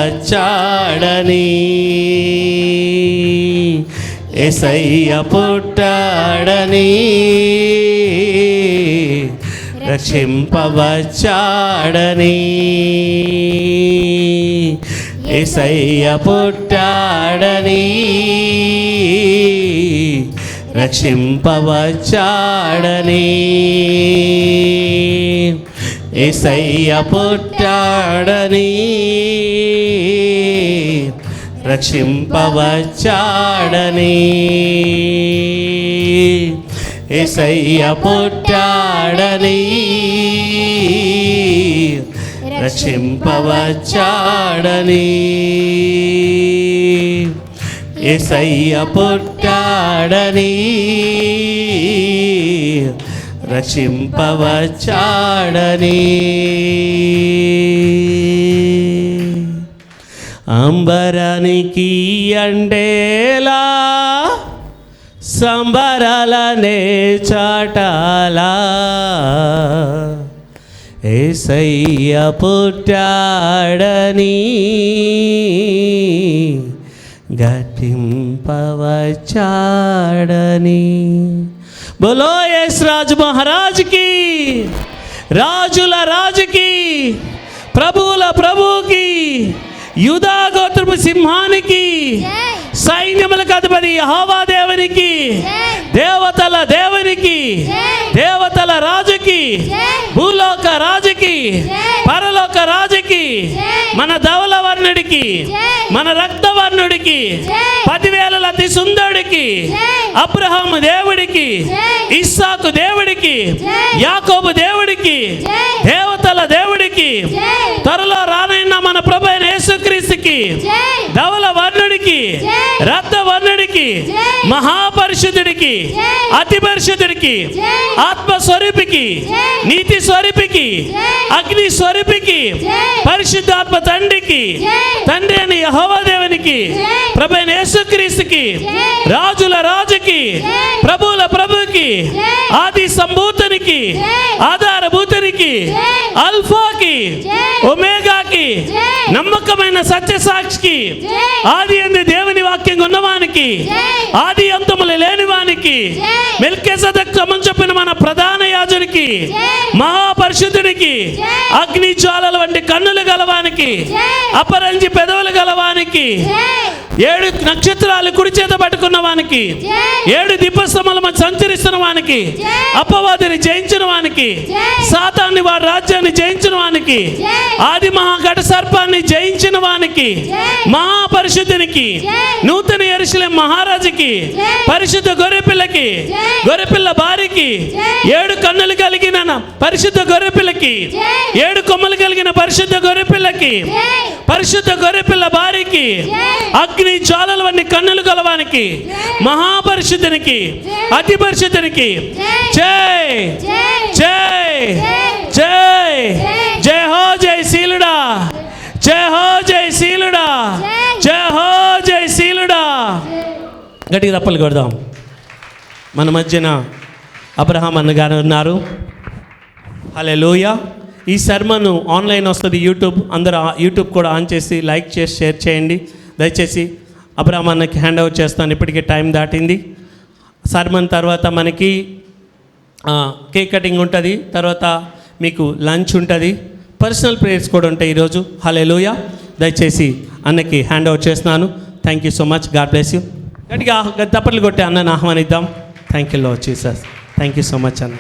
వచ్చాడని, యేసయ్య పుట్టాడని, రక్షింపవచ్చాడని, యేసయ్య పుట్టాడని, రక్షింపవచ్చాడని, యేసయ్య పుట్టాడని, రక్షింపవచ్చాడని, యేసయ్య పుట్టాడని, రక్షింపవచ్చాడని, యేసయ్య పుట్టాడని, రక్షింపవచ్చాడని. అంబరానికి అండేలా సంబరాలనే చాటాలా, యేసయ్య పుట్టాడని, గట్టింపవచ్చాడని. బోలో యేసు రాజు మహారాజుకి, రాజుల రాజుకి, ప్రభువుల ప్రభువుకి, యూదా గోత్రపు సింహానికి, సైన్యములకు అధిపతి యెహోవా దేవునికి, దేవతల దేవునికి, దేవతల రాజుకి, భూలోక రాజుకి, పరలోక రాజుకి, మన ధవల వర్ణుడికి, మన రక్తవర్ణుడికి, 10,000 అతి సుందరుడికి, అబ్రహాము దేవుడికి, ఇస్సాకు దేవుడికి, యాకోబు దేవుడికి, దేవతల దేవుడికి, త్వరలో రానైన మన ప్రభు అయిన యేసుక్రీస్తుకి, ధవల వర్ణుడికి, రక్త వర్ణుడికి, మహాపరిశుద్ధుడికి, అతి పరిశుద్ధుడికి, ఆత్మ స్వరూపికి, నీతి స్వరూపికి, అగ్ని స్వరూపికి, పరిశుద్ధాత్మ తండ్రికి, తండ్రి అని యెహోవా దేవునికి, ప్రభు అయిన యేసుక్రీస్తుకి, రాజుల రాజుకి, ప్రభువుల ప్రభుకి, ఆది సంభూతునికి, ఆధారభూతునికి, అల్ఫాకి, ఒమేగాకి, నమ్మకమైన సత్యసాక్షికి, ఆది యందు దేవుని వాక్యం ఉన్నవానికి, ఆది అంతములు లేనివానికి, మెల్కీసెదెకు క్రమం చొప్పున మన ప్రధాన యాజకునికి, మహాపరిశుద్ధుడికి, అగ్ని జ్వాలల వంటి కన్నులు గలవానికి, అపరంజి పెదవులు గలవానికి, 7 నక్షత్రాలు కుడి చేత పట్టుకున్న వానికి, 7 దీపస్తంభాలు సంచరిస్తున్న వానికి, అపవాదిని జయించిన వానికి, సాతాన్ని వారి రాజ్యాన్ని జయించిన వానికి, ఆది మహాఘట సర్పాన్ని జయించిన వానికి, మహాపరిశుద్ధునికి, నూతన యెరూషలేము మహారాజుకి, పరిశుద్ధ గొర్రెపిల్లకి, గొర్రెపిల్ల భార్యకి, 7 కన్నులు కలిగిన పరిశుద్ధ గొర్రెపిల్లకి, 7 కొమ్మలు కలిగిన పరిశుద్ధ గొర్రెపిల్లకి, పరిశుద్ధ గొర్రెపిల్ల భార్యకి, అగ్ని జ్వాలల వంటి కన్నులు గలవానికి, మహాపరిశుద్ధునికి, అతి పరిశుద్ధునికి, జై జై జై జై హో జై శీలుడా, జై హో జై శీలుడా, జై హో జై శీలుడా. గట్టిగా తప్పలు కొడదాం. మన మధ్యన అబ్రహాం అన్నగారు ఉన్నారు. హల్లెలూయా. ఈ సర్మను ఆన్లైన్ వస్తుంది, అందరూ యూట్యూబ్ కూడా ఆన్ చేసి లైక్ చేసి షేర్ చేయండి దయచేసి. అబ్రహాం అన్నకి హ్యాండ్ ఓవర్ చేస్తాను, ఇప్పటికే టైం దాటింది. సర్మన్ తర్వాత మనకి కేక్ కటింగ్ ఉంటుంది, తర్వాత మీకు లంచ్ ఉంటుంది, పర్సనల్ ప్రేయర్స్ కూడా ఉంటాయి ఈరోజు. హల్లెలూయా. దయచేసి అన్నకి హ్యాండ్ ఓవర్ చేస్తున్నాను. Thank you so much. God bless you. గట్టిగా తప్పట్లు కొట్టే అన్నని ఆహ్వానిద్దాం. Thank you lord Jesus. Thank you so much అన్న.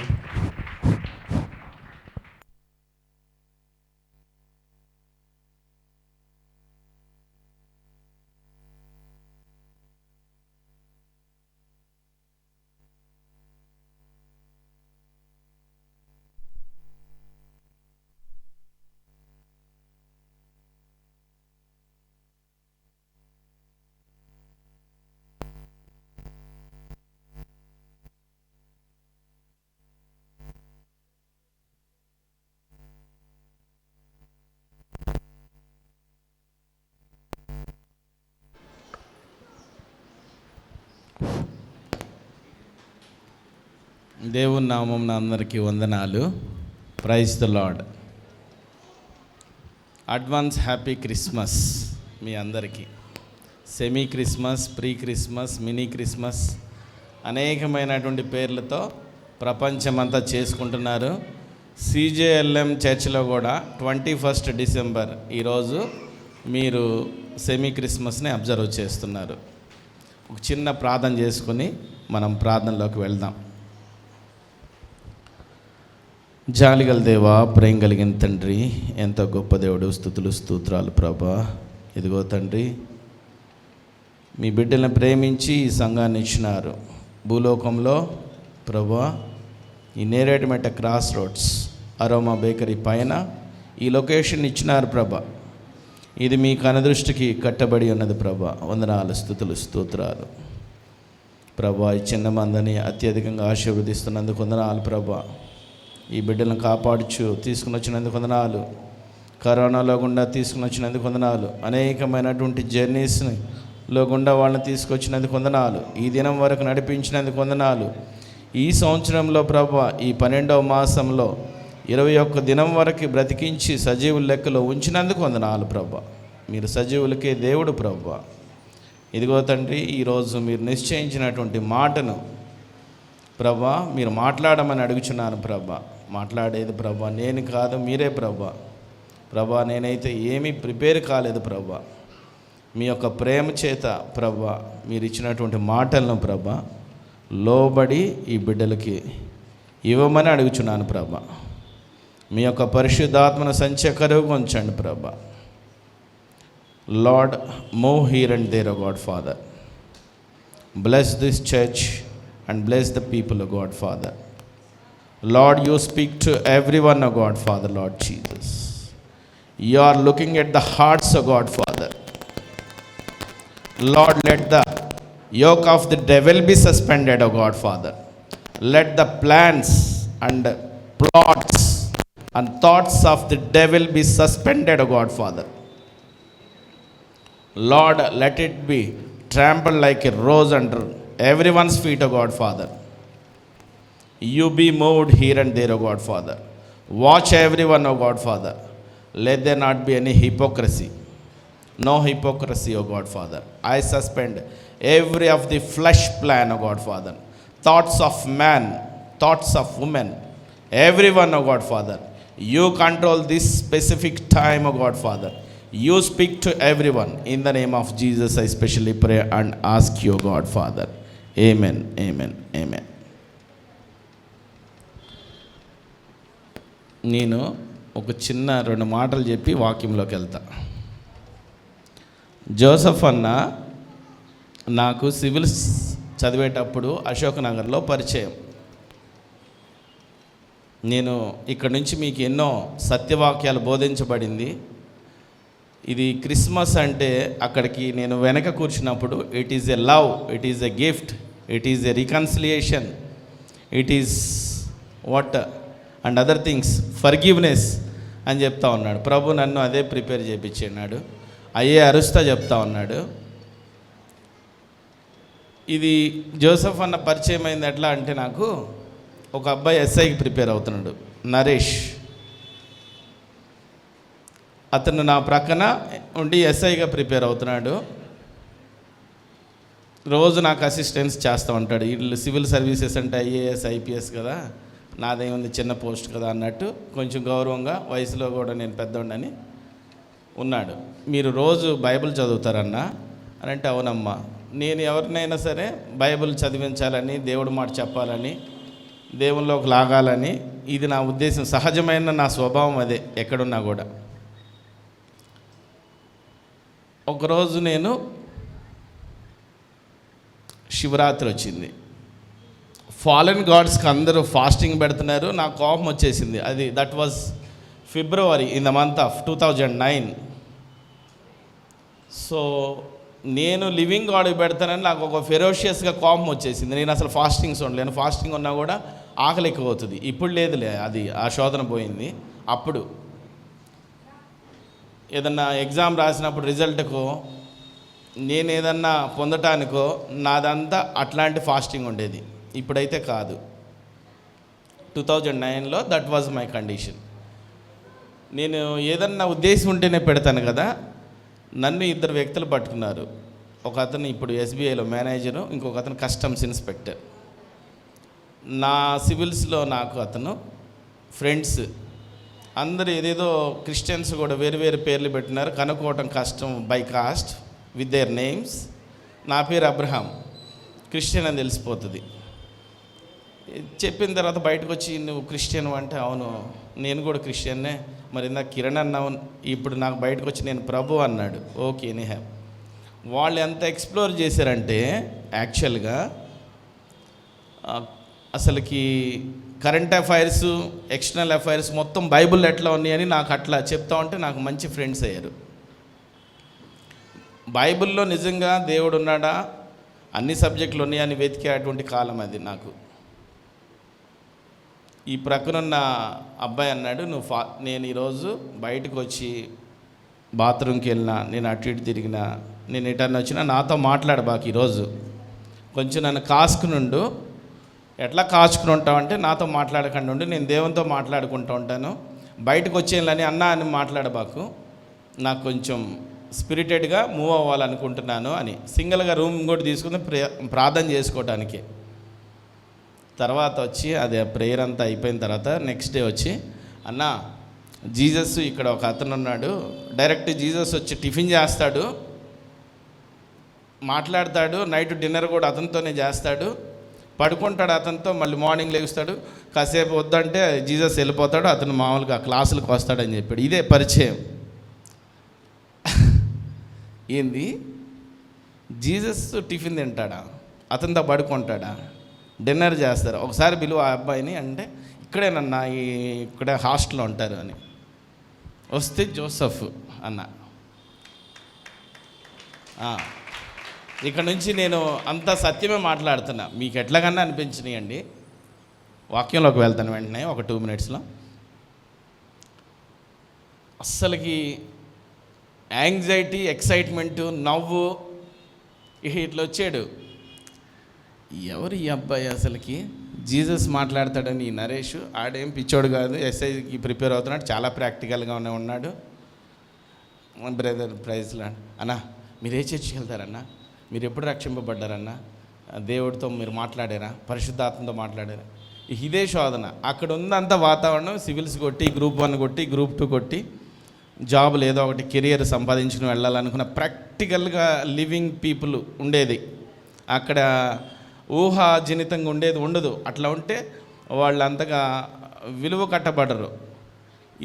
దేవుని నామమున అందరికీ వందనాలు. Praise the lord. Advance happy Christmas. మీ అందరికీ. Semi Christmas, pre Christmas, mini Christmas అనేకమైనటువంటి పేర్లతో ప్రపంచమంతా చేసుకుంటున్నారు. CJLM చర్చ్లో కూడా 21 డిసెంబర్ ఈరోజు మీరు సెమీ క్రిస్మస్ని అబ్జర్వ్ చేస్తున్నారు. ఒక చిన్న ప్రార్థన చేసుకుని మనం ప్రార్థనలోకి వెళ్దాం. జాలిగల దేవా, ప్రేమ కలిగిన తండ్రి, ఎంతో గొప్ప దేవుడు, స్తుతులు స్తోత్రాలు ప్రభా. ఇదిగో తండ్రి, మీ బిడ్డలను ప్రేమించి ఈ సంఘాన్ని ఇచ్చినారు. భూలోకంలో ప్రభా, ఈ నేరేడుమెట్ట క్రాస్ రోడ్స్ అరోమా బేకరీ పైన ఈ లొకేషన్ ఇచ్చినారు ప్రభా. ఇది మీ కనుదృష్టికి కట్టబడి ఉన్నది ప్రభా. వందనాలు, స్తుతులు స్తోత్రాలు ప్రభా. ఈ చిన్న మందని అత్యధికంగా ఆశీర్వదిస్తున్నందుకు వందనాలు ప్రభా. ఈ బిడ్డలను కాపాడుచు తీసుకుని వచ్చినందుకు వందనాలు. కరోనాలో గుండా తీసుకుని వచ్చినందుకు వందనాలు. అనేకమైనటువంటి జర్నీస్లో గుండా వాళ్ళని తీసుకొచ్చినందుకు వందనాలు. ఈ దినం వరకు నడిపించినందుకు వందనాలు. ఈ సంవత్సరంలో ప్రభా, ఈ 12వ మాసంలో 21 దినం వరకు బ్రతికించి సజీవుల లెక్కలో ఉంచినందుకు వందనాలు ప్రభా. మీరు సజీవులకే దేవుడు ప్రభా. ఇదిగో తండ్రి, ఈరోజు మీరు నిశ్చయించినటువంటి మాటను ప్రభా మీరు మాట్లాడమని అడుగుచున్నాను ప్రభా. మాట్లాడేది ప్రభా నేను కాదు, మీరే ప్రభా. ప్రభా, నేనైతే ఏమీ ప్రిపేర్ కాలేదు ప్రభా. మీ యొక్క ప్రేమ చేత ప్రభా మీరు ఇచ్చినటువంటి మాటలను ప్రభా లోబడి ఈ బిడ్డలకి ఇవ్వమని అడుగుచున్నాను ప్రభా. మీ యొక్క పరిశుద్ధాత్మను సంచకరువుగా ఉంచండి ప్రభా. Lord, move here and there, oh God Father. Bless this church and bless the people, O God Father. Lord, you speak to everyone, O God Father, Lord Jesus. You are looking at the hearts, O God Father. Lord, let the yoke of the devil be suspended, O God Father. Let the plans and plots and thoughts of the devil be suspended, O God Father. Lord, let it be trampled like a rose under everyone's feet, O God Father. You be moved here and there, O God Father. Watch everyone, O God Father. Let there not be any hypocrisy. No hypocrisy, O God Father. I suspend every of the flesh plan, O God Father. Thoughts of man, thoughts of woman, everyone, O God Father. You control this specific time, O God Father. You speak to everyone. In the name of Jesus, I specially pray and ask you, God Father. Amen, amen, amen. నేను ఒక చిన్న 2 మాటలు చెప్పి వాక్యంలోకి వెళ్తా. Joseph అన్న నాకు civils చదివేటప్పుడు అశోక్ నగర్లో పరిచయం. నేను ఇక్కడ నుంచి మీకు ఎన్నో సత్యవాక్యాలు బోధించబడింది. ఇది క్రిస్మస్ అంటే అక్కడికి నేను వెనక కూర్చున్నప్పుడు it is a love, it is a gift, it is a reconciliation, it is what and other things, forgiveness అని చెప్తా ఉన్నాడు. ప్రభు నన్ను అదే ప్రిపేర్ చేయించాడు. అయ్యే అరుస్తా చెప్తా ఉన్నాడు. ఇది జోసఫ్ అన్న పరిచయం అయింది ఎట్లా అంటే, నాకు ఒక అబ్బాయి ఎస్ఐకి ప్రిపేర్ అవుతున్నాడు, నరేష్. అతను నా ప్రక్కన ఉండి ఎస్ఐగా ప్రిపేర్ అవుతున్నాడు. రోజు నాకు అసిస్టెన్స్ చేస్తూ ఉంటాడు. వీళ్ళు సివిల్ సర్వీసెస్ అంటే IAS IPS కదా, నాదేముంది చిన్న పోస్ట్ కదా అన్నట్టు కొంచెం గౌరవంగా, వయసులో కూడా నేను పెద్దోడని ఉన్నాడు. మీరు రోజు బైబిల్ చదువుతారన్నా అని అంటే, అవునమ్మా. నేను ఎవరినైనా సరే బైబిల్ చదివించాలని, దేవుడి మాట చెప్పాలని, దేవునిలోకి లాగాలని, ఇది నా ఉద్దేశం. సహజమైన నా స్వభావం అదే ఎక్కడున్నా కూడా. ఒకరోజు నేను శివరాత్రి వచ్చింది. ఫాలెన్ గాడ్స్కి అందరూ ఫాస్టింగ్ పెడుతున్నారు. నాకు కోపం వచ్చేసింది. That was February in the month of 2009. So నేను లివింగ్ గాడ్కి పెడతానని నాకు ఒక ఫెరోషియస్గా కోపం వచ్చేసింది. నేను అసలు ఫాస్టింగ్స్ ఉండలేను. ఫాస్టింగ్ ఉన్నా కూడా ఆకలి ఎక్కువ అవుతుంది. ఇప్పుడు లేదులే, అది ఆ శోధన పోయింది. అప్పుడు ఏదన్నా ఎగ్జామ్ రాసినప్పుడు రిజల్ట్కో, నేను ఏదన్నా పొందటానికో నాదంతా అట్లాంటి ఫాస్టింగ్ ఉండేది. ఇప్పుడైతే కాదు. 2009లో దట్ వాజ్ మై కండిషన్. నేను ఏదన్నా ఉద్దేశం ఉంటేనే పెడతాను కదా. నన్ను ఇద్దరు వ్యక్తులు పట్టుకున్నారు. ఒక అతను ఇప్పుడు ఎస్బీఐలో మేనేజరు, ఇంకొక అతను కస్టమ్స్ ఇన్స్పెక్టర్. నా సివిల్స్లో నాకు అతను ఫ్రెండ్స్. అందరూ ఏదేదో క్రిస్టియన్స్ కూడా వేరు వేరు పేర్లు పెట్టినారు, కనుక్కోవటం కష్టం by cost with their names. నా పేరు అబ్రహాం, క్రిస్టియన్ అని తెలిసిపోతుంది. చెప్పిన తర్వాత బయటకు వచ్చి నువ్వు క్రిస్టియన్ అంటే అవును నేను కూడా క్రిస్టియన్నే, మరి నాకు కిరణ్ అన్నావు, ఇప్పుడు నాకు బయటకు వచ్చి నేను ప్రభు అన్నాడు. ఓకే ఎనీహ్యావ్. వాళ్ళు ఎంత ఎక్స్ప్లోర్ చేశారంటే యాక్చువల్గా అసలుకి కరెంట్ అఫైర్స్, ఎక్స్టర్నల్ అఫైర్స్ మొత్తం బైబిల్ ఎట్లా ఉన్నాయని నాకు అట్లా చెప్తా ఉంటే నాకు మంచి ఫ్రెండ్స్ అయ్యారు. బైబిల్లో నిజంగా దేవుడు ఉన్నాడా, అన్ని సబ్జెక్టులు ఉన్నాయని వెతికే అటువంటి కాలం అది నాకు. ఈ ప్రక్కనున్న అబ్బాయి అన్నాడు, నేను ఈరోజు బయటకు వచ్చి బాత్రూమ్కి వెళ్ళినా, నేను అటు ఇటు తిరిగినా, నేను ఎటన్నా వచ్చినా నాతో మాట్లాడబాకు, ఈరోజు కొంచెం నన్ను కాసుకునుండు. ఎట్లా కాచుకుని ఉంటావంటే నాతో మాట్లాడకుండా ఉండి, నేను దేవునితో మాట్లాడుకుంటూ ఉంటాను, బయటకు వచ్చేయాలని అన్నా అని మాట్లాడబాకు, నాకు కొంచెం స్పిరిటెడ్గా మూవ్ అవ్వాలనుకుంటున్నాను అని సింగిల్గా రూమ్ కూడా తీసుకుని ప్రార్థన చేసుకోవటానికి. తర్వాత వచ్చి అదే ప్రేయర్ అంతా అయిపోయిన తర్వాత నెక్స్ట్ డే వచ్చి, అన్న జీసస్ ఇక్కడ ఒక అతను ఉన్నాడు, డైరెక్ట్ జీసస్ వచ్చి టిఫిన్ చేస్తాడు, మాట్లాడతాడు, నైట్ డిన్నర్ కూడా అతనితోనే చేస్తాడు, పడుకుంటాడు అతనితో, మళ్ళీ మార్నింగ్ లేస్తాడు, కాసేపు వద్దంటే జీసస్ వెళ్ళిపోతాడు, అతను మామూలుగా క్లాసులకు వస్తాడని చెప్పాడు. ఇదే పరిచయం. ఏంది, జీసస్ టిఫిన్ తింటాడా, అతనితో పడుకుంటాడా, డిన్నర్ చేస్తారు, ఒకసారి పిలువ ఆ అబ్బాయిని అంటే ఇక్కడేనన్నా ఇక్కడే హాస్టల్లో ఉంటారు అని. వస్తే జోసఫ్ అన్న. ఇక్కడ నుంచి నేను అంత సత్యమే మాట్లాడుతున్నా, మీకు ఎట్లాగన్నా అనిపించినాయండి. వాక్యంలోకి వెళ్తాను వెంటనే ఒక 2 minutesలో. అస్సలకి యాంగ్జైటీ, ఎక్సైట్మెంటు, నవ్వు ఇట్లా వచ్చాడు. ఎవరు ఈ అబ్బాయి, అసలుకి జీసస్ మాట్లాడతాడని ఈ నరేష్, ఆడేం పిచ్చోడు కాదు, ఎస్ఐకి ప్రిపేర్ అవుతున్నాడు, చాలా ప్రాక్టికల్గానే ఉన్నాడు. బ్రదర్ ప్రైజ్లా అన్నా, మీరు ఏ చర్చికి వెళ్తారన్నా, మీరు ఎప్పుడు రక్షింపబడ్డారన్నా, దేవుడితో మీరు మాట్లాడారా, పరిశుద్ధాత్మతో మాట్లాడారా, ఇదే శోధన. అక్కడ ఉందంత వాతావరణం, సివిల్స్ కొట్టి, గ్రూప్ 1 కొట్టి, గ్రూప్ 2 కొట్టి, జాబులు ఏదో ఒకటి కెరియర్ సంపాదించుకుని వెళ్ళాలనుకున్న ప్రాక్టికల్గా లివింగ్ పీపుల్ ఉండేది అక్కడ. ఊహాజనితంగా ఉండేది ఉండదు. అట్లా ఉంటే వాళ్ళు అంతగా విలువ కట్టబడరు.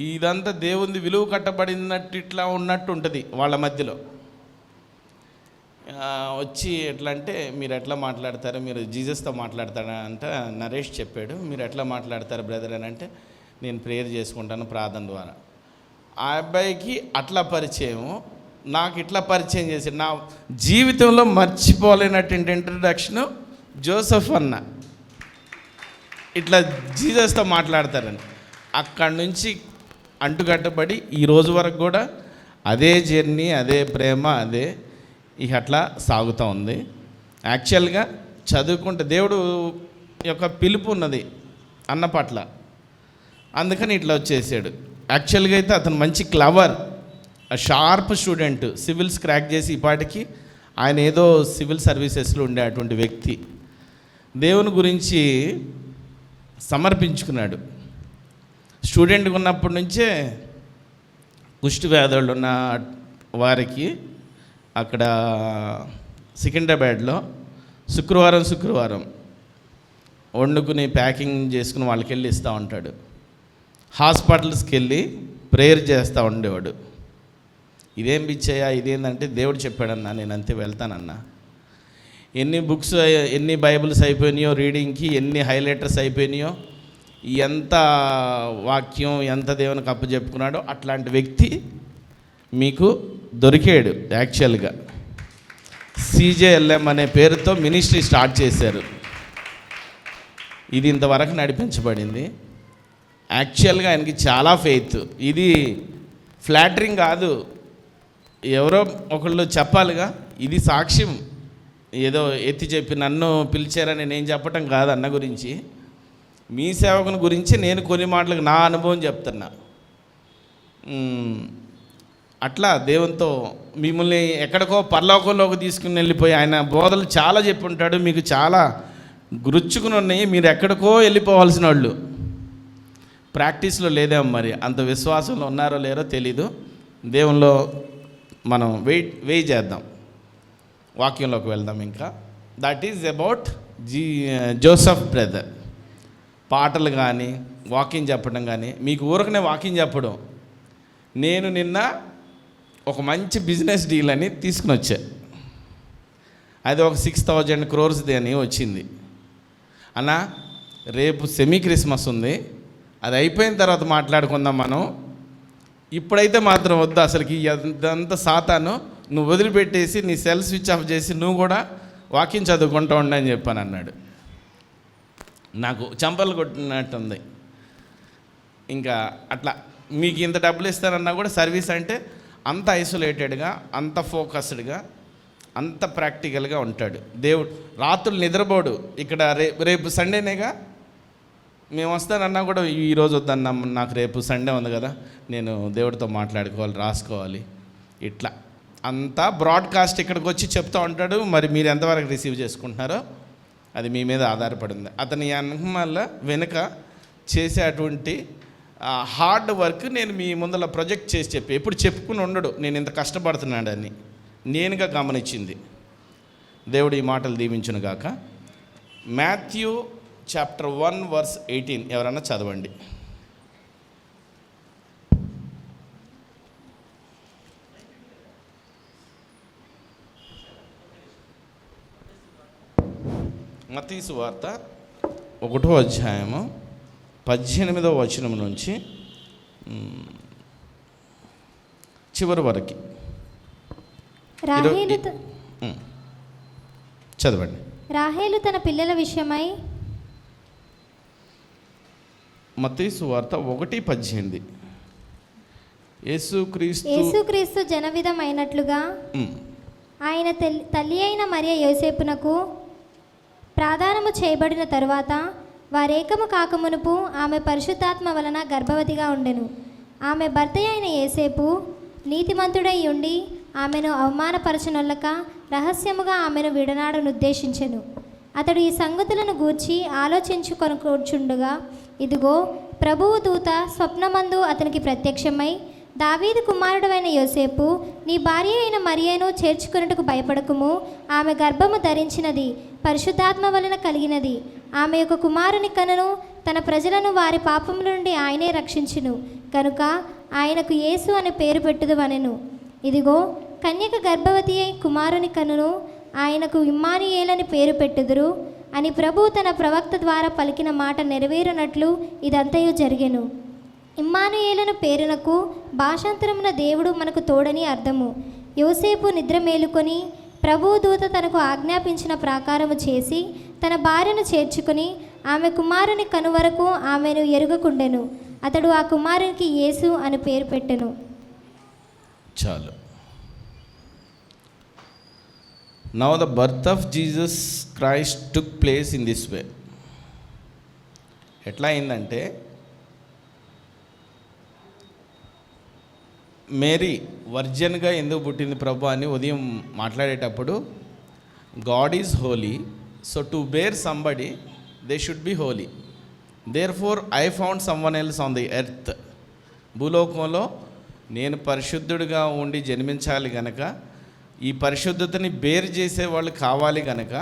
ఇదంతా దేవుంది విలువ కట్టబడినట్టు ఇట్లా ఉన్నట్టు ఉంటుంది వాళ్ళ మధ్యలో. వచ్చి ఎట్లా అంటే, మీరు ఎట్లా మాట్లాడతారు, మీరు జీసస్తో మాట్లాడతారా అంటే నరేష్ చెప్పాడు. మీరు ఎట్లా మాట్లాడతారు బ్రదర్ అని అంటే, నేను ప్రేయర్ చేసుకుంటాను ప్రార్థన ద్వారా. ఆ అబ్బాయికి అట్లా పరిచయం, నాకు ఇట్లా పరిచయం చేశాడు. నా జీవితంలో మర్చిపోలేనటువంటి ఇంట్రడక్షను జోసఫ్ అన్న. ఇట్లా జీసస్తో మాట్లాడతారని అక్కడి నుంచి అంటుకట్టబడి ఈ రోజు వరకు కూడా అదే జర్నీ, అదే ప్రేమ, అదే అట్లా సాగుతూ ఉంది. యాక్చువల్గా చదువుకుంటే దేవుడు యొక్క పిలుపు ఉన్నది అన్న పట్ల, అందుకని ఇట్లా వచ్చేసాడు. యాక్చువల్గా అయితే అతను మంచి clever, sharp student, civils crack చేసి ఇప్పటికి ఆయన ఏదో సివిల్ సర్వీసెస్లో ఉండే అటువంటి వ్యక్తి. దేవుని గురించి సమర్పించుకున్నాడు. స్టూడెంట్గా ఉన్నప్పటి నుంచే కుష్టి వ్యాధులు ఉన్న వారికి అక్కడ సికింద్రాబాద్లో శుక్రవారం వండుకుని ప్యాకింగ్ చేసుకుని వాళ్ళకి వెళ్ళి ఇస్తూ ఉంటాడు. హాస్పిటల్స్కి వెళ్ళి ప్రేయర్ చేస్తూ ఉండేవాడు. ఇదేం పిచ్చయ్యా, ఇదేంటంటే దేవుడు చెప్పాడన్నా, నేను అంతే వెళ్తానన్నా. ఎన్ని బుక్స్, ఎన్ని బైబిల్స్ అయిపోయినాయో రీడింగ్కి, ఎన్ని హైలైటర్స్ అయిపోయినాయో, ఎంత వాక్యం, ఎంత దేవునికి అప్పచెప్పుకున్నాడో అట్లాంటి వ్యక్తి మీకు దొరికాడు. యాక్చువల్గా CJLM అనే పేరుతో మినిస్ట్రీ స్టార్ట్ చేశారు. ఇది ఇంతవరకు నడిపించబడింది. యాక్చువల్గా ఆయనకి చాలా ఫెయిత్. ఇది ఫ్లాటరింగ్ కాదు, ఎవరో ఒకళ్ళు చెప్పాలిగా, ఇది సాక్ష్యం. ఏదో ఎత్తి చెప్పి నన్ను పిలిచారని నేను చెప్పటం కాదు అన్న గురించి, మీ సేవకుని గురించి నేను కొన్ని మాటలకు నా అనుభవం చెప్తున్నా. అట్లా దేవునితో మిమ్మల్ని ఎక్కడికో పరలోకంలోకి తీసుకుని వెళ్ళిపోయి ఆయన బోధలు చాలా చెప్పి ఉంటాడు, మీకు చాలా గురుచుకుని ఉన్నాయి, మీరు ఎక్కడికో వెళ్ళిపోవాల్సిన వాళ్ళు. ప్రాక్టీస్లో లేదేమో, మరి అంత విశ్వాసంలో ఉన్నారో లేరో తెలీదు. దేవునిలో మనం వెయిట్ చేద్దాం, వాక్యంలోకి వెళ్దాం. ఇంకా that is about Joseph brother. పాటలు కానీ వాకింగ్ చెప్పడం కానీ, మీకు ఊరకనే వాకింగ్ చెప్పడం. నేను నిన్న ఒక మంచి బిజినెస్ డీల్ అని తీసుకుని వచ్చా. అది ఒక 6,000 crores అని వచ్చింది. అన్న రేపు సెమీ క్రిస్మస్ ఉంది, అది అయిపోయిన తర్వాత మాట్లాడుకుందాం మనం, ఇప్పుడైతే మాత్రం వద్దు, అసలుకి ఇదంతా సాతాను, నువ్వు వదిలిపెట్టేసి నీ సెల్ స్విచ్ ఆఫ్ చేసి నువ్వు కూడా వాకింగ్ చదువుకుంటూ ఉండని చెప్పాను అన్నాడు. నాకు చంపలు కొట్టినట్టుంది. ఇంకా అట్లా మీకు ఇంత డబ్బులు ఇస్తానన్నా కూడా సర్వీస్ అంటే అంత ఐసోలేటెడ్గా, అంత ఫోకస్డ్గా, అంత ప్రాక్టికల్గా ఉంటాడు దేవుడు. రాత్రులు నిద్రపోడు. ఇక్కడ రేపు సండేనేగా, మేము వస్తానన్నా కూడా ఈరోజు వద్దన్నా, నాకు రేపు సండే ఉంది కదా, నేను దేవుడితో మాట్లాడుకోవాలి, రాసుకోవాలి, ఇట్లా అంతా బ్రాడ్కాస్ట్ ఇక్కడికి వచ్చి చెప్తూ ఉంటాడు. మరి మీరు ఎంతవరకు రిసీవ్ చేసుకుంటున్నారో అది మీ మీద ఆధారపడింది. అతని వెనుక చేసే అటువంటి హార్డ్ వర్క్ నేను మీ ముందర ప్రొజెక్ట్ చేసి చెప్పి ఎప్పుడు చెప్పుకుని ఉండడు నేను ఇంత కష్టపడుతున్నాడని, నేనుగా గమనించింది. దేవుడు ఈ మాటలు దీవించును గాక. మాథ్యూ చాప్టర్ 1 verse 18 ఎవరన్నా చదవండి. మత్తయి సువార్త 1వ అధ్యాయము 18వ వచనం నుంచి చివరి వరకు చదవండి. రాహేలు తన పిల్లల విషయమై, మత్తయి సువార్త 1:18 యేసుక్రీస్తు జనవిధమైనట్లుగా ఆయన తల్లి అయిన మరియ యోసేపునకు ప్రాదానము చేయబడిన తరువాత వారేకము కాకమునుపు ఆమె పరిశుద్ధాత్మ వలన గర్భవతిగా ఉండెను. ఆమె భర్త అయిన యోసేపు నీతిమంతుడై ఉండి ఆమెను అవమానపరచనొల్లక రహస్యముగా ఆమెను విడనాడనుద్దేశించెను. అతడు ఈ సంగతులను గూర్చి ఆలోచించుకొనుచుండగా, ఇదిగో ప్రభువు దూత స్వప్నమందు అతనికి ప్రత్యక్షమై, దావీదు కుమారుడైన యోసేపు, నీ భార్య అయిన మరియను చేర్చుకొనుటకు భయపడకుము, ఆమె గర్భము ధరించినది పరిశుద్ధాత్మ వలన కలిగినది. ఆమె యొక్క కుమారుని కనును, తన ప్రజలను వారి పాపముల నుండి ఆయనే రక్షించును, కనుక ఆయనకు యేసు అనే పేరు పెట్టుదువనెను. ఇదిగో కన్యక గర్భవతి అయి కుమారుని కనును, ఆయనకు ఇమ్మానుయేలని పేరు పెట్టుదురు అని ప్రభువు తన ప్రవక్త ద్వారా పలికిన మాట నెరవేరునట్లు ఇదంతయు జరిగెను. ఇమ్మానుయేలను పేరునకు భాషాంతరమున దేవుడు మనకు తోడని అర్థము. యోసేపు నిద్ర మేలుకొని ప్రభువు దూత తనకు ఆజ్ఞాపించిన ప్రాకారము చేసి తన భార్యను చేర్చుకుని ఆమె కుమారుని కనువరకు ఆమెను ఎరుగకుండెను. అతడు ఆ కుమారునికి యేసు అని పేరు పెట్టెను. చాలు. Now the birth of Jesus Christ took place in this way. ఎట్లా అయిందంటే, మేరీ వర్జన్గా ఎందుకు పుట్టింది ప్రభు అని ఉదయం మాట్లాడేటప్పుడు, God is holy, so to bear somebody they should be holy, therefore I found someone else on the earth. భూలోకంలో నేను పరిశుద్ధుడిగా ఉండి జన్మించాలి గనక, ఈ పరిశుద్ధతని బేర్ చేసే వాళ్ళు కావాలి గనక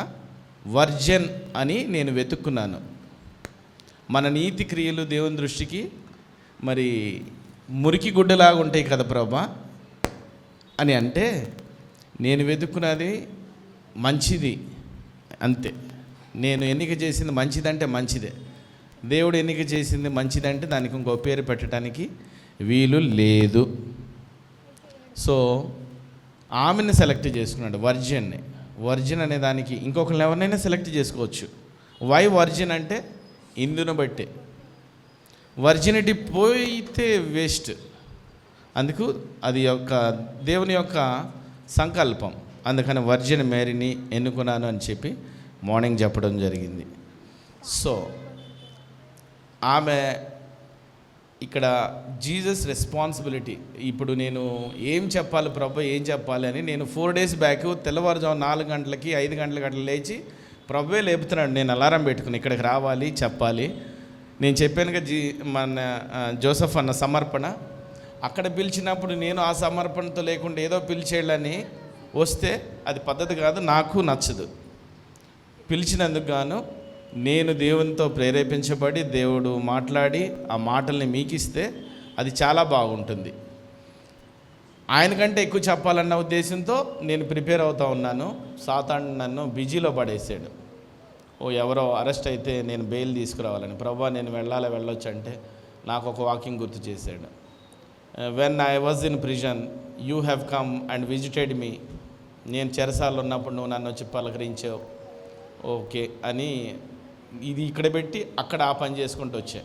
వర్జన్ అని నేను వెతుక్కున్నాను. మన నీతి క్రియలు దేవుని దృష్టికి మరి మురికి గుడ్డలాగా ఉంటాయి కదా ప్రభా అని అంటే, నేను వెతుక్కున్నది మంచిది అంతే. నేను ఎన్నిక చేసింది మంచిదంటే మంచిదే, దేవుడు ఎన్నిక చేసింది మంచిదంటే దానికి ఇంకో పేరు పెట్టడానికి వీలు లేదు. సో ఆమెను సెలెక్ట్ చేసుకున్నాడు, వర్జిన్ని. వర్జిన్ అనే దానికి ఇంకొకరిని ఎవరినైనా సెలెక్ట్ చేసుకోవచ్చు. వై వర్జిన్ అంటే ఇందును బట్టే. వర్జినిటీ పోయితే వేస్ట్, అందుకు అది యొక్క దేవుని యొక్క సంకల్పం. అందుకని వర్జిన్ మేరీని ఎన్నుకున్నాను అని చెప్పి మార్నింగ్ చెప్పడం జరిగింది. సో ఆమె ఇక్కడ జీసస్ రెస్పాన్సిబిలిటీ. ఇప్పుడు నేను ఏం చెప్పాలి ప్రభు, ఏం చెప్పాలి అని నేను 4 days బ్యాక్ తెల్లవారుజాము 4 గంటలకి 5 గంటలకి అట్లా లేచి ప్రభువే లేపుతున్నాడు. నేను అలారం పెట్టుకుని ఇక్కడికి రావాలి, చెప్పాలి. నేను చెప్పానుగా మన జోసఫ్ అన్న సమర్పణ అక్కడ పిలిచినప్పుడు నేను ఆ సమర్పణతో లేకుండా ఏదో పిలిచేయాలని వస్తే అది పద్ధతి కాదు, నాకు నచ్చదు. పిలిచినందుకు గాను నేను దేవునితో ప్రేరేపించబడి దేవుడు మాట్లాడి ఆ మాటల్ని మీకు ఇస్తే అది చాలా బాగుంటుంది. ఆయనకంటే ఎక్కువ చెప్పాలన్న ఉద్దేశంతో నేను ప్రిపేర్ అవుతూ ఉన్నాను. సాతాను నన్ను బిజీలో పడేసాడు. ఎవరో అరెస్ట్ అయితే నేను బెయిల్ తీసుకురావాలని. ప్రభా నేను వెళ్ళొచ్చు అంటే నాకు ఒక వాకింగ్ గుర్తు చేశాడు. When I was in prison you have come and visited me. నేను చెరసాల్లో ఉన్నప్పుడు నువ్వు నన్ను వచ్చి పలకరించావు, ఓకే అని ఇది ఇక్కడ పెట్టి అక్కడ ఆ పని చేసుకుంటూ వచ్చా.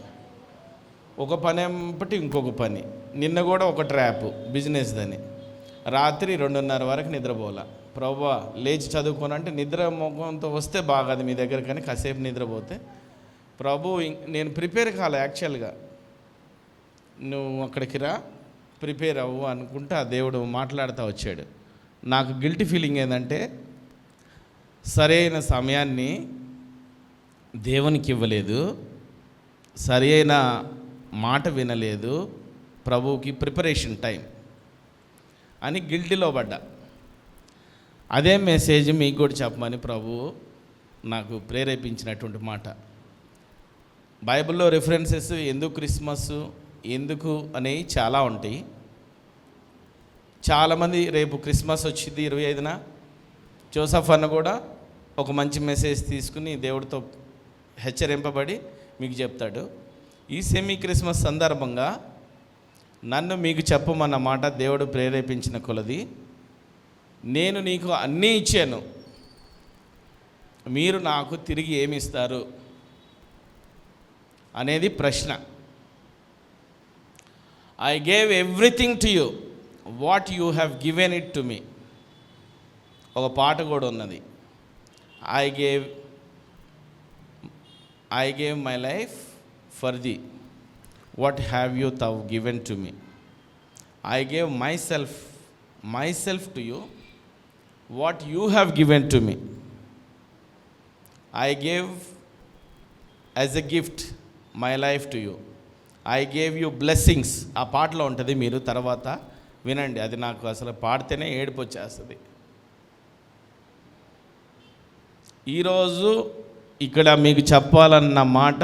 ఒక పని ఎంపటి ఇంకొక పని. నిన్న కూడా ఒక ట్రాప్ బిజినెస్ దని. రాత్రి 2:30 వరకు నిద్రపోలా. ప్రభువా లేచి చదువుకోనంటే నిద్ర ముఖంతో వస్తే బాగాది మీ దగ్గర, కానీ కాసేపు నిద్రపోతే ప్రభు నేను ప్రిపేర్ కాలే. యాక్చువల్గా నువ్వు అక్కడికి రా, ప్రిపేర్ అవ్వు అనుకుంటే ఆ దేవుడు మాట్లాడుతూ వచ్చాడు. నాకు గిల్టీ ఫీలింగ్ ఏంటంటే సరైన సమయాన్ని దేవునికి ఇవ్వలేదు, సరి అయిన మాట వినలేదు, ప్రభువుకి ప్రిపరేషన్ టైం అని గిల్టీలో పడ్డా. అదే మెసేజ్ మీకు కూడా చెప్పమని ప్రభువు నాకు ప్రేరేపించినటువంటి మాట. బైబిల్లో రిఫరెన్సెస్ ఎందుకు క్రిస్మస్ ఎందుకు అనేవి చాలా ఉంటాయి. చాలామంది రేపు క్రిస్మస్ వచ్చింది 25న. జోసఫ్ అన్న కూడా ఒక మంచి మెసేజ్ తీసుకుని దేవుడితో హెచ్చరింపబడి మీకు చెప్తాడు. ఈ సెమీ క్రిస్మస్ సందర్భంగా నన్ను మీకు చెప్పమన్న మాట దేవుడు ప్రేరేపించిన కొలది, నేను నీకు అన్నీ ఇచ్చాను, మీరు నాకు తిరిగి ఏమి ఇస్తారు అనేది ప్రశ్న. I gave everything to you what you have given it to me. ఒక పాట కూడా ఉన్నది. I gave my life for thee. What have you thou given to me? I gave myself to you. What you have given to me. I gave as a gift my life to you. I gave you blessings. ఆ పాటలో ఉంటుంది, మీరు తర్వాత వినండి. అది నాకు అసలు పాడితేనే ఏడుపు వచ్చేస్తుంది. ఈరోజు ఇక్కడ మీకు చెప్పాలన్న మాట,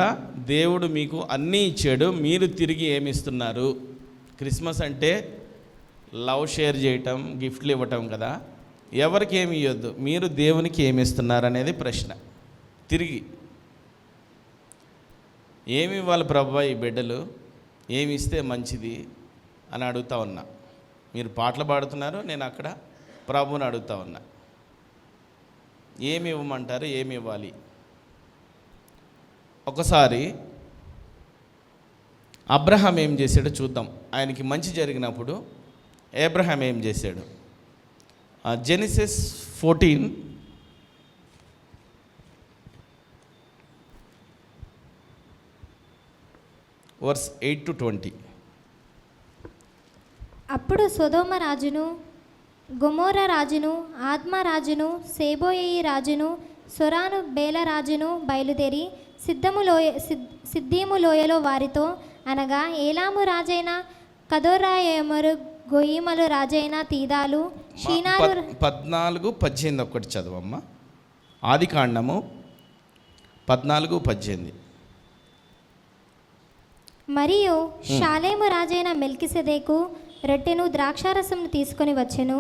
దేవుడు మీకు అన్నీ ఇచ్చాడు, మీరు తిరిగి ఏమి ఇస్తున్నారు? క్రిస్మస్ అంటే లవ్ షేర్ చేయటం, గిఫ్ట్లు ఇవ్వటం కదా. ఎవరికి ఏమి ఇవ్వద్దు, మీరు దేవునికి ఏమి ఇస్తున్నారు అనేది ప్రశ్న. తిరిగి ఏమి ఇవ్వాలి ప్రభువా ఈ బిడ్డలు, ఏమి ఇస్తే మంచిది అని అడుగుతా ఉన్నా. మీరు పాటలు పాడుతున్నారు, నేను అక్కడ ప్రభువుని అడుగుతా ఉన్నా, ఏమి ఇవ్వమంటారు, ఏమి ఇవ్వాలి? ఒకసారి అబ్రహాం ఏం చేశాడో చూద్దాం. ఆయనకి మంచి జరిగినప్పుడు అబ్రహాం ఏం చేశాడు? Genesis 14 verse 8 to 20. అప్పుడు సొదొమ రాజును, గొమొర్ర రాజును, ఆద్మా రాజును, సేబోయి రాజును, సొరాను బేల రాజును బయలుదేరి సిద్దీము లోయలో వారితో, అనగా ఏలాము రాజైన కదొర్లాయోమెరు, గోయిమలు రాజైన తీదాలు, షీనారు 14:18 ఒకటి చదవమ్మా. ఆది కాండము 14:18. మరియు షాలేము రాజైన మెల్కిసెదెకు రొట్టెను ద్రాక్షారసమును తీసుకొని వచ్చెను.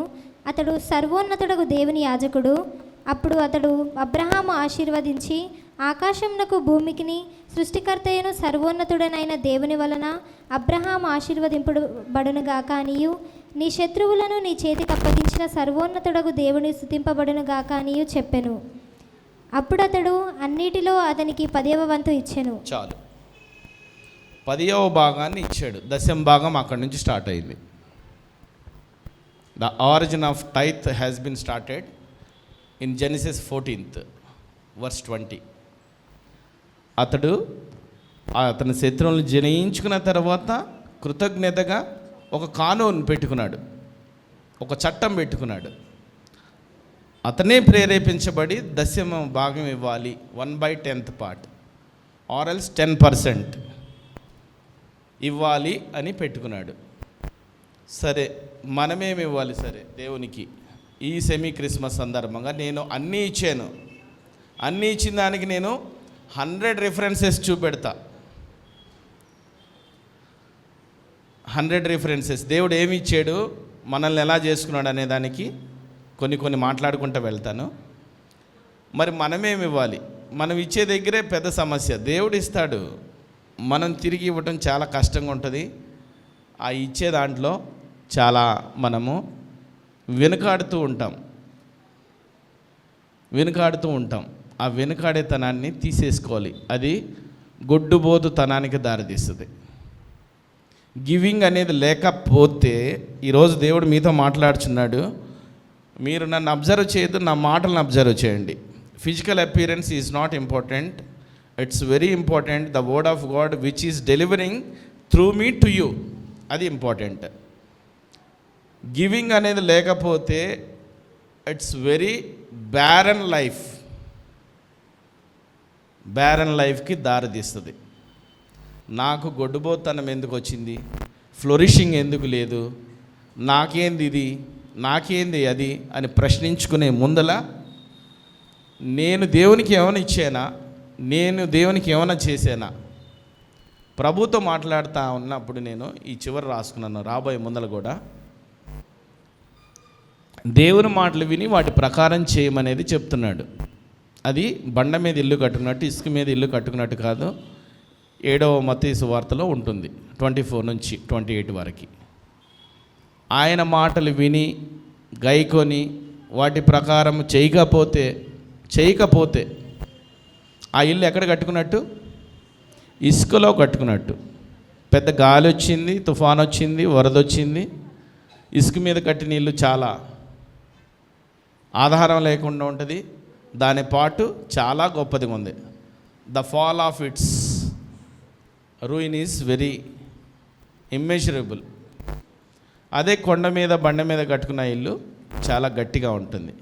అతడు సర్వోన్నతుడగు దేవుని యాజకుడు. అప్పుడు అతడు అబ్రహాము ఆశీర్వదించి, ఆకాశమునకు భూమికిని సృష్టికర్తయను సర్వోన్నతుడనైన దేవుని వలన అబ్రహాము ఆశీర్వదింపబడునుగాక అనియు, నీ శత్రువులను నీ చేతికి అప్పగించిన సర్వోన్నతుడగు దేవుని స్తుతింపబడునుగాక అనియు చెప్పెను. అప్పుడు అతడు అన్నిటిలో అతనికి 10వ వంతు ఇచ్చెను. చాలు, 10వ భాగాన్ని ఇచ్చాడు. 10వ భాగం అక్కడి నుంచి స్టార్ట్ అయింది. The origin of tithe has been started in Genesis 14 verse 20. అతడు అతని శత్రువులను జయించుకున్న తర్వాత కృతజ్ఞతగా ఒక కానూన్ పెట్టుకున్నాడు, ఒక చట్టం పెట్టుకున్నాడు. అతనే ప్రేరేపించబడి దశమ భాగం ఇవ్వాలి, 1/10 పార్ట్ ఆర్ ఎల్స్ 10% ఇవ్వాలి అని పెట్టుకున్నాడు. సరే, మనమేమి ఇవ్వాలి? సరే, దేవునికి ఈ సెమీ క్రిస్మస్ సందర్భంగా నేను అన్నీ ఇచ్చాను, అన్నీ ఇచ్చిన దానికి నేను 100 రిఫరెన్సెస్ చూపెడతా. 100 రిఫరెన్సెస్ దేవుడు ఏమి ఇచ్చాడు, మనల్ని ఎలా చేసుకున్నాడు అనే దానికి కొన్ని మాట్లాడుకుంటూ వెళ్తాను. మరి మనమేమి ఇవ్వాలి? మనం ఇచ్చే దగ్గరే పెద్ద సమస్య. దేవుడు ఇస్తాడు, మనం తిరిగి ఇవ్వటం చాలా కష్టంగా ఉంటుంది. ఆ ఇచ్చే దాంట్లో చాలా మనము వెనుకాడుతూ ఉంటాం. ఆ వెనుకాడేతనాన్ని తీసేసుకోవాలి. అది గొడ్డుబోతుతనానికి దారితీస్తుంది. గివింగ్ అనేది లేకపోతే, ఈరోజు దేవుడు మీతో మాట్లాడుచున్నాడు, మీరు నన్ను అబ్జర్వ్ చేయొద్దు, నా మాటలను అబ్జర్వ్ చేయండి. Physical appearance is not important, it's very important the word of God which is delivering through me to you, అది ఇంపార్టెంట్. గివింగ్ అనేది లేకపోతే ఇట్స్ వెరీ బ్యారన్ లైఫ్కి దారితీస్తుంది. నాకు గొడ్డుబోతనం ఎందుకు వచ్చింది, ఫ్లోరిషింగ్ ఎందుకు లేదు, నాకేంది ఇది, నాకేంది అది అని ప్రశ్నించుకునే ముందల నేను దేవునికి ఏమైనా ఇచ్చానా, నేను దేవునికి ఏమైనా చేశానా? ప్రభుతో మాట్లాడుతూ ఉన్నప్పుడు నేను ఈ చివరి రాసుకున్నాను, రాబోయే ముందల కూడా దేవుని మాటలు విని వాటి ప్రకారం చేయమనేది చెప్తున్నాడు. అది బండ మీద ఇల్లు కట్టుకున్నట్టు, ఇసుక మీద ఇల్లు కట్టుకున్నట్టు కాదు. 7వ మత్తయి సువార్తలో ఉంటుంది, 24 నుంచి 28 వరకు. ఆయన మాటలు విని గైకొని వాటి ప్రకారం చేయకపోతే ఆ ఇల్లు ఎక్కడ కట్టుకున్నట్టు? ఇసుకలో కట్టుకున్నట్టు. పెద్ద గాలి వచ్చింది, తుఫాన్ వచ్చింది, వరద వచ్చింది, ఇసుక మీద కట్టిన ఇల్లు చాలా ఆధారం లేకుండా ఉంటుంది. దాని పాటు చాలా గొప్పదిగా ఉంది. The fall of it's ruin is very immeasurable. అదే కొండ మీద బండ మీద కట్టుకున్న ఇల్లు చాలా గట్టిగా ఉంటుంది.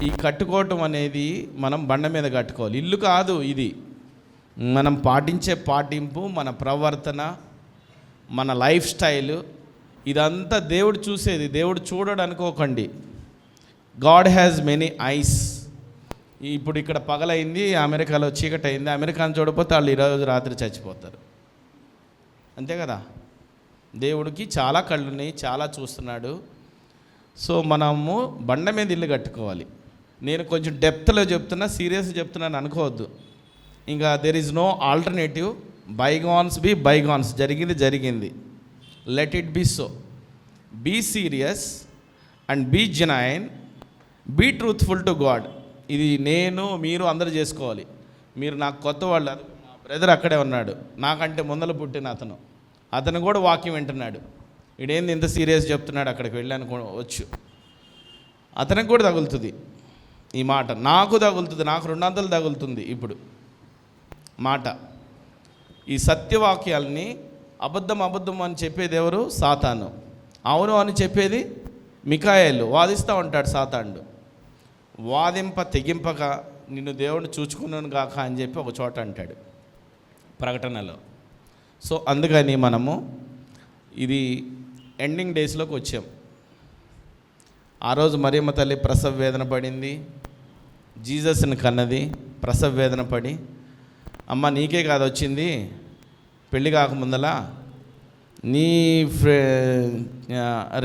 ఈ కట్టుకోవటం అనేది మనం బండ మీద కట్టుకోవాలి, ఇల్లు కాదు ఇది. మనం పాటించే పాటింపు, మన ప్రవర్తన, మన లైఫ్ స్టైలు, ఇదంతా దేవుడు చూసేది. దేవుడు చూడడు అనుకోకండి. God has many ice. ఇప్పుడు ఇక్కడ పగలైంది, అమెరికాలో చీకటి అయింది, అమెరికాను చూడకపోతే వాళ్ళు ఈరోజు రాత్రి చచ్చిపోతారు, అంతే కదా. దేవుడికి చాలా కళ్ళు ఉన్నాయి, చాలా చూస్తున్నాడు. సో మనము బండ మీద ఇల్లు కట్టుకోవాలి. నేను కొంచెం డెప్త్లో చెప్తున్నా, సీరియస్గా చెప్తున్నాను అనుకోవద్దు. ఇంకా there is no alternative. Bygones be bygones, జరిగింది. Let it be so. Be serious and be genuine, be truthful to God. ఇది మీరు అందరూ చేసుకోవాలి. మీరు నాకు కొత్త వాళ్ళు, మా బ్రదర్ అక్కడే ఉన్నాడు, నాకంటే ముందల పుట్టిన అతను కూడా వాక్యం వింటున్నాడు. ఇడేంది ఇంత సీరియస్ చెప్తున్నాడు, అక్కడికి వెళ్ళాను వచ్చు. అతనికి కూడా తగులుతుంది ఈ మాట, నాకు తగులుతుంది, నాకు 200 తగులుతుంది ఇప్పుడు మాట. ఈ సత్యవాక్యాలని అబద్ధం అని చెప్పేది ఎవరు? సాతాను. అవును అని చెప్పేది మికాయేలు. వాదిస్తూ ఉంటాడు సాతానుడు. వాదింప తెగింపక నిన్ను దేవుడిని చూచుకున్నాను గాక అని చెప్పి ఒక చోట అంటాడు ప్రకటనలో. సో అందుకని మనము ఇది ఎండింగ్ డేస్లోకి వచ్చాం. ఆ రోజు మరియమ్మ తల్లి ప్రసవ వేదన పడింది, జీసస్ని కన్నది, ప్రసవ వేదన పడి, అమ్మ నీకే కాదు వచ్చింది, పెళ్ళి కాకముందలా నీ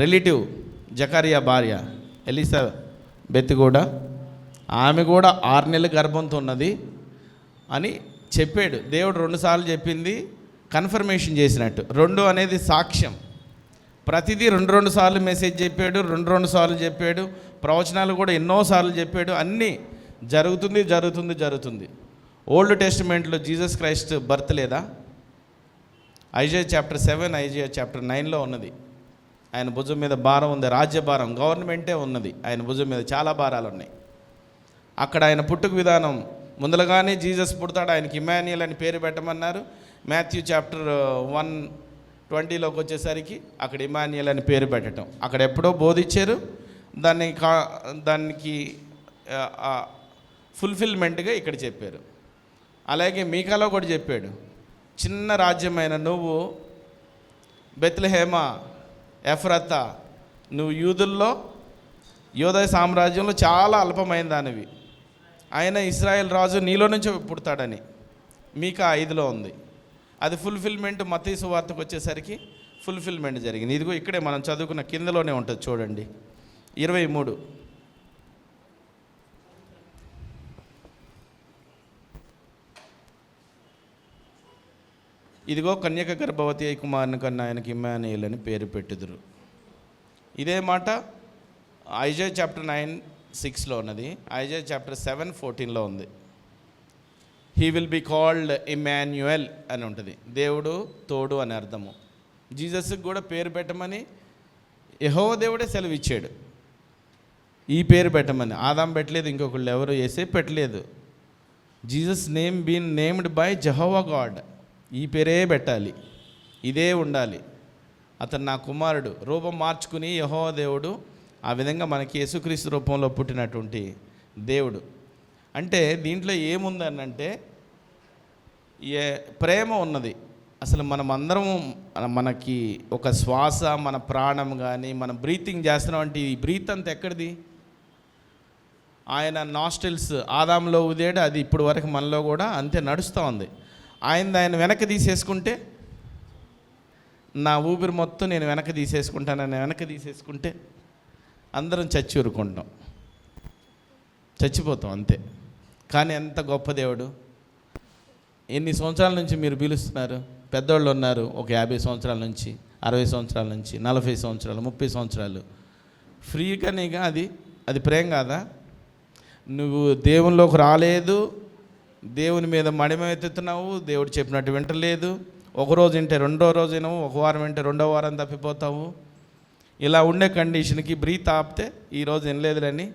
రిలేటివ్ జకరియా భార్య ఎలిజబెత్ కూడా, ఆమె కూడా 6 నెలల గర్భంతో ఉన్నది అని చెప్పాడు. దేవుడు 2 సార్లు చెప్పింది కన్ఫర్మేషన్ చేసినట్టు. 2 అనేది సాక్ష్యం. ప్రతిదీ 2 సార్లు మెసేజ్ చెప్పాడు, 2 సార్లు చెప్పాడు. ప్రవచనాలు కూడా ఎన్నోసార్లు చెప్పాడు. అన్నీ జరుగుతుంది. ఓల్డ్ టెస్టిమెంట్లో జీసస్ క్రైస్ట్ బర్త్ లేదా? ఐజయా చాప్టర్ 7, ఐజయా చాప్టర్ 9లో ఉన్నది. ఆయన భుజం మీద భారం ఉంది, రాజ్యభారం, గవర్నమెంటే ఉన్నది ఆయన భుజం మీద, చాలా భారాలు ఉన్నాయి. అక్కడ ఆయన పుట్టుక విధానం ముందలగానే జీసస్ పుడతాడు, ఆయనకి ఇమాన్యుయల్ అని పేరు పెట్టమన్నారు. మాథ్యూ చాప్టర్ 1:20లోకి వచ్చేసరికి అక్కడ ఇమాన్యుయల్ అని పేరు పెట్టడం, అక్కడ ఎప్పుడో బోధించారు, దానికి ఫుల్ఫిల్మెంట్గా ఇక్కడ చెప్పారు. అలాగే మీకాలో కూడా చెప్పాడు, చిన్న రాజ్యమైన నువ్వు బెత్లెహేమ ఎఫ్రతా, నువ్వు యూదా సామ్రాజ్యంలో చాలా అల్పమైన దానివి, ఆయన ఇశ్రాయేల్ రాజు నీలో నుంచి పుడతాడని మీకా 5లో ఉంది. అది ఫుల్ఫిల్మెంట్ మత్తయి సువార్తకు వచ్చేసరికి ఫుల్ఫిల్మెంట్ జరిగింది. ఇదిగో ఇక్కడే మనం చదువుకున్న కిందలోనే ఉంటుంది చూడండి, 23. ఇదిగో కన్యక గర్భవతి అయి కుమారుని కన్నా ఆయనకి ఇమ్మానుయేల్ అని పేరు పెట్టుదురు. ఇదే మాట ఐజాయా చాప్టర్ 9:6లో ఉన్నది, ఐజాయా చాప్టర్ 7:14లో ఉంది. He will be called Immanuel అని ఉంటుంది, దేవుడు తోడు అని అర్థము. జీసస్కి కూడా పేరు పెట్టమని యెహోవా దేవుడే సెలవు ఇచ్చాడు, ఈ పేరు పెట్టమని. ఆదాం పెట్టలేదు, ఇంకొకళ్ళు ఎవరు యేసేపు పెట్టలేదు. Jesus name been named by Jehovah God, ఈ పేరే పెట్టాలి, ఇదే ఉండాలి. అతను నా కుమారుడు, రూపం మార్చుకుని యెహోవా దేవుడు ఆ విధంగా మనకి యేసుక్రీస్తు రూపంలో పుట్టినటువంటి దేవుడు. అంటే దీంట్లో ఏముందనంటే ప్రేమ ఉన్నది. అసలు మనం అందరం, మనకి ఒక శ్వాస, మన ప్రాణం కానీ మనం బ్రీతింగ్ చేస్తున్నాం అంటే ఈ బ్రీత్ అంతా ఎక్కడిది? ఆయన నాస్టిల్స్ ఆదాంలో ఉదేడు, అది ఇప్పుడు వరకు మనలో కూడా అంతే నడుస్తూ ఉంది. ఆయన వెనక్కి తీసేసుకుంటే, నా ఊపిరి మొత్తం నేను వెనక్కి తీసేసుకుంటానని వెనక్కి తీసేసుకుంటే అందరం చచ్చి ఊరుకుంటాం, చచ్చిపోతాం అంతే. కానీ ఎంత గొప్ప దేవుడు! ఎన్ని సంవత్సరాల నుంచి మీరు పిలుస్తున్నారు? పెద్దవాళ్ళు ఉన్నారు, ఒక 50 సంవత్సరాల నుంచి, 60 సంవత్సరాల నుంచి, 40 సంవత్సరాలు, 30 సంవత్సరాలు ఫ్రీగానేగా. అది ప్రేమ కాదా? నువ్వు దేవునిలోకి రాలేదు, దేవుని మీద మడిమెత్తుతున్నావు, దేవుడు చెప్పినట్టు వింటలేదు. ఒకరోజు వింటే రెండో రోజు వినవు, ఒక వారం వింటే రెండో వారం తప్పిపోతావు. ఇలా ఉండే కండిషన్కి బ్రీత్ ఆపితే ఈరోజు వినలేదులని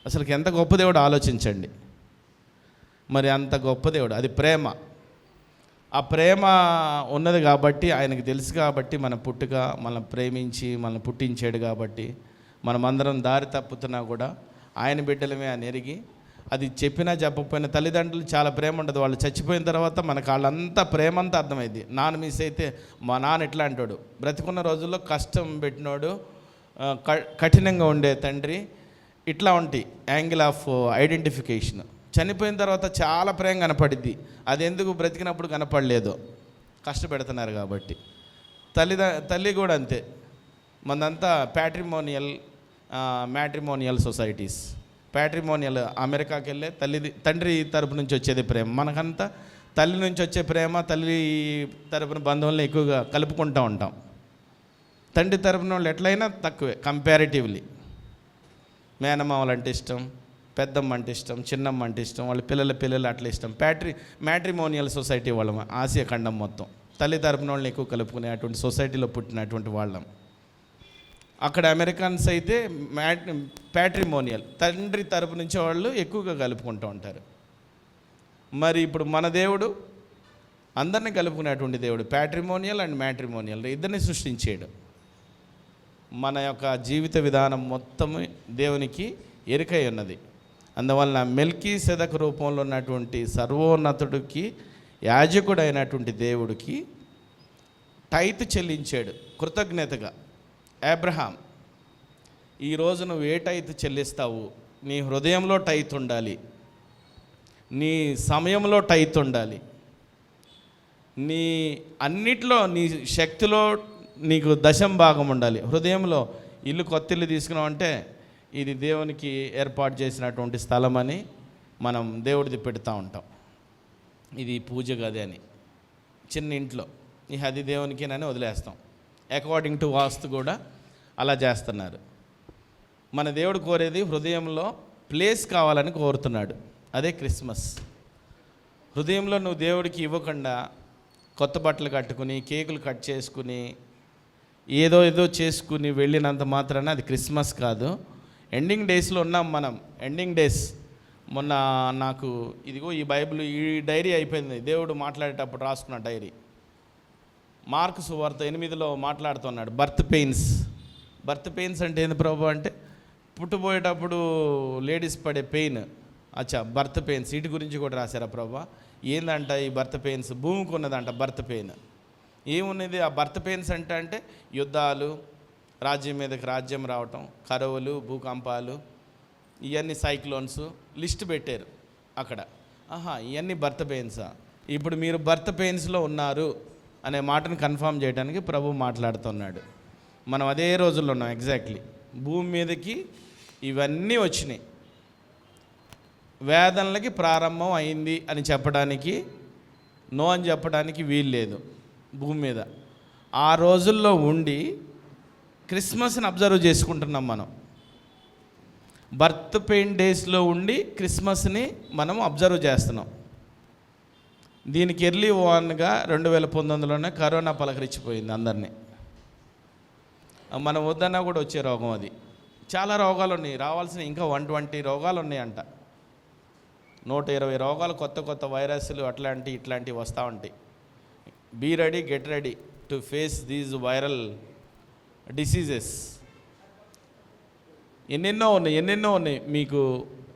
అసలుకి ఎంత గొప్ప దేవుడు ఆలోచించండి. మరి అంత గొప్ప దేవుడు, అది ప్రేమ. ఆ ప్రేమ ఉన్నది కాబట్టి, ఆయనకు తెలుసు కాబట్టి మన పుట్టుక, మనల్ని ప్రేమించి మనల్ని పుట్టించాడు కాబట్టి మనమందరం దారి తప్పుతున్నా కూడా ఆయన బిడ్డలమే అని ఎరిగి, అది చెప్పినా చెప్పకపోయినా తల్లిదండ్రులు చాలా ప్రేమ ఉండదు. వాళ్ళు చచ్చిపోయిన తర్వాత మనకు వాళ్ళంతా ప్రేమ అంతా అర్థమైంది. నాన్న మిస్ అయితే మా నాన్న ఎట్లా అంటాడు, బ్రతికున్న రోజుల్లో కష్టం పెట్టినోడు, కఠినంగా ఉండే తండ్రి, ఇట్లా ఉంటాయి యాంగిల్ ఆఫ్ ఐడెంటిఫికేషన్. చనిపోయిన తర్వాత చాలా ప్రేమ కనపడిద్ది, అది ఎందుకు బ్రతికినప్పుడు కనపడలేదు, కష్టపెడుతున్నారు కాబట్టి. తల్లి కూడా అంతే. మనదంతా మ్యాట్రిమోనియల్ సొసైటీస్, ప్యాట్రిమోనియల్. అమెరికాకి వెళ్ళే తండ్రి తరపు నుంచి వచ్చేది ప్రేమ, మనకంతా తల్లి నుంచి వచ్చే ప్రేమ. తల్లి తరపున బంధువులను ఎక్కువగా కలుపుకుంటూ ఉంటాం. తండ్రి తరపున వాళ్ళు ఎట్లయినా తక్కువే కంపారిటివ్లీ. మేనమామలు అంటే ఇష్టం, పెద్దమ్మ అంటే ఇష్టం, చిన్నమ్మ అంటే ఇష్టం, వాళ్ళ పిల్లలు అట్లా ఇష్టం. మ్యాట్రిమోనియల్ సొసైటీ వాళ్ళం, ఆసియా ఖండం మొత్తం తల్లి తరపున వాళ్ళని ఎక్కువ కలుపుకునే అటువంటి సొసైటీలో పుట్టినటువంటి వాళ్ళం. అక్కడ అమెరికన్స్ అయితే ప్యాట్రిమోనియల్, తండ్రి తరపు నుంచి వాళ్ళు ఎక్కువగా కలుపుకుంటూ ఉంటారు. మరి ఇప్పుడు మన దేవుడు అందరినీ కలుపుకునేటువంటి దేవుడు, ప్యాట్రిమోనియల్ అండ్ మ్యాట్రిమోనియల్ ఇద్దరిని సృష్టించాడు. మన యొక్క జీవిత విధానం మొత్తం దేవునికి ఎరుకై ఉన్నది. అందువలన మెల్కీసెదెకు రూపంలో ఉన్నటువంటి సర్వోన్నతుడికి, యాజకుడైనటువంటి దేవుడికి టైత్ చెల్లించాడు కృతజ్ఞతగా. అబ్రహాం, ఈరోజు నువ్వు ఏ టైత్ చెల్లిస్తావు? నీ హృదయంలో టైత్ ఉండాలి, నీ సమయంలో టైత్ ఉండాలి, నీ అన్నిట్లో, నీ శక్తిలో నీకు దశం భాగం ఉండాలి. హృదయంలో ఇల్లు, కొత్త ఇల్లు తీసుకున్నావు అంటే ఇది దేవునికి ఏర్పాటు చేసినటువంటి స్థలం అని మనం దేవుడిది పెడతా ఉంటాం. ఇది పూజ గది అని చిన్న ఇంట్లో, అది దేవునికేనని వదిలేస్తాం. అకార్డింగ్ టు వాస్తు కూడా అలా చేస్తున్నారు. మన దేవుడు కోరేది హృదయంలో ప్లేస్ కావాలని కోరుతున్నాడు. అదే క్రిస్మస్. హృదయంలో నువ్వు దేవుడికి ఇవ్వకుండా కొత్త బట్టలు కట్టుకుని, కేకులు కట్ చేసుకుని, ఏదో చేసుకుని వెళ్ళినంత మాత్రాన అది క్రిస్మస్ కాదు. ఎండింగ్ డేస్లో ఉన్నాం మనం. ఎండింగ్ డేస్ మొన్న నాకు ఇదిగో ఈ బైబిల్ ఈ డైరీ అయిపోయింది, దేవుడు మాట్లాడేటప్పుడు రాసుకున్న డైరీ. మార్కు సువార్త 8లో మాట్లాడుతున్నాడు బర్త్ పెయిన్స్. బర్త్ పెయిన్స్ అంటే ఏంది ప్రభు అంటే పుట్టుపోయేటప్పుడు లేడీస్ పడే పెయిన్. అచ్చా, బర్త్ పెయిన్స్ వీటి గురించి కూడా రాశారా ప్రభు? ఏందంట ఈ బర్త్ పెయిన్స్? భూమికి ఉన్నదంట బర్త్ పెయిన్. ఏమున్నది ఆ బర్త్ పెయిన్స్ అంటే యుద్ధాలు, రాజ్యం మీదకి రాజ్యం రావటం, కరువులు, భూకంపాలు, ఇవన్నీ సైక్లోన్స్ లిస్ట్ పెట్టారు అక్కడ. ఇవన్నీ బర్త్ పెయిన్సా? ఇప్పుడు మీరు బర్త్ పెయిన్స్లో ఉన్నారు అనే మాటను కన్ఫర్మ్ చేయడానికి ప్రభు మాట్లాడుతున్నాడు. మనం అదే రోజుల్లో ఉన్నాం ఎగ్జాక్ట్లీ. భూమి మీదకి ఇవన్నీ వచ్చినాయి, వేదనలకి ప్రారంభం అయింది అని చెప్పడానికి, నో అని చెప్పడానికి వీలు లేదు భూమి మీద. ఆ రోజుల్లో ఉండి క్రిస్మస్ని అబ్జర్వ్ చేసుకుంటున్నాం మనం. బర్త్ పెయిన్ డేస్లో ఉండి క్రిస్మస్ని మనం అబ్జర్వ్ చేస్తున్నాం. దీనికి ఎర్లీ వార్న్గా 2019లోనే కరోనా పలకరించిపోయింది అందరినీ. మనం వద్దన్నా కూడా వచ్చే రోగం అది. చాలా రోగాలు ఉన్నాయి, రావాల్సిన ఇంకా 120 రోగాలు ఉన్నాయంట. 120 రోగాలు, కొత్త కొత్త వైరస్లు ఇట్లాంటివి వస్తూ ఉంటాయి. Be ready, get ready to face these viral diseases. ఎన్నెన్నో ఉన్నాయి మీకు.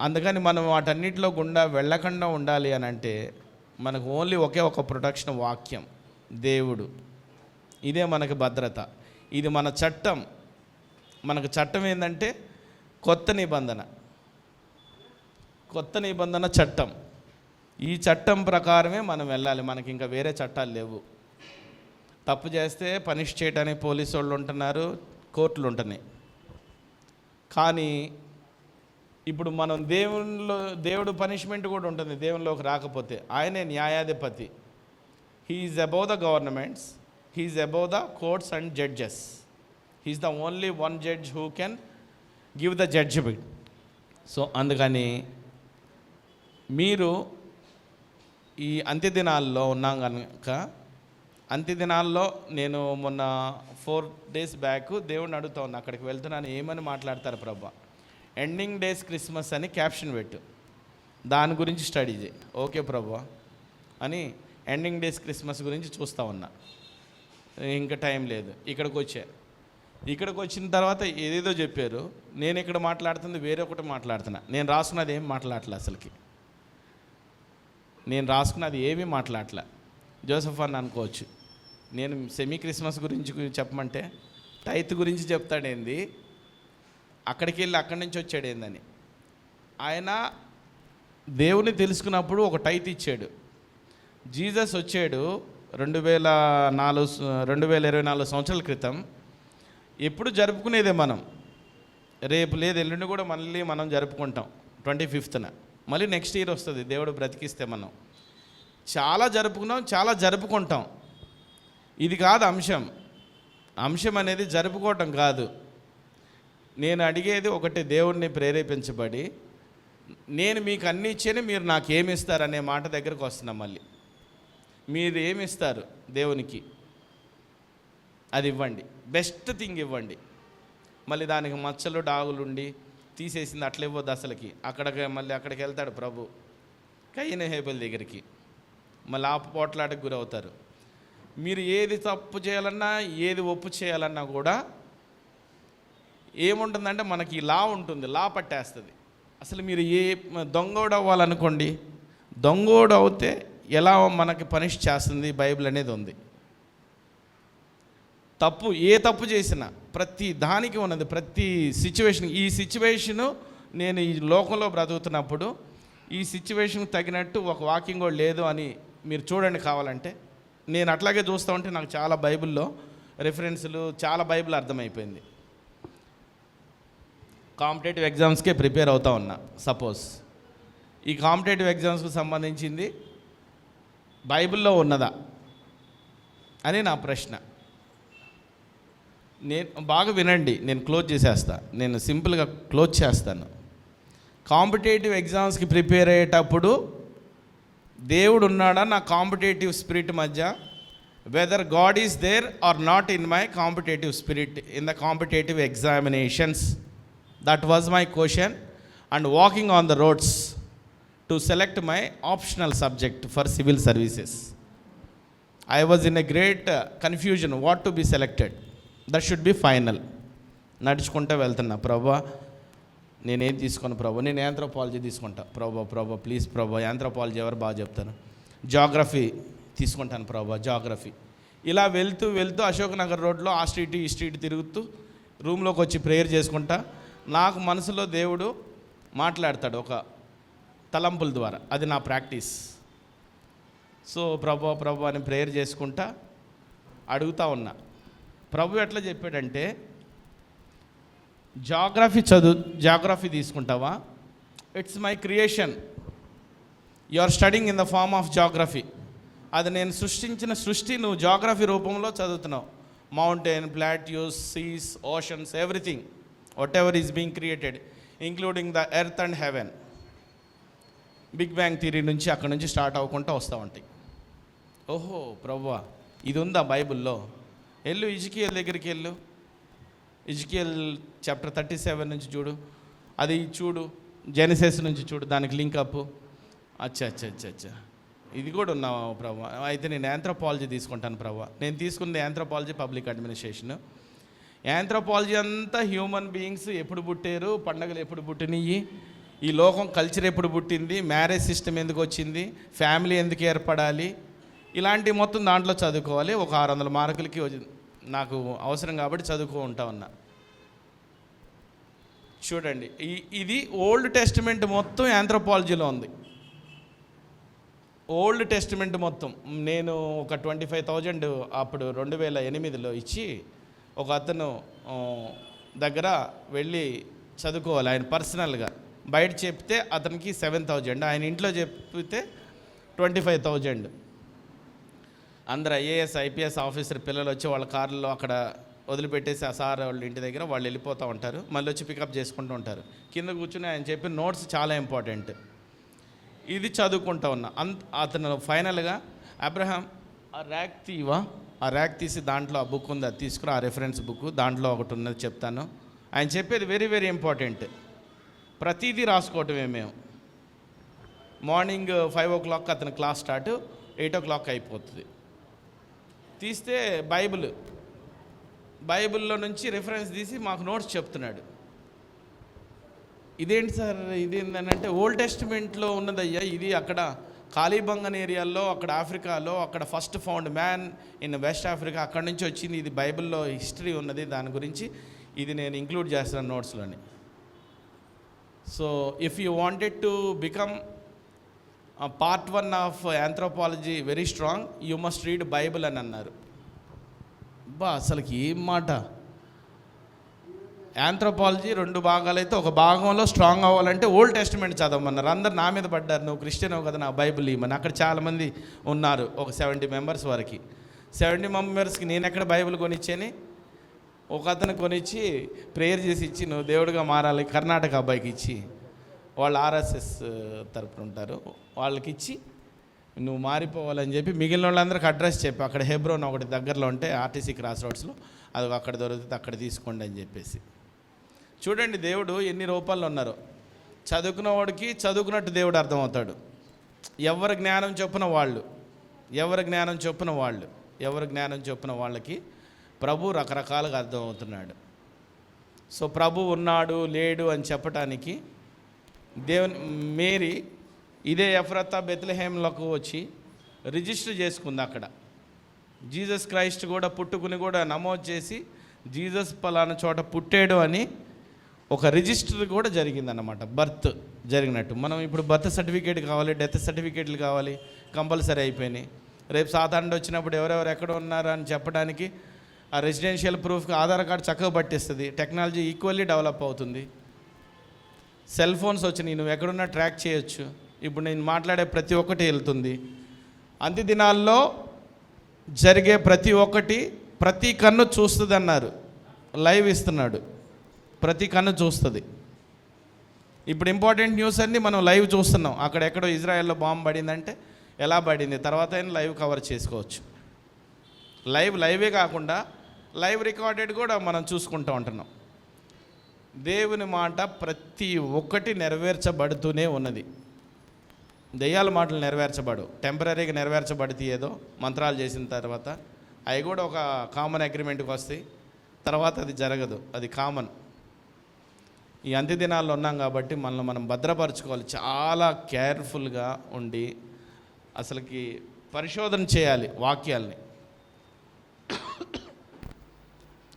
అందుకని మనం వాటన్నిటిలో గుండా వెళ్ళకుండా ఉండాలి అని అంటే మనకు ఓన్లీ ఒకే ఒక ప్రొటెక్షన్, వాక్యం, దేవుడు. ఇదే మనకి భద్రత. ఇది మన చట్టం. మనకు చట్టం ఏంటంటే కొత్త నిబంధన చట్టం. ఈ చట్టం ప్రకారమే మనం వెళ్ళాలి. మనకి ఇంకా వేరే చట్టాలు లేవు. తప్పు చేస్తే పనిష్ చేయడానికి పోలీసు వాళ్ళు ఉంటున్నారు, కోర్టులు ఉంటున్నాయి. కానీ ఇప్పుడు మనం దేవుడు పనిష్మెంట్ కూడా ఉంటుంది దేవునిలోకి రాకపోతే. ఆయనే న్యాయాధిపతి. He is above the governments, he is above the courts and judges. He is the only one judge who can give the judgement. So అందుకని మీరు ఈ అంత్యదినాల్లో ఉన్నాం కనుక, అంత్యదినాల్లో నేను మొన్న 4 days బ్యాక్ దేవుడిని అడుగుతా ఉన్నా, అక్కడికి వెళ్తున్నాను, ఏమని మాట్లాడతారు ప్రభా? ఎండింగ్ డేస్ క్రిస్మస్ అని క్యాప్షన్ పెట్టు, దాని గురించి స్టడీ చేయి. ఓకే ప్రభా అని ఎండింగ్ డేస్ క్రిస్మస్ గురించి చూస్తూ ఉన్నా. ఇంకా టైం లేదు. ఇక్కడికి వచ్చిన తర్వాత ఏదేదో చెప్పారు. నేను ఇక్కడ మాట్లాడుతుంది వేరే ఒకటి మాట్లాడుతున్నా. నేను రాసుకున్నది ఏం మాట్లాడలే, అసలుకి నేను రాసుకున్నది ఏమీ మాట్లాడలే. జోసెఫ్ అని అనుకోవచ్చు. నేను సెమీ క్రిస్మస్ గురించి చెప్పమంటే టైత్ గురించి చెప్తాడేంది, అక్కడికి వెళ్ళి అక్కడి నుంచి వచ్చాడేందని. ఆయన దేవుని తెలుసుకున్నప్పుడు ఒక టైత్ ఇచ్చాడు. జీసస్ వచ్చాడు 2024 సంవత్సరాల క్రితం. ఎప్పుడు జరుపుకునేదే మనం. రేపు లేదు, ఎల్లుండి కూడా మళ్ళీ మనం జరుపుకుంటాం 25th. మళ్ళీ నెక్స్ట్ ఇయర్ వస్తుంది దేవుడు బ్రతికిస్తే. మనం చాలా జరుపుకుంటాం. ఇది కాదు అంశం అనేది జరుపుకోవటం కాదు. నేను అడిగేది ఒకటి, దేవుడిని ప్రేరేపించబడి నేను మీకు అన్నీ ఇచ్చేనే, మీరు నాకేమి ఇస్తారనే మాట దగ్గరకు వస్తున్నాం. మళ్ళీ మీరు ఏమిస్తారు దేవునికి, అది ఇవ్వండి, బెస్ట్ థింగ్ ఇవ్వండి. మళ్ళీ దానికి మచ్చలు డాగులుండి తీసేసింది అట్లా ఇవ్వద్దు అసలుకి. అక్కడికి వెళ్తాడు ప్రభు కయీను హేబెల్ దగ్గరికి, మళ్ళీ పోట్లాటకు గురవుతారు. మీరు ఏది తప్పు చేయాలన్నా, ఏది ఒప్పు చేయాలన్నా కూడా ఏముంటుందంటే మనకి లా ఉంటుంది, లా పట్టేస్తుంది. అసలు మీరు దొంగోడు అవ్వాలనుకోండి, దొంగోడు అవుతే ఎలా మనకి పనిష్ చేస్తుంది బైబిల్ అనేది ఉంది. ఏ తప్పు చేసినా ప్రతి దానికి ఉన్నది, ప్రతి సిచ్యువేషన్. ఈ సిచ్యువేషను నేను ఈ లోకంలో బ్రతుకుతున్నప్పుడు ఈ సిచ్యువేషన్కి తగినట్టు ఒక వాకింగ్ కూడా లేదు అని మీరు చూడండి కావాలంటే. నేను అట్లాగే చూస్తూ ఉంటే నాకు చాలా బైబిల్లో రెఫరెన్సులు, చాలా బైబిల్ అర్థమైపోయింది. కాంపిటేటివ్ ఎగ్జామ్స్కే ప్రిపేర్ అవుతా ఉన్నా. సపోజ్ ఈ కాంపిటేటివ్ ఎగ్జామ్స్కి సంబంధించింది బైబిల్లో ఉన్నదా అని నా ప్రశ్న. నేను బాగా వినండి, నేను నేను సింపుల్గా క్లోజ్ చేస్తాను. కాంపిటేటివ్ ఎగ్జామ్స్కి ప్రిపేర్ అయ్యేటప్పుడు దేవుడు ఉన్నాడా నా కాంపిటేటివ్ స్పిరిట్ మధ్య? Whether God is there or not in my competitive spirit in the competitive examinations? That was my question. And walking on the roads, to select my optional subject for civil services. I was in a great confusion what to be selected. That should be final. నడుచుకుంటూ వెళ్తున్నా, ప్రభా నేనేం తీసుకోను ప్రభా, నేను anthropology తీసుకుంటా ప్రభా please ప్రభా, యాంథ్రోపాలజీ ఎవరు బాగా చెప్తాను, జాగ్రఫీ తీసుకుంటాను ప్రభా జాగ్రఫీ. ఇలా వెళ్తూ వెళ్తూ అశోక్ నగర్ రోడ్లో ఆ స్ట్రీట్ ఈ స్ట్రీట్ తిరుగుతూ రూమ్లోకి వచ్చి ప్రేయర్ చేసుకుంటా నాకు మనసులో దేవుడు మాట్లాడతాడు ఒక తలంపుల ద్వారా. అది నా ప్రాక్టీస్. సో ప్రభు అని ప్రేయర్ చేసుకుంటా అడుగుతా ఉన్నా. ప్రభు ఎట్లా చెప్పాడంటే, జాగ్రఫీ తీసుకుంటావా, it's my creation, you are studying in the form of geography. అది నేను సృష్టించిన సృష్టి నువ్వు జాగ్రఫీ రూపంలో చదువుతున్నావు. Mountain, plateaus, seas, oceans, everything whatever is being created including the earth and heaven. Big bang theory నుంచి అక్కడ నుంచి స్టార్ట్ అవ్వకుండా వస్తూ ఉంటాయి. ఓహో ప్రభువా, ఇది ఉందా బైబిల్లో? వెళ్ళు ఇజికియల్ దగ్గరికి వెళ్ళు, ఇజికియల్ చాప్టర్ 37 నుంచి చూడు, అది చూడు, జెనసిస్ నుంచి చూడు, దానికి లింక్ అప్. అచ్చా ఇది కూడా ఉన్నావా ప్రభా? అయితే నేను యాంథ్రోపాలజీ తీసుకుంటాను ప్రభా. నేను తీసుకున్నది యాంథ్రోపాలజీ పబ్లిక్ అడ్మినిస్ట్రేషన్. యాంథ్రోపాలజీ అంతా హ్యూమన్ బీయింగ్స్ ఎప్పుడు పుట్టారు, పండగలు ఎప్పుడు పుట్టినాయి, ఈ లోకం కల్చర్ ఎప్పుడు పుట్టింది, మ్యారేజ్ సిస్టమ్ ఎందుకు వచ్చింది, ఫ్యామిలీ ఎందుకు ఏర్పడాలి, ఇలాంటి మొత్తం దాంట్లో చదువుకోవాలి. ఒక 600 మార్కులకి నాకు అవసరం కాబట్టి చదువుకో ఉంటా ఉన్నా. చూడండి, ఇది ఓల్డ్ టెస్టిమెంట్ మొత్తం యాంథ్రోపాలజీలో ఉంది. ఓల్డ్ టెస్టిమెంట్ మొత్తం నేను ఒక 25,000 అప్పుడు 2008లో ఇచ్చి ఒక అతను దగ్గర వెళ్ళి చదువుకోవాలి. ఆయన పర్సనల్గా బయట చెప్తే అతనికి 7,000, ఆయన ఇంట్లో చెప్తే 25,000. అందరు ఐఏఎస్ ఐపీఎస్ ఆఫీసర్ పిల్లలు వచ్చి వాళ్ళ కార్లలో అక్కడ వదిలిపెట్టేసి ఆ సార్ వాళ్ళ ఇంటి దగ్గర వాళ్ళు వెళ్ళిపోతూ ఉంటారు, మళ్ళీ వచ్చి పికప్ చేసుకుంటూ ఉంటారు. కింద కూర్చుని ఆయన చెప్పిన నోట్స్ చాలా ఇంపార్టెంట్. ఇది చదువుకుంటా ఉన్నా. అతను ఫైనల్గా అబ్రహాం ఆ ర్యాక్ తీసి దాంట్లో ఆ బుక్ ఉంది, అది తీసుకుని, ఆ రెఫరెన్స్ బుక్ దాంట్లో ఒకటి ఉన్నది చెప్తాను. ఆయన చెప్పేది వెరీ వెరీ ఇంపార్టెంట్. ప్రతిదీ రాసుకోవటమే. మేము మార్నింగ్ 5 o'clock అతని క్లాస్ స్టార్ట్, 8 o'clock అయిపోతుంది. తీస్తే బైబిల్లో నుంచి రెఫరెన్స్ తీసి మాకు నోట్స్ చెప్తున్నాడు. ఇదేంటి సార్ ఇదేంటంటే ఓల్డ్ టెస్టిమెంట్లో ఉన్నదయ్యా ఇది. అక్కడ కాలిబంగన్ ఏరియాలో, అక్కడ ఆఫ్రికాలో, అక్కడ first found man in west Africa, అక్కడి నుంచి వచ్చింది. ఇది బైబిల్లో హిస్టరీ ఉన్నది, దాని గురించి ఇది నేను ఇంక్లూడ్ చేస్తున్నాను నోట్స్లోని. So if you wanted to become part 1 of anthropology very strong, you must read Bible అని అన్నారు. అసలుకి ఏం మాట! యాంథ్రోపాలజీ 2 భాగాలైతే ఒక భాగంలో స్ట్రాంగ్ అవ్వాలంటే ఓల్డ్ టెస్టిమెంట్ చదవమన్నారు. అందరు నా మీద పడ్డారు, నువ్వు క్రిస్టియన్ కదా నా బైబిల్ ఇవ్వమని. అక్కడ చాలామంది ఉన్నారు, ఒక 70 members వరకు. 70 members నేను ఎక్కడ బైబిల్ కొనిచ్చాని, ఒక అతను కొనిచ్చి ప్రేయర్ చేసి ఇచ్చి, నువ్వు దేవుడిగా మారాలి, కర్ణాటక అబ్బాయికి ఇచ్చి, వాళ్ళు ఆర్ఎస్ఎస్ తరపున ఉంటారు, వాళ్ళకి ఇచ్చి నువ్వు మారిపోవాలని చెప్పి మిగిలిన వాళ్ళందరికీ అడ్రస్ చెప్పి, అక్కడ హెబ్రోన్ ఒకటి దగ్గరలో ఉంటే ఆర్టీసీ క్రాస్ రోడ్స్లో, అది అక్కడ దొరుకుతుంది, అక్కడ తీసుకోండి అని చెప్పేసి. చూడండి దేవుడు ఎన్ని రూపాల్లో ఉన్నారో. చదువుకున్నవాడికి చదువుకున్నట్టు దేవుడు అర్థమవుతాడు. ఎవరి జ్ఞానం చొప్పున వాళ్ళకి ప్రభు రకరకాలుగా అర్థమవుతున్నాడు. సో ప్రభు ఉన్నాడు లేడు అని చెప్పటానికి మేరీ ఇదే ఎఫ్రతా బెత్లెహేంలోకి వచ్చి రిజిస్టర్ చేసుకుంది. అక్కడ జీసస్ క్రైస్ట్ కూడా పుట్టుకుని కూడా నమోదు చేసి జీసస్ పలానా చోట పుట్టాడు అని ఒక రిజిస్టర్ కూడా జరిగిందన్నమాట. బర్త్ జరిగినట్టు. మనం ఇప్పుడు బర్త్ సర్టిఫికేట్ కావాలి, డెత్ సర్టిఫికేట్లు కావాలి, కంపల్సరీ అయిపోయినాయి. రేపు సాధారణ వచ్చినప్పుడు ఎవరెవరు ఎక్కడ ఉన్నారు అని చెప్పడానికి ఆ రెసిడెన్షియల్ ప్రూఫ్కి ఆధార్ కార్డు చక్కగా పట్టిస్తుంది. టెక్నాలజీ ఈక్వల్లీ డెవలప్ అవుతుంది. సెల్ ఫోన్స్ వచ్చినాయి, నువ్వు ఎక్కడున్నా ట్రాక్ చేయొచ్చు. ఇప్పుడు నేను మాట్లాడే ప్రతి ఒక్కటి వెళ్తుంది. అంత్య దినాల్లో జరిగే ప్రతి ఒక్కటి ప్రతి కన్ను చూస్తుంది అన్నారు. లైవ్ ఇస్తున్నాడు, ప్రతి కన్ను చూస్తుంది. ఇప్పుడు ఇంపార్టెంట్ న్యూస్ అన్నీ మనం లైవ్ చూస్తున్నాం. అక్కడ ఎక్కడో ఇజ్రాయెల్లో బాంబు పడిందంటే ఎలా పడింది తర్వాత అయినా లైవ్ కవర్ చేసుకోవచ్చు. లైవే కాకుండా లైవ్ రికార్డెడ్ కూడా మనం చూసుకుంటూ ఉంటున్నాం. దేవుని మాట ప్రతి ఒక్కటి నెరవేర్చబడుతూనే ఉన్నది. దెయ్యాల మాటలు నెరవేర్చబడు, టెంపరీగా నెరవేర్చబడితే ఏదో మంత్రాలు చేసిన తర్వాత అవి కూడా ఒక కామన్ అగ్రిమెంట్కి వస్తాయి, తర్వాత అది జరగదు, అది కామన్. ఈ అంత్య దినాల్లో ఉన్నాం కాబట్టి మనల్ని మనం భద్రపరచుకోవాలి, చాలా కేర్ఫుల్గా ఉండి అసలుకి పరిశోధన చేయాలి వాక్యాల్ని.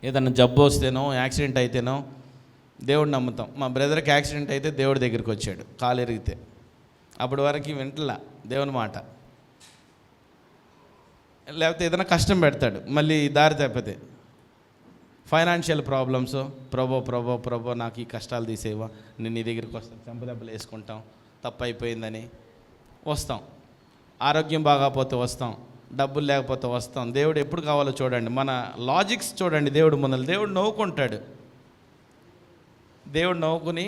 ఏదన్నా జబ్బు వస్తేనో యాక్సిడెంట్ అయితేనో దేవుడిని నమ్ముతాం. మా బ్రదర్కి యాక్సిడెంట్ అయితే దేవుడి దగ్గరికి వచ్చాడు, కాలు ఎరిగితే. అప్పటి వరకు వింటలా దేవుని మాట. లేకపోతే ఏదైనా కష్టం పెడతాడు, మళ్ళీ దారి తప్పితే ఫైనాన్షియల్ ప్రాబ్లమ్స్, ప్రభో నాకు ఈ కష్టాలు తీసేవా, నేను నీ దగ్గరికి వస్తాను, చెంపదెబ్బలు వేసుకుంటాం, తప్పు అయిపోయిందని వస్తాం. ఆరోగ్యం బాగాపోతే వస్తాం, డబ్బులు లేకపోతే వస్తాం. దేవుడు ఎప్పుడు కావాలో చూడండి, మన లాజిక్స్ చూడండి. దేవుడు ముందర దేవుడు నవ్వుకుంటాడు, దేవుడు నవ్వుకుని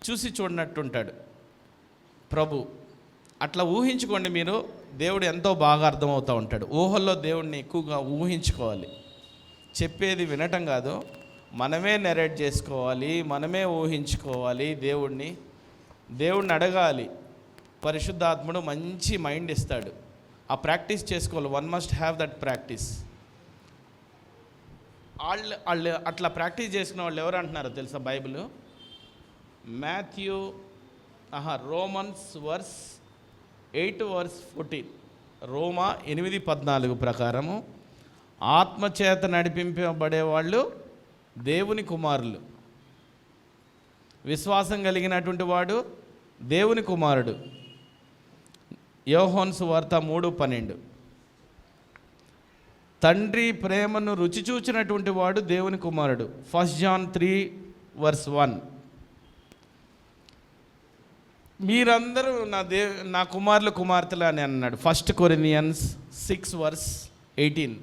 చూసి చూడనట్టుంటాడు ప్రభు. అట్లా ఊహించుకోండి మీరు, దేవుడు ఎంతో బాగా అర్థమవుతూ ఉంటాడు. ఊహల్లో దేవుడిని ఎక్కువగా ఊహించుకోవాలి, చెప్పేది వినటం కాదు, మనమే నెరేట్ చేసుకోవాలి, మనమే ఊహించుకోవాలి. దేవుడిని అడగాలి. పరిశుద్ధాత్ముడు మంచి మైండ్ ఇస్తాడు. ఆ ప్రాక్టీస్ చేసుకోవాలి. One must have that practice. వాళ్ళు అట్లా ప్రాక్టీస్ చేసిన వాళ్ళు ఎవరు అంటున్నారో తెలుసా బైబిల్? రోమన్స్ 8:14, రోమా 8:14 ప్రకారము ఆత్మచేత నడిపింపబడేవాళ్ళు దేవుని కుమారులు. విశ్వాసం కలిగినటువంటి వాడు దేవుని కుమారుడు. యోహాను సువార్త 3:12, తండ్రి ప్రేమను రుచి చూచినటువంటి వాడు దేవుని కుమారుడు. 1 John 3:1, మీరందరూ నా కుమారులు కుమార్తెలు అని అన్నాడు. 1 Corinthians 6:18.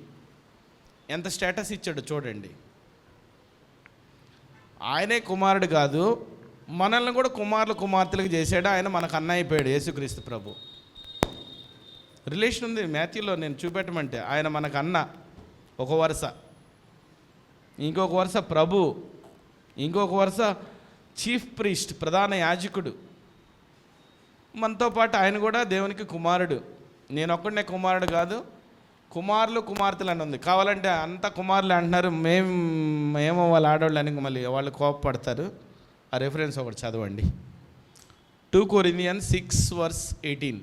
ఎంత స్టేటస్ ఇచ్చాడు చూడండి. ఆయనే కుమారుడు కాదు, మనల్ని కూడా కుమారులు కుమార్తెలకు చేశాడు. ఆయన మనకు అన్న అయిపోయాడు, యేసుక్రీస్తు ప్రభు. రిలేషన్ ఉంది మాథ్యూలో, నేను చూపెట్టమంటే. ఆయన మనకు అన్న ఒక వరుస, ఇంకొక వరుస ప్రభు, ఇంకొక వరుస చీఫ్ ప్రీస్ట్, ప్రధాన యాజకుడు. మనతో పాటు ఆయన కూడా దేవునికి కుమారుడు. నేను ఒక్కడనే కుమారుడు కాదు, కుమారులు కుమార్తెలు అని ఉంది. కావాలంటే అంత కుమారులు అంటున్నారు, మేము వాళ్ళు ఆడవాళ్ళు అని మళ్ళీ వాళ్ళు కోపపడతారు. ఆ రెఫరెన్స్ ఒకటి చదవండి. 2 Corinthians 6:18.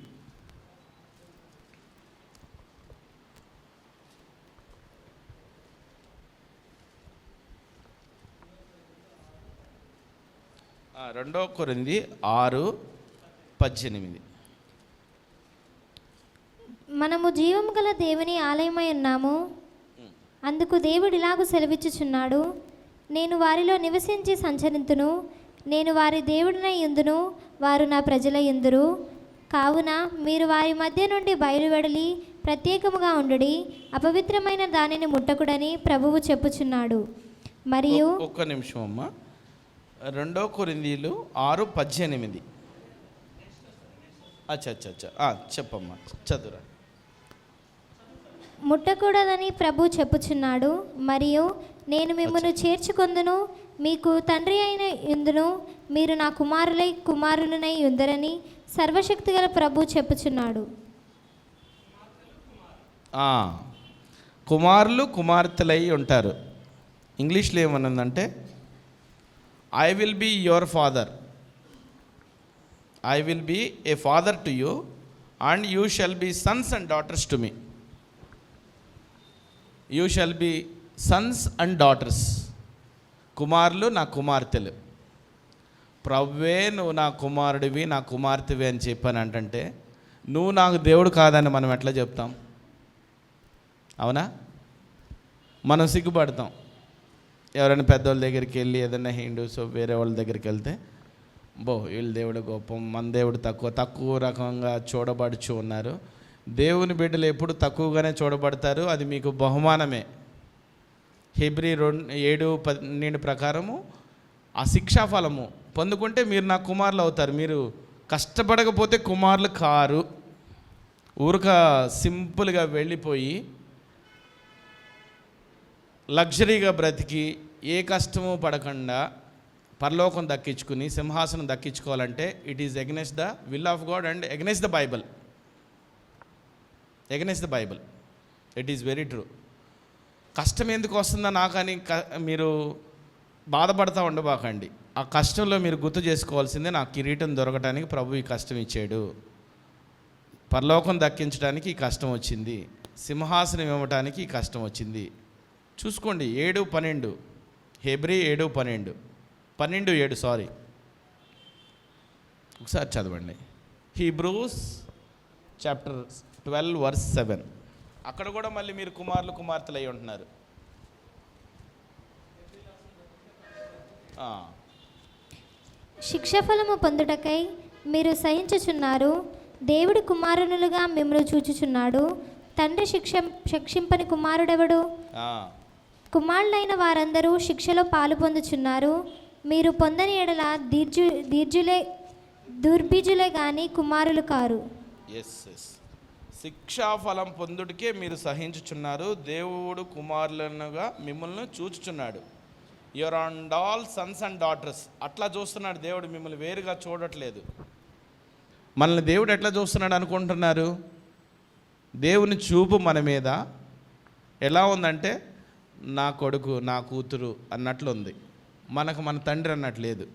రెండో కొరింథీ 6:18. మనము జీవము గల దేవుని ఆలయమై ఉన్నాము. అందుకు దేవుడు ఇలాగూ సెలవిచ్చుచున్నాడు, నేను వారిలో నివసించి సంచరింతును, నేను వారి దేవుడినై యుందును, వారు నా ప్రజలై యుందురు. కావున మీరు వారి మధ్య నుండి బయలువెడలి ప్రత్యేకముగా ఉండుడి, అపవిత్రమైన దానిని ముట్టకుడని ప్రభువు చెప్పుచున్నాడు. మరియు ఒక్క నిమిషం అమ్మ, 2 కొరింథీలు 6:18. అచ్చా చెప్పమ్మా, చదువురా. ముట్టకూడదని ప్రభు చెప్పుచున్నాడు. మరియు నేను మిమ్మల్ని చేర్చుకొందును, మీకు తండ్రి అయిన యుందును, మీరు నా కుమారులనై యుందరని సర్వశక్తిగల ప్రభు చెప్పుచున్నాడు. కుమారులు కుమార్తెలై ఉంటారు. ఇంగ్లీష్లో ఏమనుందంటే, I will be your father, I will be a father to you, and you shall be sons and daughters to me. You shall be sons and daughters. కుమారులు నా కుమార్తెలు. ప్రవ్వే నువ్వు నా కుమారుడివి, నా కుమార్తెవి అని చెప్పాను అంటే, నువ్వు నాకు దేవుడు కాదని మనం ఎట్లా చెప్తాం? అవునా? మనం సిగ్గుపడతాం. ఎవరైనా పెద్దవాళ్ళ దగ్గరికి వెళ్ళి, ఏదైనా హిందూస్ వేరే వాళ్ళ దగ్గరికి వెళ్తే, వీళ్ళ దేవుడు గొప్ప, మన దేవుడు తక్కువ రకంగా చూడబడుచు ఉన్నారు. దేవుని బిడ్డలు ఎప్పుడు తక్కువగానే చూడబడతారు, అది మీకు బహుమానమే. హెబ్రీ 7:12 ప్రకారము ఆ శిక్షాఫలము పొందుకుంటే మీరు నా కుమారులు అవుతారు. మీరు కష్టపడకపోతే కుమారులు కారు. ఊరక సింపుల్గా వెళ్ళిపోయి లగ్జరీగా బ్రతికి ఏ కష్టము పడకుండా పరలోకం దక్కించుకుని సింహాసనం దక్కించుకోవాలంటే it is against the will of God and against the Bible. Against the Bible. It is very true. కష్టం ఎందుకు వస్తుందో నాకని మీరు బాధపడతా ఉండబాకండి. ఆ కష్టంలో మీరు గుర్తు చేసుకోవాల్సిందే, నాకు కిరీటం దొరకడానికి ప్రభు ఈ కష్టం ఇచ్చాడు, పరలోకం దక్కించడానికి ఈ కష్టం వచ్చింది, సింహాసనం ఇవ్వటానికి ఈ కష్టం వచ్చింది. చూసుకోండి 7:12, హెబ్రీ 7:12, 12:7 ఒకసారి చదవండి. Hebrews chapter 12:7. అక్కడ కూడా మళ్ళీ మీరు కుమారులు కుమార్తెలు అయి ఉంటున్నారు. శిక్షఫలము పొందుటకై మీరు దేవుడి కుమారునులుగా మిమ్మల్ని చూచుచున్నాడు. తండ్రి శిక్షింపని కుమారుడెవడు? కుమారులైన వారందరూ శిక్షలో పాలు పొందుచున్నారు. మీరు పొందని ఎడల దుర్బీజులే గాని కుమారులు కారు. శిక్షాఫలం పొందుటకే మీరు సహించుచున్నారు. దేవుడు కుమారులనుగా మిమ్మల్ని చూచుచున్నాడు. Your and all sons and daughters. అట్లా చూస్తున్నాడు దేవుడు, మిమ్మల్ని వేరుగా చూడట్లేదు. మనల్ని దేవుడు ఎట్లా చూస్తున్నాడు అనుకుంటున్నారు? దేవుని చూపు మన మీద ఎలా ఉందంటే నా కొడుకు, నా కూతురు అన్నట్లు ఉంది. మనకు మన తండ్రి అన్నట్లు లేదు.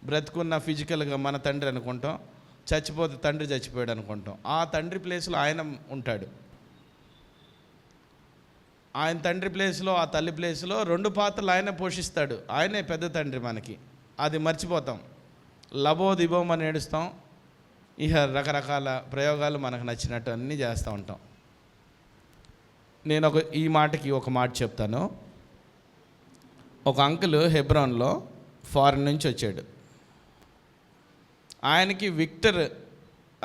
బ్రతుకున్న ఫిజికల్గా మన తండ్రి అనుకుంటాం, చచ్చిపోతే తండ్రి చచ్చిపోయాడు అనుకుంటాం. ఆ తండ్రి ప్లేస్లో ఆయన ఉంటాడు. ఆయన తండ్రి ప్లేస్లో, ఆ తల్లి ప్లేస్లో 2 పాత్రలు ఆయనే పోషిస్తాడు. ఆయనే పెద్ద తండ్రి మనకి. అది మర్చిపోతాం, లబో దిబోం అని ఏడుస్తాం. ఇక రకరకాల ప్రయోగాలు మనకు నచ్చినట్టు అన్నీ చేస్తూ ఉంటాం. నేను ఈ మాటకి ఒక మాట చెప్తాను. ఒక అంకుల్ హెబ్రాన్లో ఫారిన్ నుంచి వచ్చాడు. ఆయనకి విక్టర్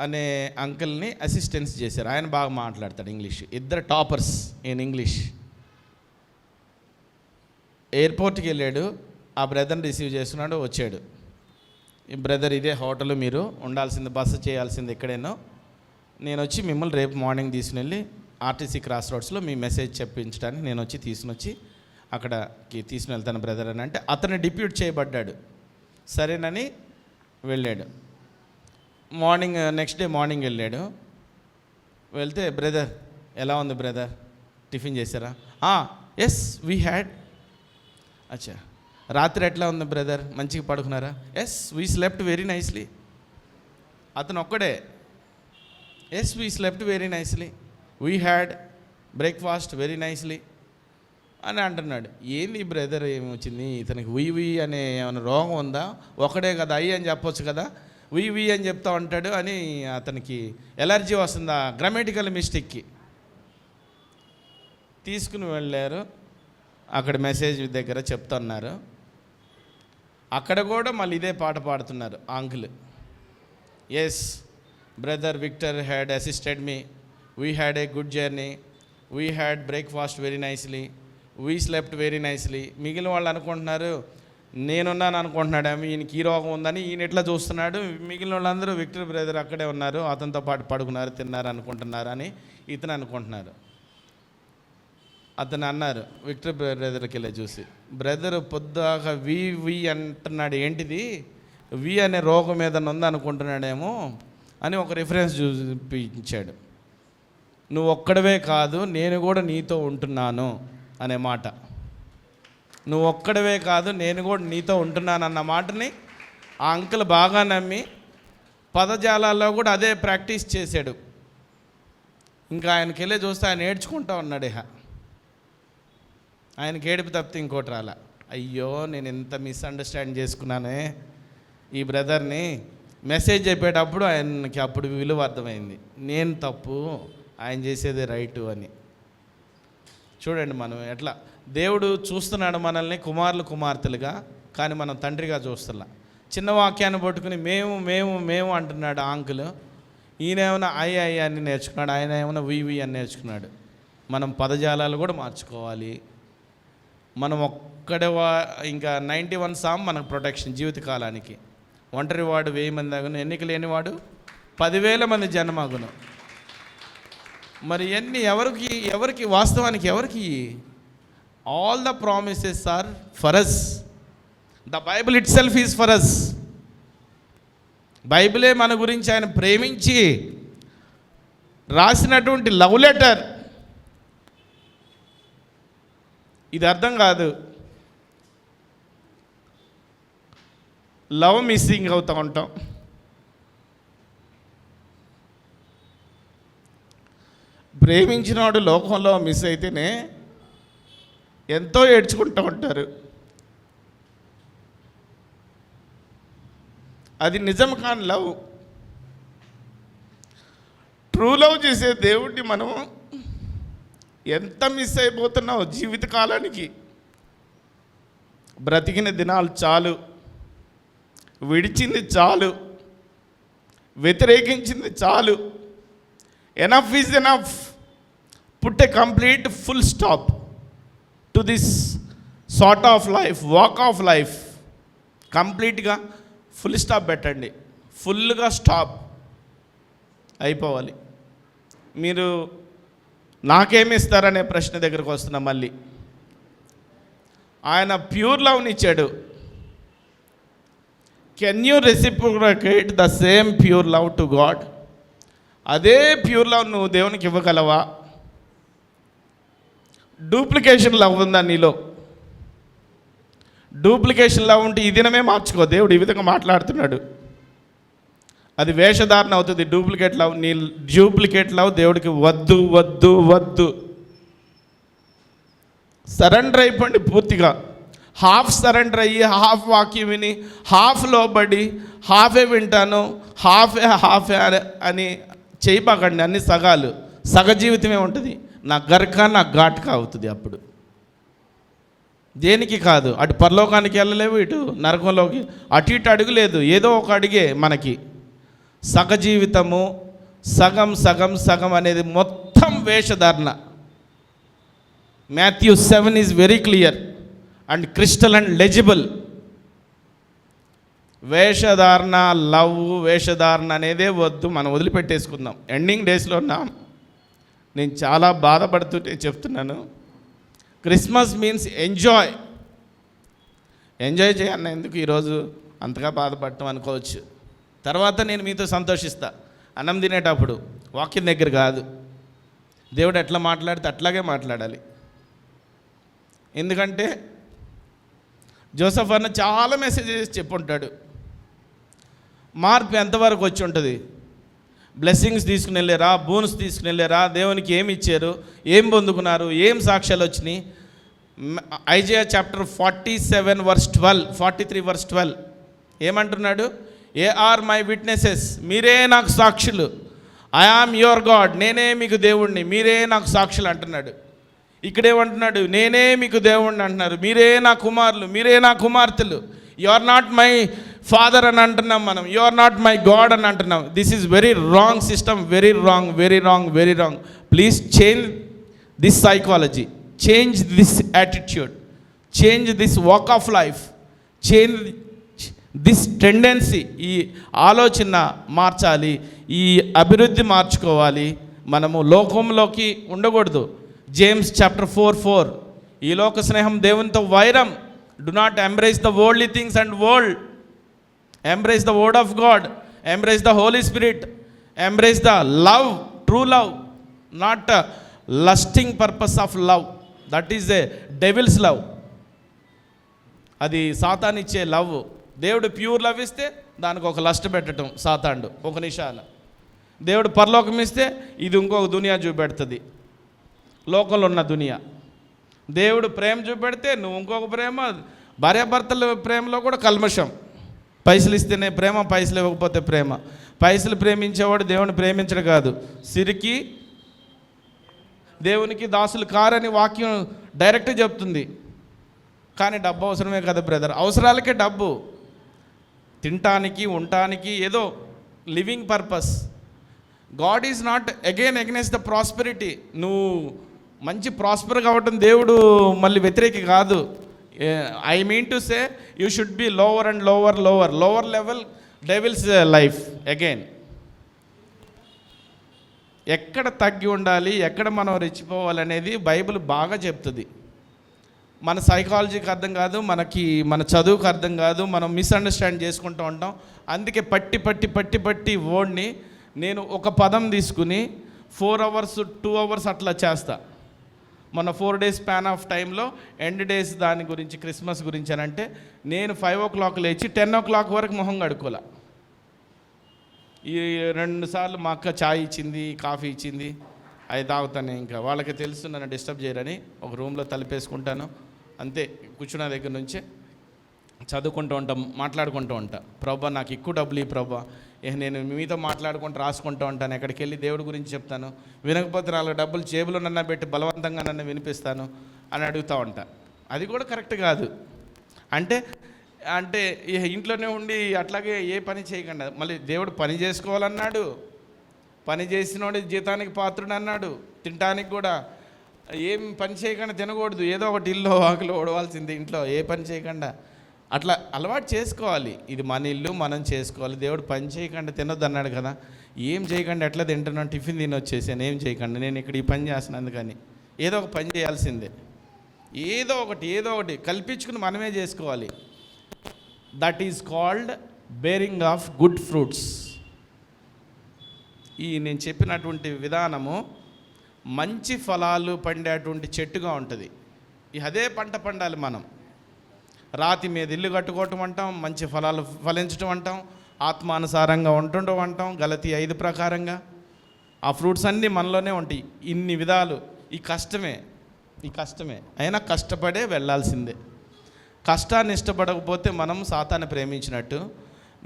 అనే అంకుల్ని అసిస్టెన్స్ చేశారు. ఆయన బాగా మాట్లాడతాడు ఇంగ్లీష్. ఇద్దరు టాపర్స్ ఇన్ ఇంగ్లీష్. ఎయిర్పోర్ట్కి వెళ్ళాడు, ఆ బ్రదర్ని రిసీవ్ చేస్తున్నాడు, వచ్చాడు. ఈ బ్రదర్ ఇదే హోటల్, మీరు ఉండాల్సింది, బస్సు చేయాల్సింది ఎక్కడేనో, నేను వచ్చి మిమ్మల్ని రేపు మార్నింగ్ తీసుకుని వెళ్ళి ఆర్టీసీ క్రాస్ రోడ్స్లో మీ మెసేజ్ చెప్పించడానికి నేను వచ్చి తీసుకుని అక్కడికి తీసుకుని వెళ్తాను బ్రదర్ అని అంటే, అతను డిప్యూట్ చేయబడ్డాడు. సరేనని వెళ్ళాడు. నెక్స్ట్ డే మార్నింగ్ వెళ్ళాడు. వెళ్తే బ్రదర్ ఎలా ఉంది బ్రదర్, టిఫిన్ చేశారా? Yes we had. అచ్చా, రాత్రి ఎట్లా ఉంది బ్రదర్, మంచిగా పడుకున్నారా? Yes we slept very nicely. అతను ఒక్కడే yes we slept very nicely, we had breakfast very nicely అని అంటున్నాడు. ఏంది బ్రదర్, ఏమొచ్చింది ఇతనికి? వీ అనే ఏమైనా రోగం ఉందా? ఒకడే కదా, అయ్యి అని చెప్పొచ్చు కదా, వీ అని చెప్తా ఉంటాడు అని అతనికి ఎలర్జీ వస్తుందా గ్రామటికల్ మిస్టేక్కి. తీసుకుని వెళ్ళారు. అక్కడ మెసేజ్ దగ్గర చెప్తున్నారు. అక్కడ కూడా మళ్ళీ ఇదే పాట పాడుతున్నారు uncle. Yes brother Victor had assisted me, we had a good journey, we had breakfast very nicely, we slept very nicely. మిగిలిన వాళ్ళు అనుకుంటున్నారు నేనున్నాను అనుకుంటున్నాడు, ఈయనకి ఈ రోగం ఉందని ఈయన ఎట్లా చూస్తున్నాడు. మిగిలిన వాళ్ళందరూ విక్టర్ బ్రదర్ అక్కడే ఉన్నారు, అతనితో పాటు పడుకున్నారు, తిన్నారు అనుకుంటున్నారు అని ఇతను అనుకుంటున్నారు. అతను అన్నారు విక్టర్ బ్రదర్కి వెళ్ళి చూసి, బ్రదర్ పొద్దాక వి అంటున్నాడు, ఏంటిది వి అనే రోగం మీద ఉందనుకుంటున్నాడేమో అని ఒక రిఫరెన్స్ చూపించాడు. నువ్వు ఒక్కడవే కాదు, నేను కూడా నీతో ఉంటున్నాను అనే మాట. నువ్వు ఒక్కడవే కాదు, నేను కూడా నీతో ఉంటున్నాను అన్న మాటని ఆ అంకుల్ బాగా నమ్మి పదజాలాల్లో కూడా అదే ప్రాక్టీస్ చేశాడు. ఇంకా ఆయనకి వెళ్ళి చూస్తే ఆయన ఏడ్చుకుంటా ఉన్నాడు. ఆయనకి ఏడుపు తప్పితే ఇంకోటి రాలా. అయ్యో నేను ఎంత మిస్అండర్స్టాండ్ చేసుకున్నానే ఈ బ్రదర్ని. మెసేజ్ చెప్పేటప్పుడు ఆయనకి అప్పుడు విలువ అర్థమైంది, నేను తప్పు, ఆయన చేసేది రైటు అని. చూడండి మనం ఎట్లా దేవుడు చూస్తున్నాడు మనల్ని కుమారులు కుమార్తెలుగా, కానీ మనం తండ్రిగా చూస్తున్నా. చిన్న వాక్యాన్ని పట్టుకుని మేము మేము మేము అంటున్నాడు ఆ అంకుల్. ఈయన ఏమైనా ఐ అని నేర్చుకున్నాడు, ఆయన ఏమైనా వి అని నేర్చుకున్నాడు. మనం పదజాలాలు కూడా మార్చుకోవాలి. మనం ఇంకా 91 సామ్ మనకు ప్రొటెక్షన్ జీవితకాలానికి. ఒంటరి వాడు 1000 మంది అగును, ఎన్నిక లేనివాడు 10,000 మంది జన్మగును. మరి ఎన్ని ఎవరికి వాస్తవానికి ఎవరికి? All the promises are for us. The Bible itself is for us. బైబిలే మన గురించి ఆయన ప్రేమించి రాసినటువంటి లవ్ లెటర్. ఇది అర్థం కాదు. లవ్ మిస్సింగ్ అవుతూ ఉంటాం. ప్రేమించినవాడు లోకంలో మిస్ అయితేనే ఎంతో ఏడ్చుకుంటూ ఉంటారు. అది నిజం కాని లవ్. ట్రూ లవ్ చేసే దేవుడిని మనం ఎంత మిస్ అయిపోతున్నావు జీవితకాలానికి. బ్రతికిన దినాలు చాలు, విడిచింది చాలు, వ్యతిరేకించింది చాలు. Enough is enough. Put a complete full stop to this sort of life, walk of life. కంప్లీట్గా ఫుల్ స్టాప్ పెట్టండి. ఫుల్గా స్టాప్ అయిపోవాలి. మీరు నాకేమి ఇస్తారనే ప్రశ్న దగ్గరకు వస్తున్నా మళ్ళీ. ఆయన ప్యూర్ లవ్ని ఇచ్చాడు. Can you reciprocate the same pure love to God? అదే ప్యూర్ లవ్ నువ్వు దేవునికి ఇవ్వగలవా? డూప్లికేషన్ లవ్ ఉందా నీలో? డూప్లికేషన్ లవ్ ఉంటే ఈ దినమే మార్చుకో. దేవుడు ఈ విధంగా మాట్లాడుతున్నాడు. అది వేషధారణ అవుతుంది. డూప్లికేట్ లవ్, నీ డూప్లికేట్ లవ్ దేవుడికి వద్దు వద్దు వద్దు. సరెండర్ అయిపోండి పూర్తిగా. హాఫ్ సరెండర్ అయ్యి హాఫ్ వాక్యం విని హాఫ్ లోబడి హాఫే వింటాను హాఫే అని చేయబాకండి. అన్ని సగాలు. సగ జీవితమే ఉంటుంది. నా గర్క నా ఘాట్కా అవుతుంది. అప్పుడు దేనికి కాదు. అటు పరలోకానికి వెళ్ళలేవు, ఇటు నరకంలోకి అటు ఇటు అడుగులేదు. ఏదో ఒక అడిగే మనకి. సగ జీవితము, సగం సగం సగం అనేది మొత్తం వేషధారణ. Matthew 7 is very clear and crystal and legible. వేషధారణ, లవ్, వేషధారణ అనేదే వద్దు. మనం వదిలిపెట్టేసుకుందాం. ఎండింగ్ డేస్లో ఉన్నాం. నేను చాలా బాధపడుతుంటే చెప్తున్నాను. Christmas means enjoy. ఎంజాయ్ చేయన్న ఎందుకు ఈరోజు అంతగా బాధపడటం అనుకోవచ్చు. తర్వాత నేను మీతో సంతోషిస్తా. అన్నం తినేటప్పుడు వాక్యం దగ్గర కాదు. దేవుడు ఎట్లా మాట్లాడితే అట్లాగే మాట్లాడాలి. ఎందుకంటే జోసెఫ్ అన్న చాలా మెసేజెస్ చెప్పుంటాడు. మార్పు ఎంతవరకు వచ్చి ఉంటుంది? బ్లెస్సింగ్స్ తీసుకుని వెళ్ళారా, బోనస్ తీసుకుని వెళ్ళారా, దేవునికి ఏమి ఇచ్చారు, ఏం పొందుకున్నారు, ఏం సాక్ష్యాలు వచ్చినాయి. ఐజయా చాప్టర్ 47 వర్స్ 12, 43 వర్స్ 12 ఏమంటున్నాడు? ఏ ఆర్ మై విట్నెసెస్, మీరే నాకు సాక్షులు. ఐ ఆమ్ యువర్ గాడ్, నేనే మీకు దేవుణ్ణి, మీరే నాకు సాక్షులు అంటున్నాడు. ఇక్కడేమంటున్నాడు? నేనే మీకు దేవుణ్ణి అంటున్నారు. మీరే నా కుమారులు, మీరే నా కుమార్తెలు. You are not my father అని అంటున్నాం మనం. You are not my God అని అంటున్నాం. This is very wrong system. Very wrong, very wrong, very wrong. Please change this psychology, change this attitude, change this walk of life, change this tendency. ఈ ఆలోచన మార్చాలి, ఈ అభివృద్ధి మార్చుకోవాలి. మనము లోకంలోకి ఉండకూడదు. జేమ్స్ చాప్టర్ 4:4 ఈ లోక స్నేహం దేవునితో వైరం. Do not embrace the worldly things and world. Embrace the word of God, embrace the Holy Spirit, embrace the love, true love, not lusting purpose of love. That is a devil's love. అది సాతానిచ్చే love. దేవుడు pure love ఇస్తే దానికి ఒక lust పెట్టడం సాతాండు ఒక నిషాన. దేవుడు పరలోకం ఇస్తే ఇది ఇంకొక దునియా చూపెడుతుంది, లోకంలో ఉన్న దునియా. దేవుడు ప్రేమ చూపెడితే నువ్వు ఇంకొక ప్రేమ. భార్యాభర్తల ప్రేమలో కూడా కల్మషం. పైసలు ఇస్తేనే ప్రేమ, పైసలు ఇవ్వకపోతే ప్రేమ. పైసలు ప్రేమించేవాడు దేవుని ప్రేమించడు కాదు. సిరికి దేవునికి దాసులు కారని వాక్యం డైరెక్ట్ చెప్తుంది. కానీ డబ్బు అవసరమే కదా బ్రదర్. అవసరాలకే డబ్బు. తినటానికి, ఉండటానికి, ఏదో living purpose. God is not again against the prosperity. నువ్వు మంచి ప్రాస్పర్ కావటం దేవుడు మళ్ళీ వ్యతిరేకి కాదు. I mean to say you should be lower and lower lower lower level devil's life again. ఎక్కడ తగ్గి ఉండాలి, ఎక్కడ మనం రెచ్చిపోవాలనేది బైబిల్ బాగా చెప్తుంది. మన సైకాలజీకి అర్థం కాదు, మన చదువుకు అర్థం కాదు, మనం మిస్అండర్స్టాండ్ చేసుకుంటూ ఉంటాం. అందుకే పట్టి వర్డ్ని నేను ఒక పదం తీసుకుని 4 hours 2 hours అట్లా చేస్తా. మన 4 days స్పాన్ ఆఫ్ టైంలో ఎండ్ డేస్ దాని గురించి, క్రిస్మస్ గురించి అని అంటే నేను 5 o'clock లేచి 10 o'clock వరకు మొహం కడుక్కోలే. ఈ 2 సార్లు మా అక్క చాయ్ ఇచ్చింది, కాఫీ ఇచ్చింది, అవి తాగుతాను. ఇంకా వాళ్ళకి తెలుసు నన్ను డిస్టర్బ్ చేయరని ఒక రూమ్లో తలుపేసుకుంటాను. అంతే, కూర్చున్న దగ్గర నుంచే చదువుకుంటూ ఉంటాం, మాట్లాడుకుంటూ ఉంటా. ప్రభా నాకు ఎక్కువ డబ్బులు ఈ ప్రభా, నేను మీతో మాట్లాడుకుంటూ రాసుకుంటూ ఉంటాను. ఎక్కడికి వెళ్ళి దేవుడి గురించి చెప్తాను, వినకపోతే 4 డబ్బులు జేబులో నన్ను పెట్టి బలవంతంగా నన్ను వినిపిస్తాను అని అడుగుతూ ఉంటా. అది కూడా కరెక్ట్ కాదు. అంటే ఇంట్లోనే ఉండి అట్లాగే ఏ పని చేయకుండా, మళ్ళీ దేవుడు పని చేసుకోవాలన్నాడు, పని చేసినోడు జీతానికి పాత్రుడు అన్నాడు. తినడానికి కూడా ఏం పని చేయకుండా తినకూడదు, ఏదో ఒకటి ఇల్లు ఆకులు ఓడవాల్సింది, ఇంట్లో ఏ పని చేయకుండా అట్లా అలవాటు చేసుకోవాలి. ఇది మన ఇల్లు, మనం చేసుకోవాలి. దేవుడు పని చేయకుండా తినొద్దు అన్నాడు కదా. ఏం చేయకుండా ఎట్లా తింటున్నాను, టిఫిన్ తినొచ్చేసాను, ఏం చేయకుండా నేను ఇక్కడ ఈ పని చేస్తున్నాను. అందుకని ఏదో ఒక పని చేయాల్సిందే, ఏదో ఒకటి కల్పించుకుని మనమే చేసుకోవాలి. That is called bearing of good fruits. ఈ నేను చెప్పినటువంటి విధానము మంచి ఫలాలు పండేటువంటి చెట్టుగా ఉంటుంది. అదే పంట పండాలి. మనం రాతి మీద ఇల్లు కట్టుకోవటం అంటాం, మంచి ఫలాలు ఫలించటం అంటాం, ఆత్మానుసారంగా ఉంటుండటం అంటాం, గలతీ 5 ప్రకారంగా. ఆ ఫ్రూట్స్ అన్నీ మనలోనే ఉంటాయి. ఇన్ని విధాలు. ఈ కష్టమే అయినా కష్టపడే వెళ్ళాల్సిందే. కష్టాన్ని ఇష్టపడకపోతే మనం సాతాన్ని ప్రేమించినట్టు.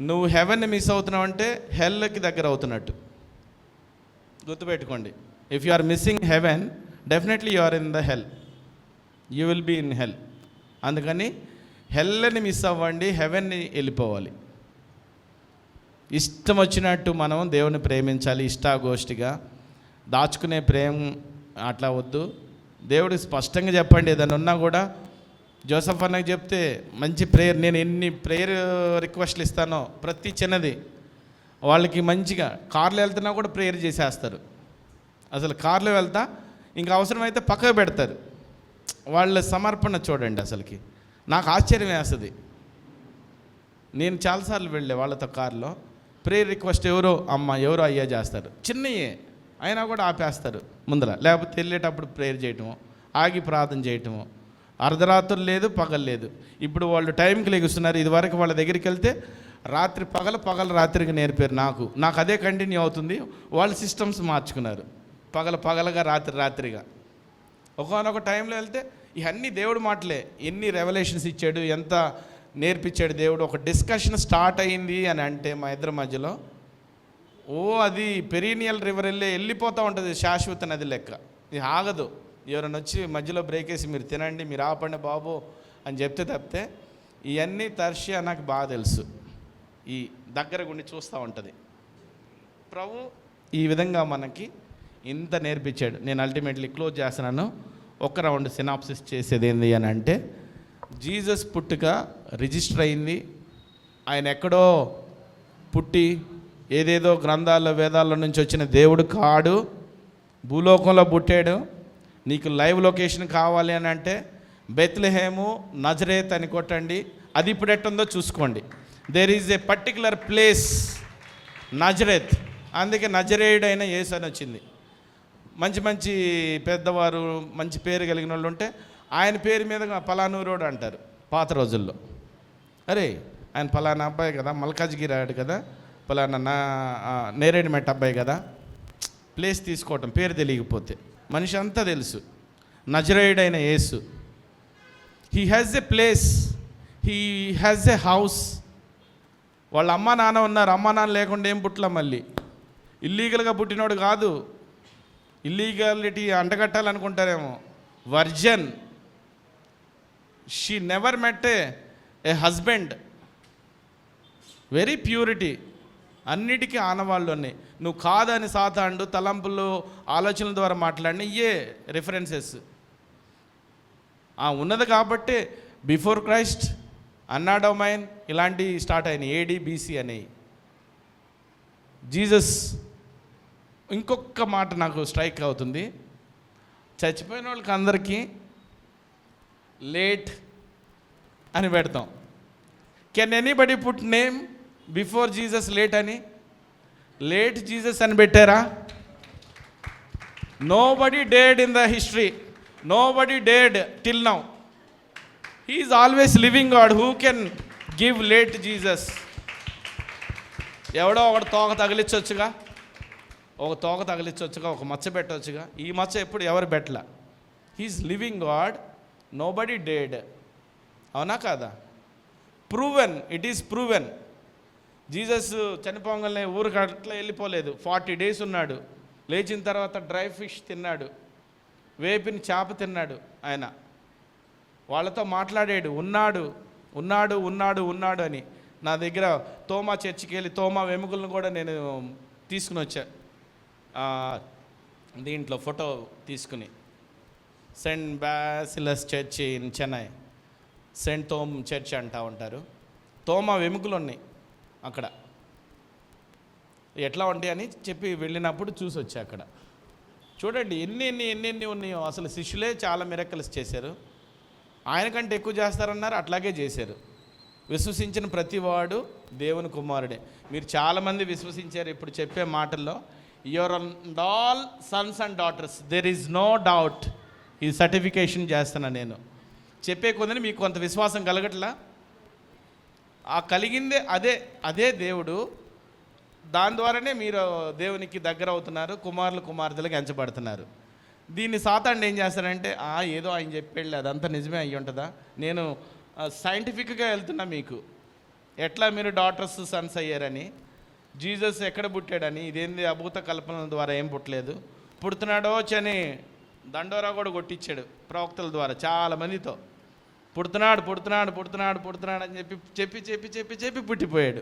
నువ్వు హెవెన్ని మిస్ అవుతున్నావు అంటే హెల్కి దగ్గర అవుతున్నట్టు. గుర్తుపెట్టుకోండి, if you are missing heaven, definitely you are in the hell, you will be in hell. అందుకని హెల్ని మిస్ అవ్వండి, హెవెన్ని వెళ్ళిపోవాలి. ఇష్టం వచ్చినట్టు మనం దేవుని ప్రేమించాలి, ఇష్టాగోష్ఠిగా. దాచుకునే ప్రేమ అట్లా వద్దు. దేవుడికి స్పష్టంగా చెప్పండి. ఏదైనా ఉన్నా కూడా జోసఫ్ అన్నకి చెప్తే మంచి ప్రేయర్, నేను ఎన్ని ప్రేయర్ రిక్వెస్ట్లు ఇస్తానో ప్రతి చిన్నది వాళ్ళకి మంచిగా. కార్లో వెళ్తున్నా కూడా ప్రేయర్ చేసేస్తారు. అసలు కార్లో వెళ్తా ఇంకా అవసరమైతే పక్కకు పెడతారు. వాళ్ళ సమర్పణ చూడండి. అసలుకి నాకు ఆశ్చర్యం వేస్తుంది. నేను చాలాసార్లు వెళ్ళే వాళ్ళతో కార్లో ప్రేయర్ రిక్వెస్ట్ ఎవరో అయ్యా చేస్తారు, చిన్నయే అయినా కూడా ఆపేస్తారు ముందర. లేకపోతే వెళ్ళేటప్పుడు ప్రేయర్ చేయటము, ఆగి ప్రార్థన చేయటము. అర్ధరాత్రులు లేదు, పగలు లేదు. ఇప్పుడు వాళ్ళు టైంకి లెగుస్తున్నారు. ఇదివరకు వాళ్ళ దగ్గరికి వెళ్తే రాత్రి పగలు రాత్రికి నేర్పారు. నాకు అదే కంటిన్యూ అవుతుంది. వాళ్ళు సిస్టమ్స్ మార్చుకున్నారు. పగలుగా రాత్రిగా. ఒకనొక టైంలో వెళ్తే ఇవన్నీ దేవుడు మాటలే. ఎన్ని రెవల్యూషన్స్ ఇచ్చాడు, ఎంత నేర్పించాడు దేవుడు. ఒక డిస్కషన్ స్టార్ట్ అయింది అని అంటే మా ఇద్దరి మధ్యలో, అది పెరీనియల్ రివర్ వెళ్ళిపోతూ ఉంటుంది, శాశ్వత నది లెక్క. ఇది ఆగదు. ఎవరైనా వచ్చి మధ్యలో బ్రేక్ వేసి మీరు తినండి, మీరు ఆపండి బాబు అని చెప్తే తప్పితే ఇవన్నీ తర్షియా నాకు బాగా తెలుసు. ఈ దగ్గర గుండి చూస్తూ ఉంటుంది. ప్రభు ఈ విధంగా మనకి ఇంత నేర్పించాడు. నేను అల్టిమేట్లీ క్లోజ్ చేస్తున్నాను. ఒక రౌండ్ సినాప్సిస్ చేసేది ఏంది అని అంటే, జీసస్ పుట్టుక రిజిస్టర్ అయింది. ఆయన ఎక్కడో పుట్టి ఏదేదో గ్రంథాల్లో వేదాల్లో నుంచి వచ్చిన దేవుడు కాడు, భూలోకంలో పుట్టాడు. నీకు లైవ్ లొకేషన్ కావాలి అని అంటే బెత్లెహేము నజరేత్ అని కొట్టండి. అది ఇప్పుడు ఎట్టుందో చూసుకోండి. There is a particular place Nazareth. అందుకే నజరేయుడైన యేసు అని వచ్చింది. మంచి పెద్దవారు, మంచి పేరు కలిగిన వాళ్ళు ఉంటే ఆయన పేరు మీద పలానూరోడు అంటారు పాత రోజుల్లో. అరే ఆయన పలానా అబ్బాయి కదా, మల్కాజ్గిరాడు కదా, పలానా నేరేడుమెట్ట అబ్బాయి కదా. ప్లేస్ తీసుకోవటం పేరు తెలియకపోతే. మనిషి అంతా తెలుసు. నజరేయుడైన Yesu, he has a place, he has a house. వాళ్ళ అమ్మ నాన్న ఉన్నారు. అమ్మ నాన్న లేకుండా ఏం పుట్టలా. మళ్ళీ ఇల్లీగల్గా పుట్టినోడు కాదు. ఇల్లీగాలిటీ అంటగట్టాలనుకుంటారేమో. Virgin. She never met a husband. Very purity. అన్నిటికీ ఆనవాళ్ళు ఉన్నాయి. నువ్వు కాదని సాతాండు తలంపులు ఆలోచనల ద్వారా మాట్లాడిన ఇయే రిఫరెన్సెస్ ఉన్నది. కాబట్టి బిఫోర్ క్రైస్ట్, అన్నాడొమైన్ ఇలాంటివి స్టార్ట్ అయినాయి. AD BC అనేవి. జీసస్ ఇంకొక మాట నాకు స్ట్రైక్ అవుతుంది. చచ్చిపోయిన వాళ్ళకి అందరికీ లేట్ అని పెడతాం. Can anybody put name before Jesus late అని? లేట్ జీసస్ అని పెట్టారా? Nobody died in the history, nobody died till now. He is always living God. Who can give late Jesus? ఎవడో ఒకటి తోక తగిలించవచ్చుగా, ఒక మచ్చ పెట్టవచ్చుగా. ఈ మచ్చ ఎప్పుడు ఎవరు పెట్టలా. He is living God, nobody died. అవునా కాదా? Proven, it is proven. Jesus చనిపోగానే ఊరికి అట్లా వెళ్ళిపోలేదు. 40 days ఉన్నాడు. లేచిన తర్వాత డ్రై ఫిష్ తిన్నాడు, వేపిన చేప తిన్నాడు. ఆయన వాళ్ళతో మాట్లాడాడు, ఉన్నాడు ఉన్నాడు ఉన్నాడు ఉన్నాడు అని. నా దగ్గర తోమా చర్చికి వెళ్ళి తోమా వెముకలను కూడా నేను తీసుకుని వచ్చా, దీంట్లో ఫోటో తీసుకుని. Saint Basil's church in Chennai, saint Thome church అంటూ ఉంటారు. తోమా వెముకలు ఉన్నాయి అక్కడ. ఎట్లా ఉంటాయి అని చెప్పి వెళ్ళినప్పుడు చూసి వచ్చా అక్కడ. చూడండి ఎన్ని ఉన్నాయో. అసలు శిష్యులే చాలా మిరకల్స్ చేశారు. ఆయన కంటే ఎక్కువ చేస్తారన్నారు, అట్లాగే చేశారు. విశ్వసించిన ప్రతివాడు దేవుని కుమారుడే. మీరు చాలామంది విశ్వసించారు. ఇప్పుడు చెప్పే మాటల్లో your all sons and daughters, there is no doubt. ఈ సర్టిఫికేషన్ చేస్తున్నా నేను. చెప్పే కొందని మీకు కొంత విశ్వాసం కలగట్లా? ఆ కలిగిందే అదే దేవుడు. దాని ద్వారానే మీరు దేవునికి దగ్గర అవుతున్నారు, కుమారులు కుమార్తెలకు ఎంచబడుతున్నారు. దీన్ని సాతాండు ఏం చేస్తారంటే, ఏదో ఆయన చెప్పేళ్ళి అదంతా నిజమే అయ్యి ఉంటుందా? నేను సైంటిఫిక్గా వెళ్తున్నా మీకు. ఎట్లా మీరు డాటర్స్ సన్స్ అయ్యారని, జీసస్ ఎక్కడ పుట్టాడని, ఇదేంది అభూత కల్పనల ద్వారా ఏం పుట్టలేదు. పుడుతున్నాడో అని దండోరా కూడా కొట్టించాడు ప్రవక్తల ద్వారా చాలామందితో. పుడుతున్నాడు పుడుతున్నాడు పుడుతున్నాడు పుడుతున్నాడు అని చెప్పి చెప్పి చెప్పి చెప్పి చెప్పి పుట్టిపోయాడు.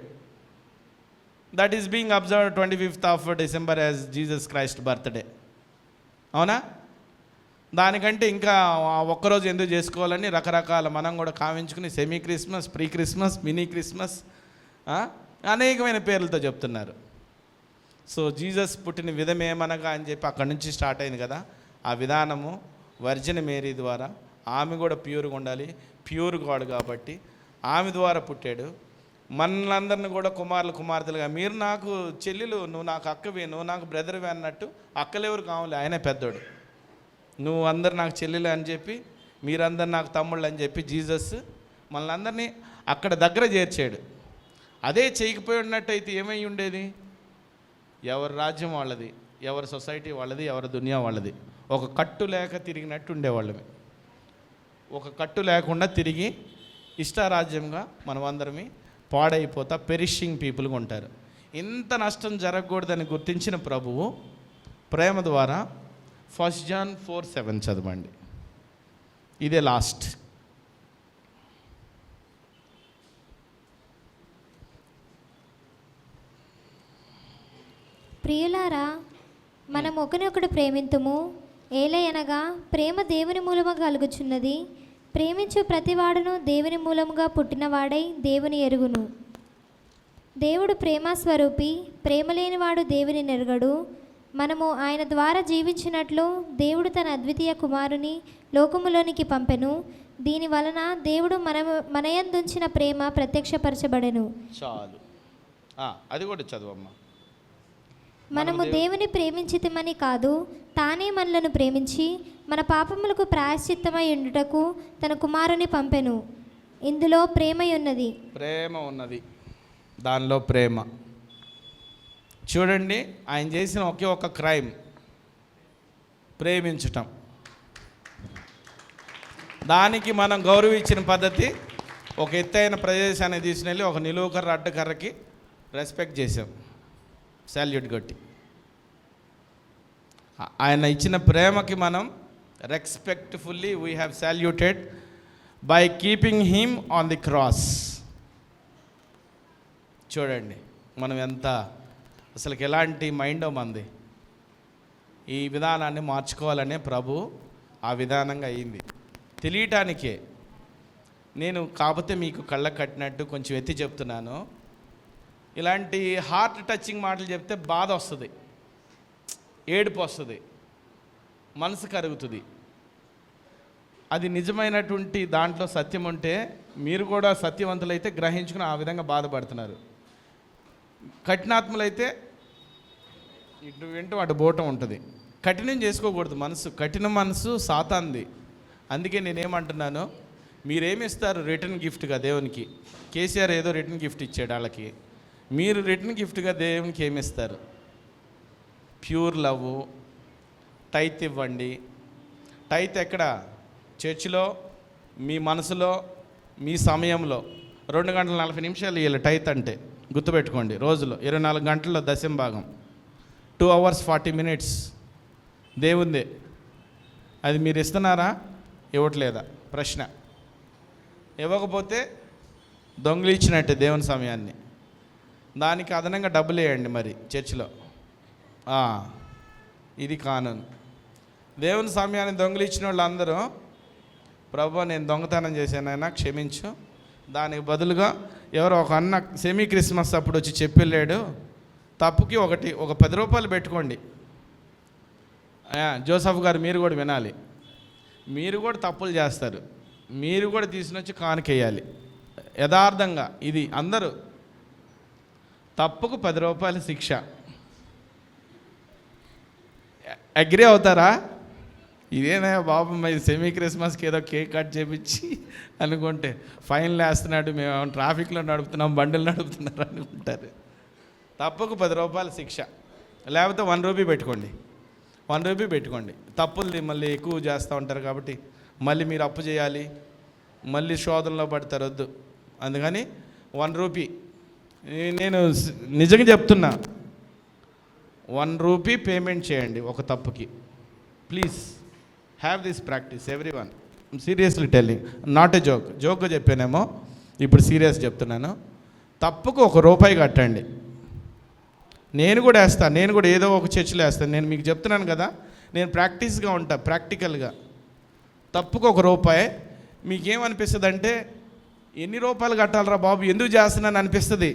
That is being observed 25th December as Jesus Christ birthday. అవునా? దానికంటే ఇంకా ఒక్కరోజు ఎందుకు చేసుకోవాలని రకరకాల మనం కూడా కావించుకుని semi Christmas, pre Christmas, mini Christmas, అనేకమైన పేర్లతో చెప్తున్నారు. సో జీసస్ పుట్టిన విధం ఏమనగా అని చెప్పి అక్కడి నుంచి స్టార్ట్ అయింది కదా. ఆ విధానము వర్జిన్ మేరీ ద్వారా. ఆమె కూడా ప్యూర్గా ఉండాలి, ప్యూర్ గాడ్ కాబట్టి ఆమె ద్వారా పుట్టాడు. మనలందరిని కూడా కుమారులు కుమార్తెలుగా, మీరు నాకు చెల్లెలు, నువ్వు నాకు అక్కవి, నువ్వు నాకు బ్రదర్వి అన్నట్టు, అక్కలెవరు కావాలి, ఆయనే పెద్దోడు. నువ్వు అందరు నాకు చెల్లెలు అని చెప్పి, మీరందరు నాకు తమ్ముళ్ళు అని చెప్పి జీసస్ మనల్ని అందరినీ అక్కడ దగ్గర చేర్చాడు. అదే చేయకపోయి ఉన్నట్టయితే ఏమై ఉండేది? ఎవరి రాజ్యం వాళ్ళది, ఎవరి సొసైటీ వాళ్ళది, ఎవరి దునియా వాళ్ళది. ఒక కట్టు లేక తిరిగినట్టు ఉండేవాళ్ళమే. ఒక కట్టు లేకుండా తిరిగి ఇష్టారాజ్యంగా మనమందరమే పాడైపోతా పెరిషింగ్ పీపుల్గా ఉంటారు. ఇంత నష్టం జరగకూడదని గుర్తించిన ప్రభువు ప్రేమ ద్వారా 1 John 4:7 చదవండి. ఇదే లాస్ట్. ప్రియులారా, మనం ఒకరినొకడు ప్రేమింతుము. ఏలయనగా ప్రేమ దేవుని మూలముగా కలుగుచున్నది. ప్రేమించు ప్రతివాడును దేవుని మూలముగా పుట్టినవాడై దేవుని ఎరుగును. దేవుడు ప్రేమస్వరూపి, ప్రేమ లేనివాడు దేవుని నెరగడు. మనము ఆయన ద్వారా జీవించినట్లు దేవుడు తన అద్వితీయ కుమారుని లోకములోనికి పంపెను. దీని వలన దేవుడు మనయందుంచిన ప్రేమ ప్రత్యక్షపరచబడెను. చాలు, అది కూడా చదవమ్మా. మనము దేవుని ప్రేమించితమని కాదు, తానే మనలను ప్రేమించి మన పాపములకు ప్రాయశ్చిత్తమై ఉండుటకు తన కుమారుని పంపెను. ఇందులో ప్రేమ ఉన్నది. దానిలో ప్రేమ. చూడండి, ఆయన చేసిన ఒకే ఒక క్రైమ్, ప్రేమించటం. దానికి మనం గౌరవించిన పద్ధతి, ఒక ఎత్తైన ప్రదేశాన్ని తీసుకుని వెళ్ళి ఒక నిలువుకర్ర అడ్డకర్రకి రెస్పెక్ట్ చేసాం, సాల్యూట్ కొట్టి. ఆయన ఇచ్చిన ప్రేమకి మనం రెస్పెక్ట్ఫుల్లీ we have saluted by keeping him on the cross. చూడండి మనం ఎంత, అసలుకి ఎలాంటి మైండో మంది. ఈ విధానాన్ని మార్చుకోవాలనే ప్రభు ఆ విధానంగా అయింది. తెలియటానికే నేను కాకపోతే మీకు కళ్ళకు కట్టినట్టు కొంచెం ఎత్తి చెప్తున్నాను. ఇలాంటి హార్ట్ టచింగ్ మాటలు చెప్తే బాధ వస్తుంది, ఏడుపు వస్తుంది, మనసు కరుగుతుంది. అది నిజమైనటువంటి దాంట్లో సత్యం ఉంటే మీరు కూడా సత్యవంతులైతే గ్రహించుకుని ఆ విధంగా బాధపడుతున్నారు. కఠినాత్ములైతే ఇటు వింటూ అటు బోటం ఉంటుంది. కఠినం చేసుకోకూడదు మనసు. కఠిన మనసు సాతాంది. అందుకే నేనేమంటున్నాను, మీరేమిస్తారు రిటర్న్ గిఫ్ట్గా దేవునికి? కేసీఆర్ ఏదో రిటర్న్ గిఫ్ట్ ఇచ్చాడు వాళ్ళకి. మీరు రిటర్న్ గిఫ్ట్గా దేవునికి ఏమిస్తారు? Pure love. టైత్ ఇవ్వండి. టైత్ ఎక్కడ? చర్చిలో, మీ మనసులో, మీ సమయంలో 2 గంటల 40 నిమిషాలు ఇవ్వాలి టైత్ అంటే. గుర్తుపెట్టుకోండి, రోజులో 24 గంటల్లో దశం భాగం 2 hours 40 minutes దేవుందే. అది మీరు ఇస్తున్నారా, ఇవ్వట్లేదా? ప్రశ్న. ఇవ్వకపోతే దొంగలు ఇచ్చినట్టే దేవుని సమయాన్ని. దానికి అదనంగా డబ్బులు వేయండి మరి చర్చిలో. ఇది కానూను. దేవుని సమయాన్ని దొంగలు ఇచ్చిన వాళ్ళు అందరూ, ప్రభు నేను దొంగతనం చేశానైనా క్షమించు, దానికి బదులుగా ఎవరో ఒక అన్న సెమీ క్రిస్మస్ అప్పుడు వచ్చి చెప్పెళ్ళాడు, తప్పుకి ఒక 10 రూపాయలు పెట్టుకోండి. జోసఫ్ గారు మీరు కూడా వినాలి. మీరు కూడా తప్పులు చేస్తారు, మీరు కూడా తీసుకొచ్చి కానుకేయాలి యథార్థంగా. ఇది అందరూ తప్పుకు 10 రూపాయల శిక్ష. అగ్రి అవుతారా? ఇదేనా బాబు మరి సెమీ క్రిస్మస్కి ఏదో కేక్ కట్ చేపించి అనుకుంటే ఫైన్లు వేస్తున్నాడు, మేము ట్రాఫిక్లో నడుపుతున్నాం, బండులు నడుపుతున్నారు అనుకుంటారు. తప్పుకు 10 రూపాయల శిక్ష. లేకపోతే 1 రూపీ పెట్టుకోండి. 1 రూపీ పెట్టుకోండి. తప్పుల్ని మళ్ళీ ఎక్కువ చేస్తూ ఉంటారు కాబట్టి మళ్ళీ మీరు అప్పు చేయాలి, మళ్ళీ శోధనలో పడతారు. వద్దు. అందుకని 1 రూపీ. నేను నిజంగా చెప్తున్నా, 1 రూపీ పేమెంట్ చేయండి ఒక తప్పుకి. Please have this practice every one. Seriously telling, not a joke. జోక్గా చెప్పానేమో, ఇప్పుడు సీరియస్ చెప్తున్నాను. తప్పుకు 1 రూపాయి కట్టండి. నేను కూడా వేస్తాను, నేను కూడా ఏదో ఒక చర్చిలో వేస్తాను. నేను మీకు చెప్తున్నాను కదా, నేను ప్రాక్టీస్గా ఉంటా, ప్రాక్టికల్గా. తప్పుకు 1 రూపాయి. మీకేమనిపిస్తుంది అంటే, ఎన్ని రూపాయలు కట్టాలరా బాబు, ఎందుకు చేస్తున్నాను అనిపిస్తుంది.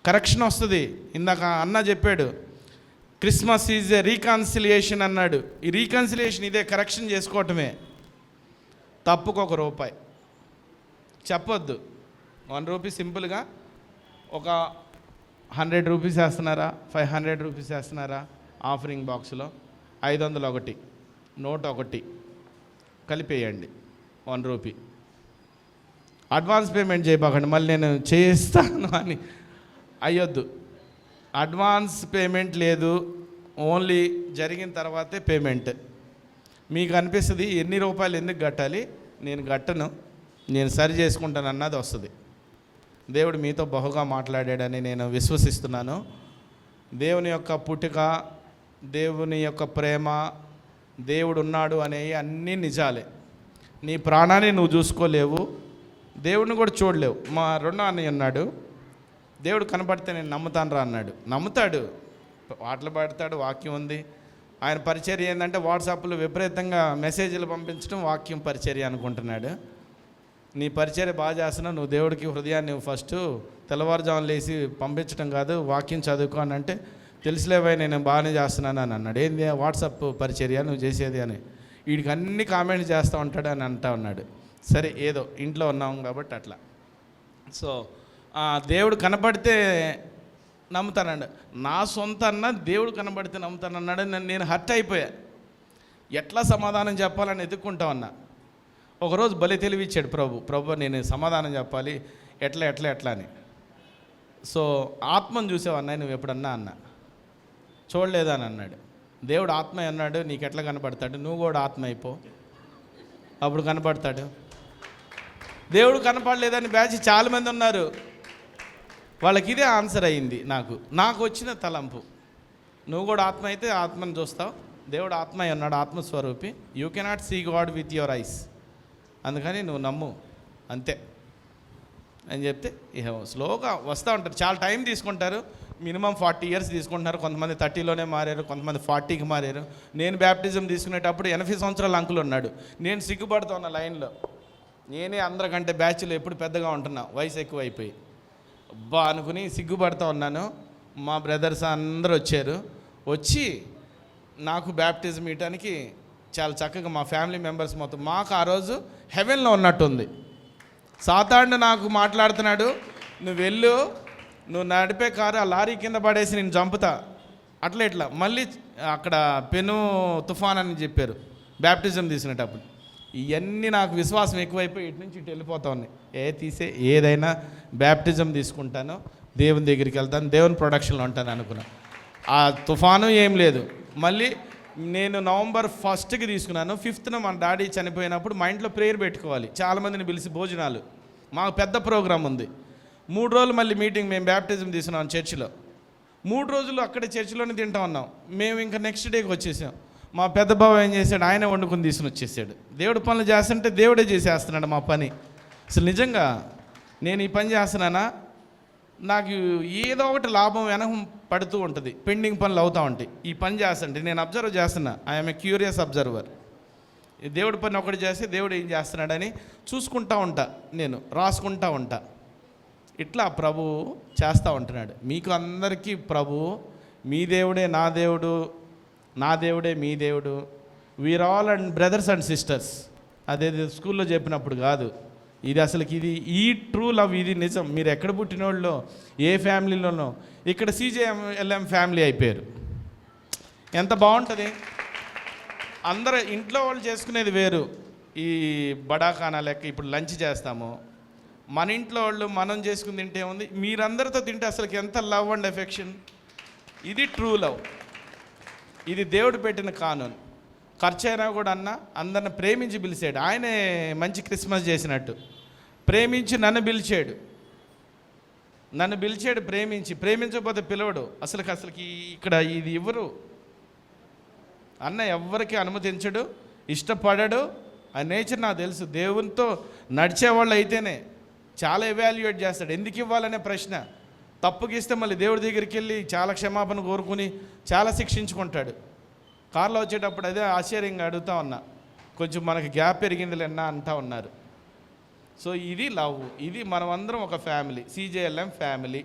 కరెక్షన్ వస్తుంది. ఇందాక అన్న చెప్పాడు, క్రిస్మస్ ఈజ్ ఏ రీకన్సిలియేషన్ అన్నాడు. ఈ రీకన్సిలియేషన్ ఇదే, కరెక్షన్ చేసుకోవటమే. తప్పుకు 1 రూపాయి చెప్పొద్దు. 1 రూపీ సింపుల్గా ఒక 100 రూపీస్ వేస్తున్నారా, 500 రూపీస్ వేస్తున్నారా, ఆఫరింగ్ బాక్స్లో 500 ఒకటి, నోట్ ఒకటి కలిపేయండి 1 రూపీ. అడ్వాన్స్ పేమెంట్ చేయబాకండి, మళ్ళీ నేను చేస్తాను అని అయ్యొద్దు. అడ్వాన్స్ పేమెంట్ లేదు, ఓన్లీ జరిగిన తర్వాతే పేమెంట్. మీకు అనిపిస్తుంది ఎన్ని రూపాయలు ఎందుకు కట్టాలి, నేను కట్టను, నేను సరి చేసుకుంటాను అన్నది వస్తుంది. దేవుడు మీతో బహుగా మాట్లాడాడని నేను విశ్వసిస్తున్నాను. దేవుని యొక్క పుట్టుక, దేవుని యొక్క ప్రేమ, దేవుడు ఉన్నాడు అనేవి అన్నీ నిజాలే. నీ ప్రాణాన్ని నువ్వు చూసుకోలేవు, దేవుడిని కూడా చూడలేవు. మా రెండో అన్నయ్య ఉన్నాడు, దేవుడు కనపడితే నేను నమ్ముతాను రా అన్నాడు. నమ్ముతాడు, పాటలు పాడతాడు, వాక్యం ఉంది. ఆయన పరిచర్య ఏంటంటే వాట్సాప్లో విపరీతంగా మెసేజ్లు పంపించడం వాక్యం పరిచర్య అనుకుంటున్నాడు. నీ పరిచర్య బాగా చేస్తున్నావు, నువ్వు దేవుడికి హృదయాన్ని ఫస్ట్ తెల్లవారుజామున లేచి పంపించడం కాదు, వాక్యం చదువుకో అని అంటే, తెలుసులేవా నేను బాగానే చేస్తున్నాను అని అన్నాడు. ఏంది వాట్సాప్ పరిచర్య నువ్వు చేసేది అని. వీడికి అన్ని కామెంట్స్ చేస్తూ ఉంటాడు అని అంటా ఉన్నాడు. సరే ఏదో ఇంట్లో ఉన్నాం కాబట్టి అట్లా. సో దేవుడు కనపడితే నమ్ముతానండి. నా సొంత అన్న దేవుడు కనబడితే నమ్ముతానన్నాడు. నేను హర్ట్ అయిపోయా. ఎట్లా సమాధానం చెప్పాలని ఎదుక్కుంటా ఉన్నా. ఒకరోజు బలి తెలివిచ్చాడు ప్రభు నేను సమాధానం చెప్పాలి, ఎట్లా అని. సో ఆత్మను చూసావు అన్నయ్య నువ్వు ఎప్పుడన్నా అన్న. చూడలేదా అని అన్నాడు. దేవుడు ఆత్మ అన్నాడు, నీకు ఎట్లా కనపడతాడు, నువ్వు కూడా ఆత్మ అయిపో, అప్పుడు కనపడతాడు. దేవుడు కనపడలేదని బ్యాచ్ చాలామంది ఉన్నారు. వాళ్ళకి ఇదే ఆన్సర్ అయింది. నాకు వచ్చిన తలంపు, నువ్వు కూడా ఆత్మ అయితే ఆత్మను చూస్తావు. దేవుడు ఆత్మ అన్నాడు, ఆత్మస్వరూపి. You cannot see God with your eyes. అందుకని నువ్వు నమ్ము అంతే అని చెప్తే ఇక స్లోగా వస్తూ ఉంటారు. చాలా టైం తీసుకుంటారు, మినిమం 40 years తీసుకుంటున్నారు. కొంతమంది 30లోనే మారారు, కొంతమంది 40కి మారారు. నేను బ్యాప్టిజం తీసుకునేటప్పుడు 80 సంవత్సరాల అంకుల్ ఉన్నాడు. నేను సిగ్గుపడుతూ ఉన్న లైన్లో. నేనే అందరికంటే బ్యాచ్లో ఎప్పుడు పెద్దగా ఉంటున్నా, వయసు ఎక్కువ అయిపోయి అబ్బా అనుకుని సిగ్గుపడుతూ ఉన్నాను. మా బ్రదర్స్ అందరూ వచ్చారు. వచ్చి నాకు బ్యాప్టిజం ఇవ్వడానికి చాలా చక్కగా మా ఫ్యామిలీ మెంబర్స్ మొత్తం మాకు ఆ రోజు హెవెన్లో ఉన్నట్టుంది. సాతానుడు నాకు మాట్లాడుతున్నాడు, నువ్వు వెళ్ళు, నువ్వు నడిపే కారు ఆ లారీ కింద పడేసి నేను చంపుతా, అట్లా ఇట్లా. మళ్ళీ అక్కడ పెను తుఫాన్ అని చెప్పారు బ్యాప్టిజం తీసినప్పుడు. ఇవన్నీ నాకు విశ్వాసం ఎక్కువైపోయి ఇటు నుంచి ఇటు వెళ్ళిపోతా ఉన్నాయి. ఏదైనా బ్యాప్టిజం తీసుకుంటాను, దేవుని దగ్గరికి వెళ్తాను, దేవుని ప్రొడక్షన్లో ఉంటాను అనుకున్నా. ఆ తుఫాను ఏం లేదు. మళ్ళీ నేను నవంబర్ 1కి తీసుకున్నాను. 5th మన డాడీ చనిపోయినప్పుడు మా ఇంట్లో ప్రేయర్ పెట్టుకోవాలి, చాలామందిని పిలిచి భోజనాలు, మాకు పెద్ద ప్రోగ్రాం ఉంది. 3 రోజులు మళ్ళీ మీటింగ్, మేము బ్యాప్టిజం తీసుకున్నాం చర్చిలో. 3 రోజులు అక్కడే చర్చిలోనే తింటా ఉన్నాం. మేము ఇంకా నెక్స్ట్ డేకి వచ్చేసాం. మా పెద్ద బావ ఏం చేశాడు, ఆయన వండుకొని తీసుకుని వచ్చేసాడు. దేవుడు పనులు చేస్తుంటే దేవుడే చేసేస్తున్నాడు మా పని. అసలు నిజంగా నేను ఈ పని చేస్తున్నానా, నాకు ఏదో ఒకటి లాభం వెనక పడుతూ ఉంటుంది, పెండింగ్ పనులు అవుతూ ఉంటాయి. ఈ పని చేస్తుంటే నేను అబ్జర్వ్ చేస్తున్నా, ఐఎమ్ ఏ క్యూరియస్ అబ్జర్వర్. దేవుడి పని ఒకటి చేస్తే దేవుడు ఏం చేస్తున్నాడని చూసుకుంటూ ఉంటా, నేను రాసుకుంటూ ఉంటా. ఇట్లా ప్రభు చేస్తూ ఉంటున్నాడు. మీకు అందరికీ ప్రభు మీ దేవుడే నా దేవుడు, నా దేవుడే మీ దేవుడు, we are all and brothers and sisters. అదే స్కూల్లో చెప్పినప్పుడు కాదు, ఇది అసలుకి ఇది ఈ ట్రూ లవ్, ఇది నిజం. మీరు ఎక్కడ పుట్టినోళ్ళో ఏ ఫ్యామిలీలోనో ఇక్కడ CJLM ఫ్యామిలీ అయిపోయారు. ఎంత బాగుంటుంది. అందరూ ఇంట్లో వాళ్ళు చేసుకునేది వేరు, ఈ బడాఖానా లెక్క ఇప్పుడు లంచ్ చేస్తాము. మన ఇంట్లో వాళ్ళు మనం చేసుకుని తింటే ఉంది, మీరందరితో తింటే అసలుకి ఎంత లవ్ అండ్ ఎఫెక్షన్. ఇది ట్రూ లవ్, ఇది దేవుడు పెట్టిన కానూన్. ఖర్చు అయినా కూడా అందరిని ప్రేమించి పిలిచాడు. ఆయనే మంచి క్రిస్మస్ చేసినట్టు ప్రేమించి నన్ను పిలిచాడు, ప్రేమించకపోతే పిలవడు. అసలుకి ఇక్కడ ఇది ఇవ్వరు. అన్న ఎవ్వరికి అనుమతించడు, ఇష్టపడడు. ఆ నేచర్ నాకు తెలుసు. దేవునితో నడిచేవాళ్ళు అయితేనే చాలా ఎవాల్యుయేట్ చేస్తాడు. ఎందుకు ఇవ్వాలనే ప్రశ్న. తప్పుకిస్తే మళ్ళీ దేవుడి దగ్గరికి వెళ్ళి చాలా క్షమాపణ కోరుకుని చాలా శిక్షించుకుంటాడు. కార్లో వచ్చేటప్పుడు అదే ఆశ్చర్యంగా అడుగుతా ఉన్నా, కొంచెం మనకి గ్యాప్ పెరిగిందిలేనా అంటా ఉన్నారు. సో ఇది లవ్, ఇది మనమందరం ఒక family, CJLM family.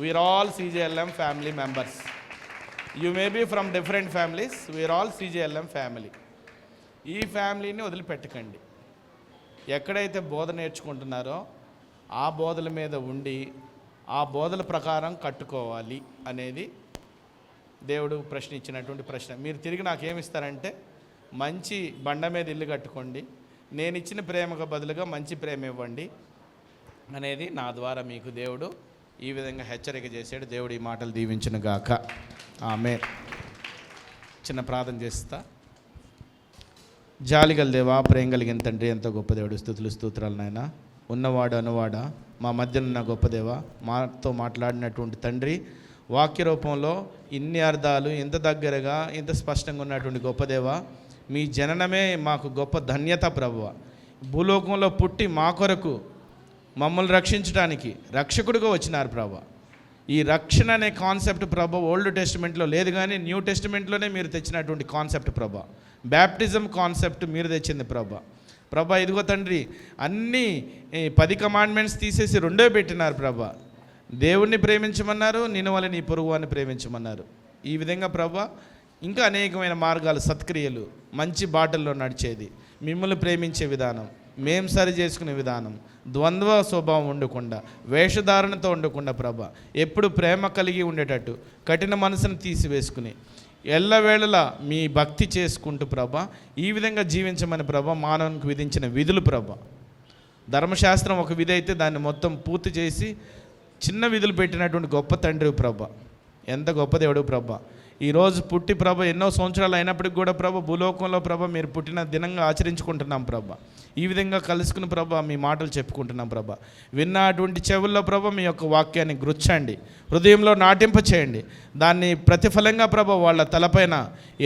We are all CJLM family members. You may be from different families, we are all CJLM family. ఈ ఫ్యామిలీని వదిలిపెట్టకండి. ఎక్కడైతే బోధ నేర్చుకుంటున్నారో ఆ బోధల మీద ఉండి ఆ బోధల ప్రకారం కట్టుకోవాలి అనేది దేవుడు ప్రశ్న ఇచ్చినటువంటి ప్రశ్న. మీరు తిరిగి నాకేమిస్తారంటే, మంచి బండ మీద ఇల్లు కట్టుకోండి, నేను ఇచ్చిన ప్రేమకు బదులుగా మంచి ప్రేమ ఇవ్వండి అనేది నా ద్వారా మీకు దేవుడు ఈ విధంగా హెచ్చరిక చేశాడు. దేవుడు ఈ మాటలు దీవించును గాక. ఆమేన్. చిన్న ప్రార్థన చేస్తా. జాలిగల దేవా, ప్రేమ కలిగిన తండ్రి, ఎంతో గొప్ప దేవుడు, స్తుతులు స్తోత్రాలు నాయన. ఉన్నవాడు అనువాడా, మా మధ్యన ఉన్న గొప్ప దేవ, మాతో మాట్లాడినటువంటి తండ్రి, వాక్య రూపంలో ఇన్ని అర్థాలు ఇంత దగ్గరగా ఇంత స్పష్టంగా ఉన్నటువంటి గొప్ప దేవ, మీ జననమే మాకు గొప్ప ధన్యత ప్రభువా. భూలోకంలో పుట్టి మా కొరకు మమ్మల్ని రక్షించడానికి రక్షకుడిగా వచ్చినారు ప్రభువా. ఈ రక్షణ అనే కాన్సెప్ట్ ప్రభా ఓల్డ్ టెస్టిమెంట్లో లేదు, కానీ న్యూ టెస్టిమెంట్లోనే మీరు తెచ్చినటువంటి కాన్సెప్ట్ ప్రభా. బ్యాప్టిజం కాన్సెప్ట్ మీరు తెచ్చింది ప్రభా. ఇదిగో తండ్రి, అన్నీ 10 కమాండ్మెంట్స్ తీసేసి 2 పెట్టినారు ప్రభా. దేవుణ్ణి ప్రేమించమన్నారు, నిన్ను వల్ల నీ పొరుగు అని ప్రేమించమన్నారు. ఈ విధంగా ప్రభా ఇంకా అనేకమైన మార్గాలు, సత్క్రియలు, మంచి బాటల్లో నడిచేది, మిమ్మల్ని ప్రేమించే విధానం, మేము సరి చేసుకునే విధానం, ద్వంద్వ స్వభావం ఉండకుండా, వేషధారణతో ఉండకుండా ప్రభా, ఎప్పుడు ప్రేమ కలిగి ఉండేటట్టు కఠిన మనసును తీసివేసుకుని ఎల్లవేళలా మీ భక్తి చేసుకుంటూ ప్రభా ఈ విధంగా జీవించమని ప్రభా మానవునికి విధించిన విధులు ప్రభా. ధర్మశాస్త్రం ఒక విధి అయితే దాన్ని మొత్తం పూర్తి చేసి చిన్న విధులు పెట్టినటువంటి గొప్ప తండ్రి ప్రభా. ఎంత గొప్ప దేవుడు ప్రభా. ఈరోజు పుట్టి ప్రభ ఎన్నో సంవత్సరాలు అయినప్పటికి కూడా ప్రభ భూలోకంలో ప్రభ మీరు పుట్టిన దినంగా ఆచరించుకుంటున్నాం ప్రభ. ఈ విధంగా కలుసుకుని ప్రభ మీ మాటలు చెప్పుకుంటున్నాం ప్రభ. విన్నటువంటి చెవుల్లో ప్రభ మీ యొక్క వాక్యాన్ని గుర్చండి, హృదయంలో నాటింప చేయండి. దాన్ని ప్రతిఫలంగా ప్రభ వాళ్ళ తలపైన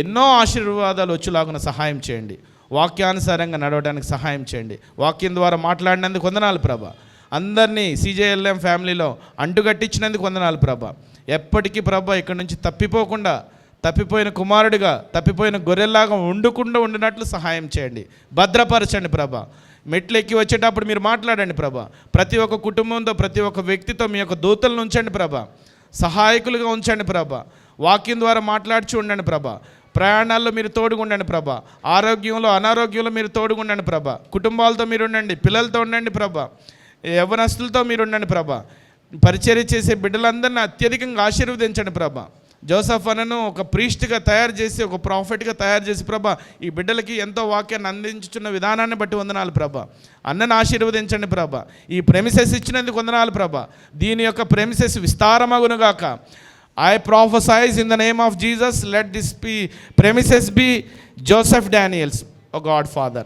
ఎన్నో ఆశీర్వాదాలు వచ్చేలాగున సహాయం చేయండి. వాక్యానుసారంగా నడవడానికి సహాయం చేయండి. వాక్యం ద్వారా మాట్లాడినందుకు వందనాలు ప్రభ. అందరినీ CJLM ఫ్యామిలీలో అంటుగట్టించినందుకు వందనాలు ప్రభ. ఎప్పటికీ ప్రభ ఇక్కడి నుంచి తప్పిపోకుండా, తప్పిపోయిన కుమారుడిగా, తప్పిపోయిన గొర్రెల్లాగా ఉండినట్లు సహాయం చేయండి. భద్రపరచండి ప్రభ. మెట్లు ఎక్కి వచ్చేటప్పుడు మీరు మాట్లాడండి ప్రభ. ప్రతి ఒక్క కుటుంబంతో, ప్రతి ఒక్క వ్యక్తితో మీ యొక్క దూతలను ఉంచండి ప్రభ. సహాయకులుగా ఉంచండి ప్రభ. వాక్యం ద్వారా మాట్లాడుచు ఉండండి ప్రభ. ప్రయాణాల్లో మీరు తోడుగుండండి ప్రభా. ఆరోగ్యంలో అనారోగ్యంలో మీరు తోడుగుండండి ప్రభా. కుటుంబాలతో మీరు ఉండండి, పిల్లలతో ఉండండి ప్రభా. యవ్వనస్తులతో మీరు ఉండండి ప్రభా. పరిచర్య చేసే బిడ్డలందరినీ అత్యధికంగా ఆశీర్వదించండి ప్రభా. జోసఫ్ అన్నను ఒక ప్రీస్ట్గా తయారు చేసి, ఒక ప్రాఫిట్గా తయారు చేసి ప్రభా, ఈ బిడ్డలకి ఎంతో వాక్యాన్ని అందించుచున్న విధానాన్ని బట్టి వందనాలు ప్రభా. అన్నను ఆశీర్వదించండి ప్రభా. ఈ ప్రెమిసెస్ ఇచ్చినందుకు వందనాలు ప్రభా. దీని యొక్క premises విస్తారమగునుగాక. I prophesize in the name of Jesus, let this premises be Joseph Daniels, O God Father.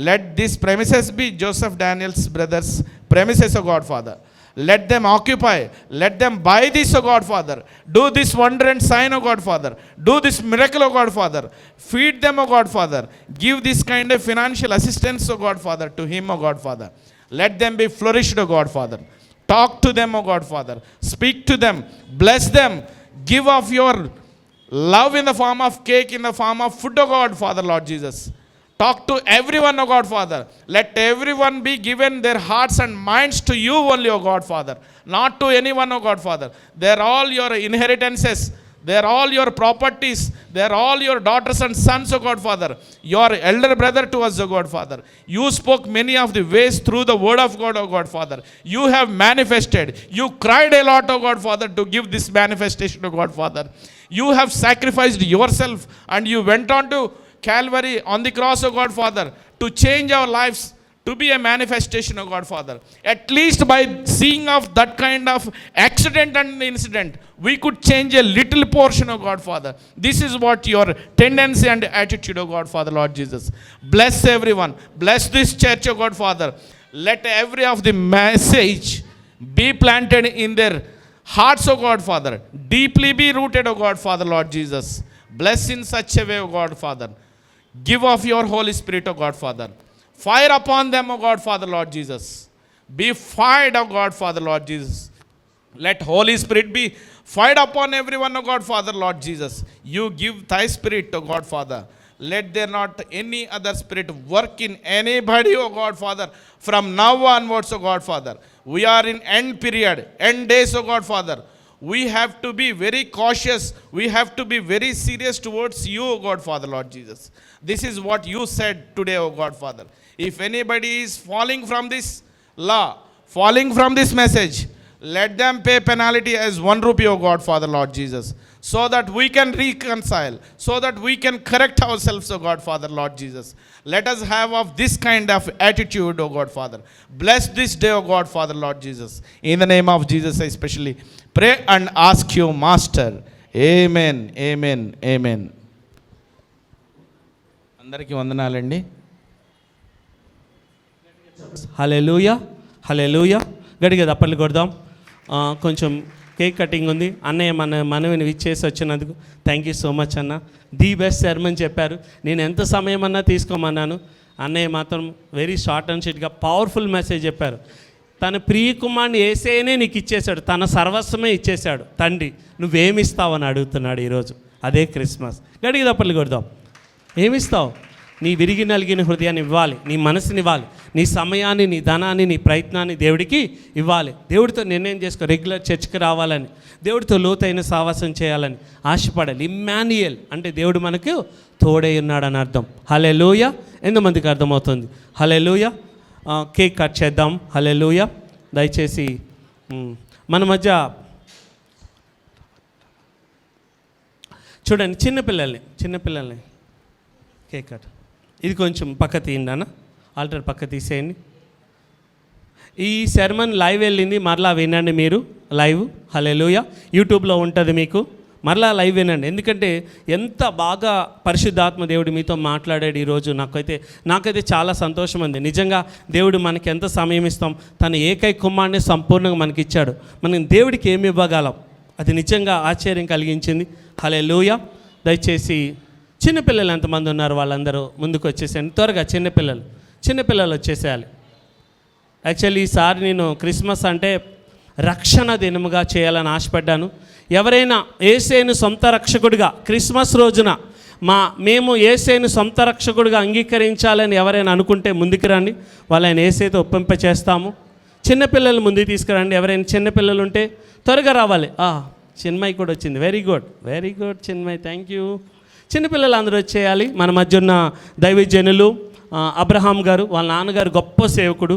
Let this premises be Joseph Daniels' brothers' premises, O God Father. Let them occupy, let them buy this, O God Father. Do this wonder and sign, O God Father. Do this miracle, O God Father. Feed them, O God Father. Give this kind of financial assistance, O God Father, to him, O God Father. Let them be flourished, O God Father. Talk to them, O God Father. Speak to them. Bless them. Give of your love in the form of cake, in the form of food, O God Father, Lord Jesus. Talk to everyone, O God Father. Let everyone be given their hearts and minds to you only, O God Father. Not to anyone, O God Father. They are all your inheritances. They are all your properties. They are all your daughters and sons, O God Father. Your elder brother to us, O God Father. You spoke many of the ways through the word of God, O God Father. You have manifested. You cried a lot, O God Father, to give this manifestation, O God Father. You have sacrificed yourself and you went on to Calvary on the cross, O God Father, to change our lives, to be a manifestation, O God Father. At least by seeing of that kind of accident and incident, we could change a little portion, O God Father. This is what your tendency and attitude, O God Father, Lord Jesus. Bless everyone. Bless this church, O God Father. Let every of the message be planted in their hearts, O God Father. Deeply be rooted, O God Father, Lord Jesus. Bless in such a way, O God Father. Give of your Holy Spirit, O God Father. Fire upon them, O God Father, Lord Jesus. Be fired, O God Father, Lord Jesus. Let Holy Spirit be fired upon everyone, O God Father, Lord Jesus. You give thy spirit, O God Father. Let there not any other spirit work in anybody, O God Father, from now onwards, O God Father. We are in end period, end days, O God Father. We have to be very cautious. We have to be very serious towards you, O God Father, Lord Jesus. This is what you said today, O God Father. If anybody is falling from this law, falling from this message, let them pay penalty as 1 rupee, O God Father, Lord Jesus, so that we can reconcile, so that we can correct ourselves, O God Father, Lord Jesus. Let us have of this kind of attitude, O God Father. Bless this day, O God Father, Lord Jesus. In the name of Jesus, I especially pray and ask you, Master. Amen, amen, amen. అందరికీ వందనాలండి. హల్లెలూయా, హల్లెలూయా. గట్టిగా దప్పట్లు కొడదాం. కొంచెం cake cutting ఉంది. అన్నయ్య మనవిని విచ్చేసి వచ్చినందుకు థ్యాంక్ యూ సో మచ్ అన్న. ది బెస్ట్ సెర్మన్ చెప్పారు. నేను ఎంత సమయం అన్నా తీసుకోమన్నాను. అన్నయ్య మాత్రం వెరీ షార్ట్ అండ్ స్వీట్గా పవర్ఫుల్ మెసేజ్ చెప్పారు. తన ప్రియ కుమారుని యేసేనే నీకు ఇచ్చేశాడు, తన సర్వస్వమే ఇచ్చేశాడు. తండ్రి నువ్వేమిస్తావని అడుగుతున్నాడు ఈరోజు. అదే క్రిస్మస్. గట్టిగా దప్పట్లు కొడదాం. ఏమిస్తావు? నీ విరిగి నలిగిన హృదయాన్ని ఇవ్వాలి, నీ మనసుని ఇవ్వాలి, నీ సమయాన్ని, నీ ధనాన్ని, నీ ప్రయత్నాన్ని దేవుడికి ఇవ్వాలి. దేవుడితో నిర్ణయం చేసుకో, రెగ్యులర్ చర్చ్కి రావాలని, దేవుడితో లోతైన సావాసం చేయాలని ఆశపడాలి. ఇమ్మాన్యుయల్ అంటే దేవుడు మనకు తోడై ఉన్నాడని అర్థం. హల్లెలూయా. ఎంతమందికి అర్థమవుతుంది? హల్లెలూయా. కేక్ కట్ చేద్దాం. హల్లెలూయా. దయచేసి మన మధ్య చూడండి చిన్నపిల్లల్ని కేక్ కట్. ఇది కొంచెం పక్క తీయండి అన్న, ఆల్టర్ పక్క తీసేయండి. ఈ సెర్మన్ లైవ్ వెళ్ళింది, మరలా వినండి మీరు లైవ్. హల్లెలూయా. యూట్యూబ్లో ఉంటుంది మీకు, మరలా లైవ్ వినండి. ఎందుకంటే ఎంత బాగా పరిశుద్ధాత్మ దేవుడు మీతో మాట్లాడాడు ఈరోజు. నాకైతే చాలా సంతోషం ఉంది. నిజంగా దేవుడు మనకి ఎంత సమయం ఇస్తాం, తన ఏకైక కుమారుని సంపూర్ణంగా మనకి ఇచ్చాడు. మనం దేవుడికి ఏమి ఇవ్వగలం, అది నిజంగా ఆశ్చర్యం కలిగించింది. హల్లెలూయా. దయచేసి చిన్నపిల్లలు ఎంతమంది ఉన్నారు వాళ్ళందరూ ముందుకు వచ్చేసేయండి త్వరగా. చిన్నపిల్లలు వచ్చేసేయాలి. యాక్చువల్లీ ఈసారి నేను క్రిస్మస్ అంటే రక్షణ దినముగా చేయాలని ఆశపడ్డాను. ఎవరైనా యేసేను సొంత రక్షకుడిగా క్రిస్మస్ రోజున మేము యేసేను సొంత రక్షకుడిగా అంగీకరించాలని ఎవరైనా అనుకుంటే ముందుకు రండి. వాళ్ళని యేసేతో ఒప్పింపచేస్తాము. చిన్నపిల్లలు ముందుకు తీసుకురండి. ఎవరైనా చిన్నపిల్లలు ఉంటే త్వరగా రావాలి. చిన్మయ్ కూడా వచ్చింది. Very good Chinmay, thank you. చిన్నపిల్లలు అందరూ వచ్చేయాలి. మన మధ్య ఉన్న దైవజనులు అబ్రహాం గారు, వాళ్ళ నాన్నగారు గొప్ప సేవకుడు,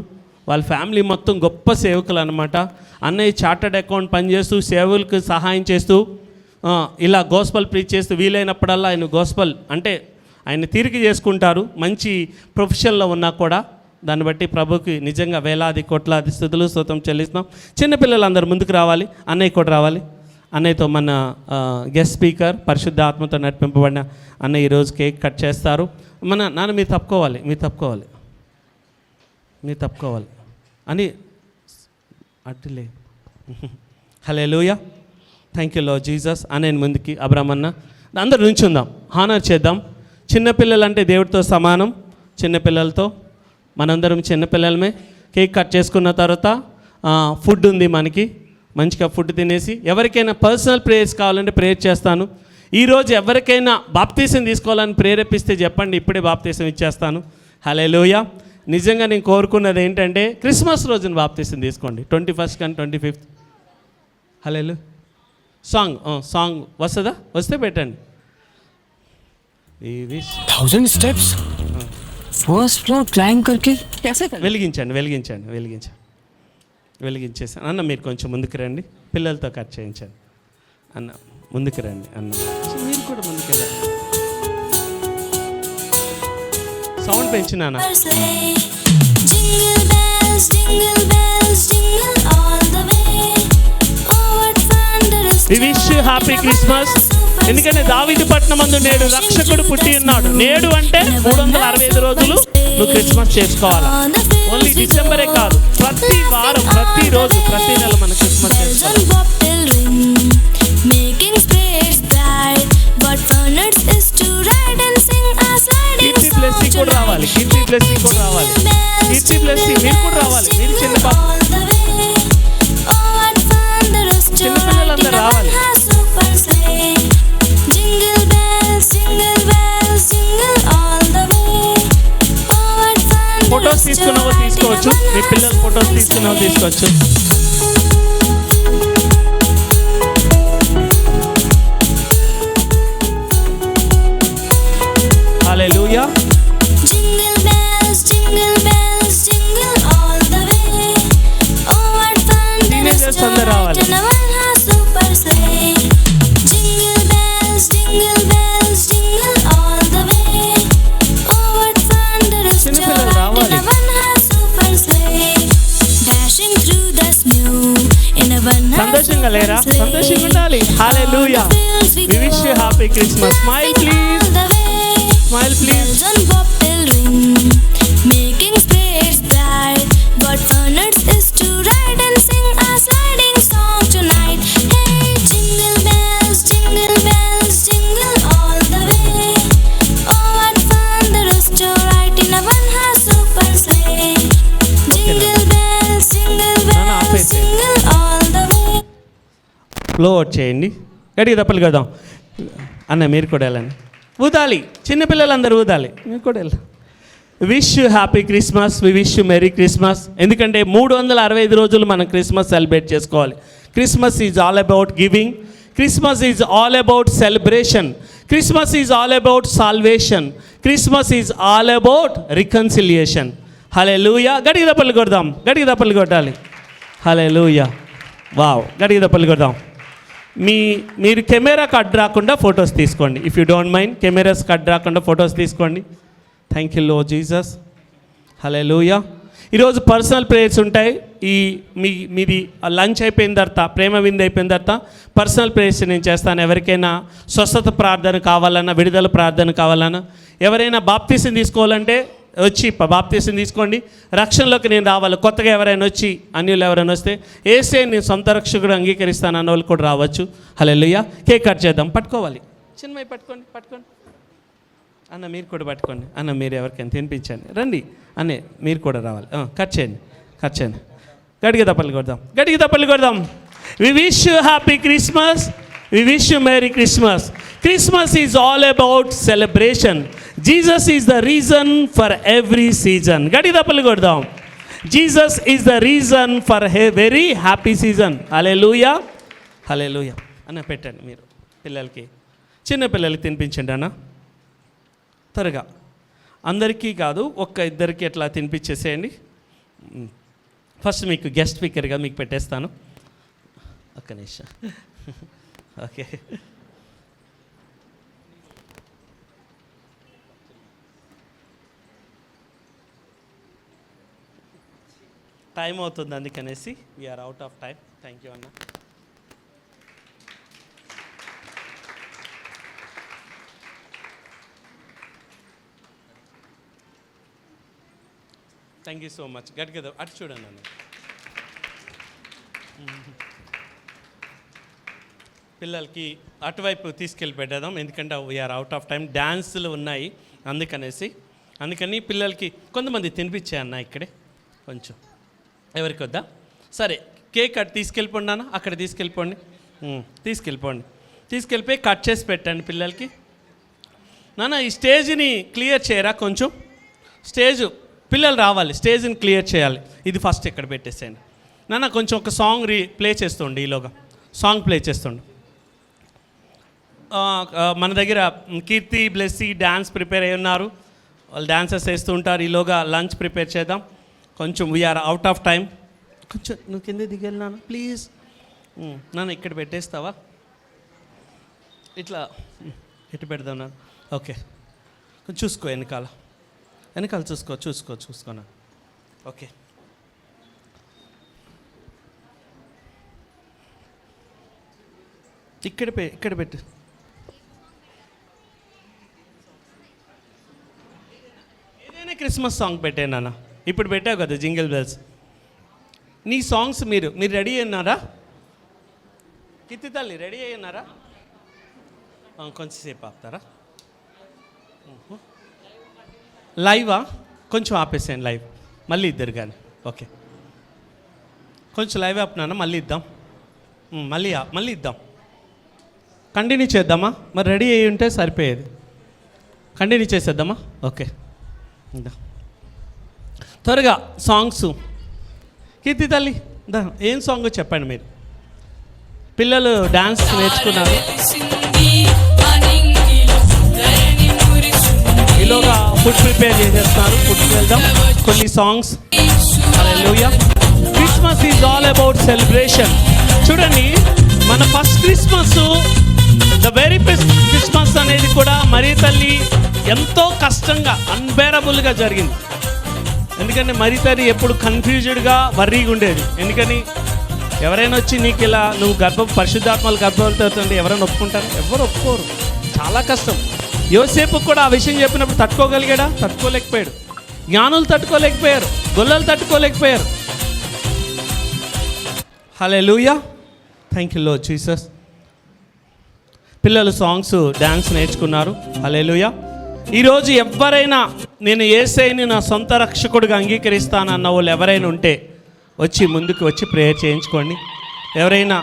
వాళ్ళ ఫ్యామిలీ మొత్తం గొప్ప సేవకులు అనమాట. అన్నయ్య చార్టర్డ్ అకౌంట్ పనిచేస్తూ సేవలకు సహాయం చేస్తూ ఇలా గోస్పల్ ప్రీచ్ చేస్తూ వీలైనప్పుడల్లా ఆయన గోస్పల్ అంటే ఆయన తీరిక చేసుకుంటారు. మంచి ప్రొఫెషన్లో ఉన్నా కూడా దాన్ని బట్టి ప్రభుకి నిజంగా వేలాది కోట్లాది స్తుతులు స్తోత్రం చెల్లిస్తున్నాం. చిన్నపిల్లలు అందరూ ముందుకు రావాలి. అన్నయ్య కూడా రావాలి. అన్నయ్యతో మన గెస్ట్ స్పీకర్ పరిశుద్ధ ఆత్మతో నడిపింపబడిన అన్నయ్య ఈరోజు కేక్ కట్ చేస్తారు. మన నాన్న మీరు తప్పుకోవాలి అని అడ్డులే. హల్లెలూయా, థ్యాంక్ యూ లార్డ్ జీసస్. అన్నయ్య ముందుకి అబ్రాహ్మన్న అందరూ నుంచుందాం, హానర్ చేద్దాం. చిన్నపిల్లలు అంటే దేవుడితో సమానం. చిన్నపిల్లలతో మనందరం చిన్నపిల్లలమే. కేక్ కట్ చేసుకున్న తర్వాత ఫుడ్ ఉంది మనకి, మంచిగా ఫుడ్ తినేసి ఎవరికైనా పర్సనల్ ప్రేయర్స్ కావాలంటే ప్రేయర్ చేస్తాను. ఈరోజు ఎవరికైనా బాప్తీసం తీసుకోవాలని ప్రేరేపిస్తే చెప్పండి, ఇప్పుడే బాప్తీసం ఇచ్చేస్తాను. హల్లెలూయా. నిజంగా నేను కోరుకున్నది ఏంటంటే క్రిస్మస్ రోజున బాప్తీసం తీసుకోండి, 21st కానీ 25th. హల్లెలూయా. సాంగ్ వస్తుందా? వస్తే పెట్టండి. 1000 steps फर्स्ट फ्लोर क्लाइंब करके कैसे कर? వెలిగించేసాను. అన్న మీరు కొంచెం ముందుకు రండి, పిల్లలతో కట్ చేయించండి. అన్న ముందుకు రండి, అన్న మీరు కూడా ముందుకు వెళ్ళండి. సౌండ్ పెంచినానా? We wish you happy Christmas. ఎందుకంటే దావీదు పట్టణమందు నేడు రక్షకుడు పుట్టి ఉన్నాడు. నేడు అంటే 365 రోజులు నువ్వు క్రిస్మస్ చేసుకోవాలి. ఓన్లీ డిసెంబరే కాదు, ప్రతి వారం, ప్రతిరోజు, ప్రతి నెల మన క్రిస్మస్ చేసుకోవాలి. కీర్తి బ్లెస్సింగ్ కూడా రావాలి. కీర్తి బ్లెస్సింగ్ మీరు కూడా రావాలి. మీరు చిన్నపిల్లలందరూ రావాలి. ఫొటోస్ తీసుకున్నావో తీసుకోవచ్చు, మీ పిల్లలు ఫొటోస్ తీసుకున్నావో తీసుకోవచ్చు. హల్లెలూయా. టీనేజర్స్ అందరూ రావాలి. సంతోషంగా లేరా? సంతోషంగా ఉండాలి. హల్లెలూయా. We wish you happy Christmas. Smile please. Smile please. Making spirits bright what fun it is to ride and sing a sliding song tonight. Hey jingle bells jingle all the way. Oh what fun there is to ride in a one horse super sleigh. Jingle bells jingle all the way. Flow out చేయండి, గట్టిగా తప్పలు కదాం. అన్న మీరు కూడా వెళ్ళండి, ఊదాలి. చిన్నపిల్లలందరూ ఊదాలి, మీరు కూడా వెళ్ళాలి. Wish you happy Christmas. We wish you merry Christmas. ఎందుకంటే 365 రోజులు మనం క్రిస్మస్ సెలబ్రేట్ చేసుకోవాలి. Christmas is all about giving. Christmas is all about celebration. Christmas is all about salvation. Christmas is all about reconciliation. హల్లెలూయా. గట్టిగా తప్పలు కొడదాం, గట్టిగా తప్పలు కొట్టాలి. హల్లెలూయా. వావ్, గట్టిగా తప్పలు కొడదాం. మీరు కెమెరాకి అడ్డు రాకుండా ఫొటోస్ తీసుకోండి. ఇఫ్ యూ డోంట్ మైండ్, కెమెరాస్కి అడ్డు రాకుండా ఫొటోస్ తీసుకోండి. Thank you lord Jesus. హల్లెలూయా. ఈరోజు పర్సనల్ ప్రేయర్స్ ఉంటాయి. మీది లంచ్ అయిపోయిన తర్వాత, ప్రేమ విందు అయిపోయిన తర్వాత పర్సనల్ ప్రేయర్స్ నేను చేస్తాను. ఎవరికైనా స్వస్థత ప్రార్థన కావాలన్నా, విడుదల ప్రార్థన కావాలన్నా, ఎవరైనా బాప్తీసం తీసుకోవాలంటే వచ్చి బాప్తీసం తీసుకోండి. రక్షణలోకి నేను రావాలి. కొత్తగా ఎవరైనా వచ్చి, అన్యులు ఎవరైనా వస్తే ఏసే నేను సొంత రక్షకుడు అంగీకరిస్తాను అన్న వాళ్ళు కూడా రావచ్చు. హల్లెలూయా. కేక్ కట్ చేద్దాం. పట్టుకోవాలి. చిన్నమై పట్టుకోండి. అన్న మీరు కూడా పట్టుకోండి. అన్న మీరు ఎవరికైనా తినిపించండి. రండి అన్నే మీరు కూడా రావాలి. కట్ చేయండి. గట్టిగా తప్పలు కొడదాం. We wish you happy Christmas. We wish you merry Christmas. Christmas is all about celebration. Jesus is the reason for every season. గట్టిగా తప్పలు కొడదాం. Jesus is the reason for very happy season. హల్లెలూయా. అన్న పెట్టండి మీరు పిల్లలకి. చిన్నపిల్లలకి తినిపించండి అన్న త్వరగా. అందరికీ కాదు, ఇద్దరికి అట్లా తినిపించేసేయండి. ఫస్ట్ మీకు గెస్ట్ స్పీకర్గా మీకు పెట్టేస్తాను. ఒక్క నిమిషం. ఓకే, టైం అవుతుంది అందుకనేసి we are out of time. Thank you అన్న. Thank you so much. గట్టిగా అటు చూడండి అన్న. పిల్లలకి అటువైపు తీసుకెళ్ళి పెట్టేద్దాం, ఎందుకంటే వీఆర్ అవుట్ ఆఫ్ టైం. డ్యాన్సులు ఉన్నాయి అందుకని పిల్లలకి కొంతమంది తినిపించే అన్న ఇక్కడే కొంచెం ఎవరికి వద్దా. సరే, కేక్ అటు తీసుకెళ్ళిపోండి అన్న, అక్కడ తీసుకెళ్ళిపోయి కట్ చేసి పెట్టండి పిల్లలకి. నాన్న ఈ స్టేజ్ని క్లియర్ చేయరా కొంచెం. పిల్లలు రావాలి, స్టేజ్ని క్లియర్ చేయాలి. ఇది ఫస్ట్ ఇక్కడ పెట్టేసేయండి నాన్న. కొంచెం ఒక సాంగ్ ప్లే చేస్తుండే, ఈలోగా సాంగ్ ప్లే చేస్తుండే. మన దగ్గర కీర్తి, బ్లెస్సీ డ్యాన్స్ ప్రిపేర్ అయి ఉన్నారు, వాళ్ళు డాన్సెస్ వేస్తూ ఉంటారు. ఈలోగా లంచ్ ప్రిపేర్ చేద్దాం. కొంచెం వీఆర్ అవుట్ ఆఫ్ టైం. కొంచెం నువ్వు కింద దిగేళ్ళు నాన్న ప్లీజ్. నాన్న ఇక్కడ పెట్టేస్తావా, ఇట్లా ఇటు పెడదాం నాన్న. ఓకే, కొంచెం చూసుకో, వెనకాల చూసుకోనా. ఓకే, ఇక్కడ పెట్టు. ఏదైనా క్రిస్మస్ సాంగ్ పెట్టే నాన్న. ఇప్పుడు పెట్టావు కదా జింగిల్ బెల్స్. నీ సాంగ్స్ మీరు రెడీ అయినారా? కిత్తి తల్లి రెడీ అయినారా? కొంచెంసేపు ఆపుతారా? లైవా? కొంచెం ఆపేసాను లైవ్, మళ్ళీ ఇద్దరు కానీ. ఓకే, కొంచెం లైవ్ ఆపినానా, మళ్ళీ ఇద్దాం. మళ్ళీ ఇద్దాం. కంటిన్యూ చేద్దామా? మరి రెడీ అయ్యి ఉంటే సరిపోయేది. కంటిన్యూ చేసేద్దామా? ఓకే, త్వరగా సాంగ్స్. కీర్తి తల్లి ఏం సాంగ్ చెప్పండి మీరు. పిల్లలు డ్యాన్స్ నేర్చుకున్నారు. ఈలోగా ఫుడ్ ప్రిపేర్ చేసేస్తున్నారు. ఫుడ్కి వెళ్దాం. కొన్ని songs. Hallelujah. Christmas is all about celebration. చూడండి, మన first Christmas, the very best Christmas అనేది కూడా మరీ తల్లి ఎంతో కష్టంగా, అన్బేరబుల్గా జరిగింది. ఎందుకంటే మరీ తల్లి ఎప్పుడు కన్ఫ్యూజ్డ్గా, వర్రీగా ఉండేది. ఎందుకని ఎవరైనా వచ్చి నీకు ఇలా నువ్వు పరిశుద్ధాత్మలు గర్భవతులుతుంటే ఎవరైనా ఒప్పుకుంటారు? ఎవరు ఒప్పుకోరు. చాలా కష్టం. యోసేపు కూడా ఆ విషయం చెప్పినప్పుడు తట్టుకోగలిగాడా? తట్టుకోలేకపోయాడు. జ్ఞానులు తట్టుకోలేకపోయారు, గొల్లలు తట్టుకోలేకపోయారు. హల్లెలూయా. Thank you lord Jesus. పిల్లలు సాంగ్స్, డ్యాన్స్ నేర్చుకున్నారు. హల్లెలూయా. ఈరోజు ఎవరైనా నేను యేసయ్యని నా సొంత రక్షకుడిగా అంగీకరిస్తానన్న వాళ్ళు ఎవరైనా ఉంటే ముందుకు వచ్చి ప్రేయర్ చేయించుకోండి. ఎవరైనా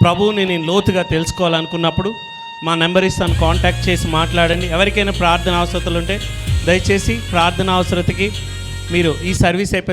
ప్రభువుని నేను లోతుగా తెలుసుకోవాలనుకున్నప్పుడు మా నెంబర్ ఇస్తాను, కాంటాక్ట్ చేసి మాట్లాడండి. ఎవరికైనా ప్రార్థన అవసరతలు ఉంటే దయచేసి ప్రార్థన అవసరతకి మీరు ఈ సర్వీస్ అయిపోయిన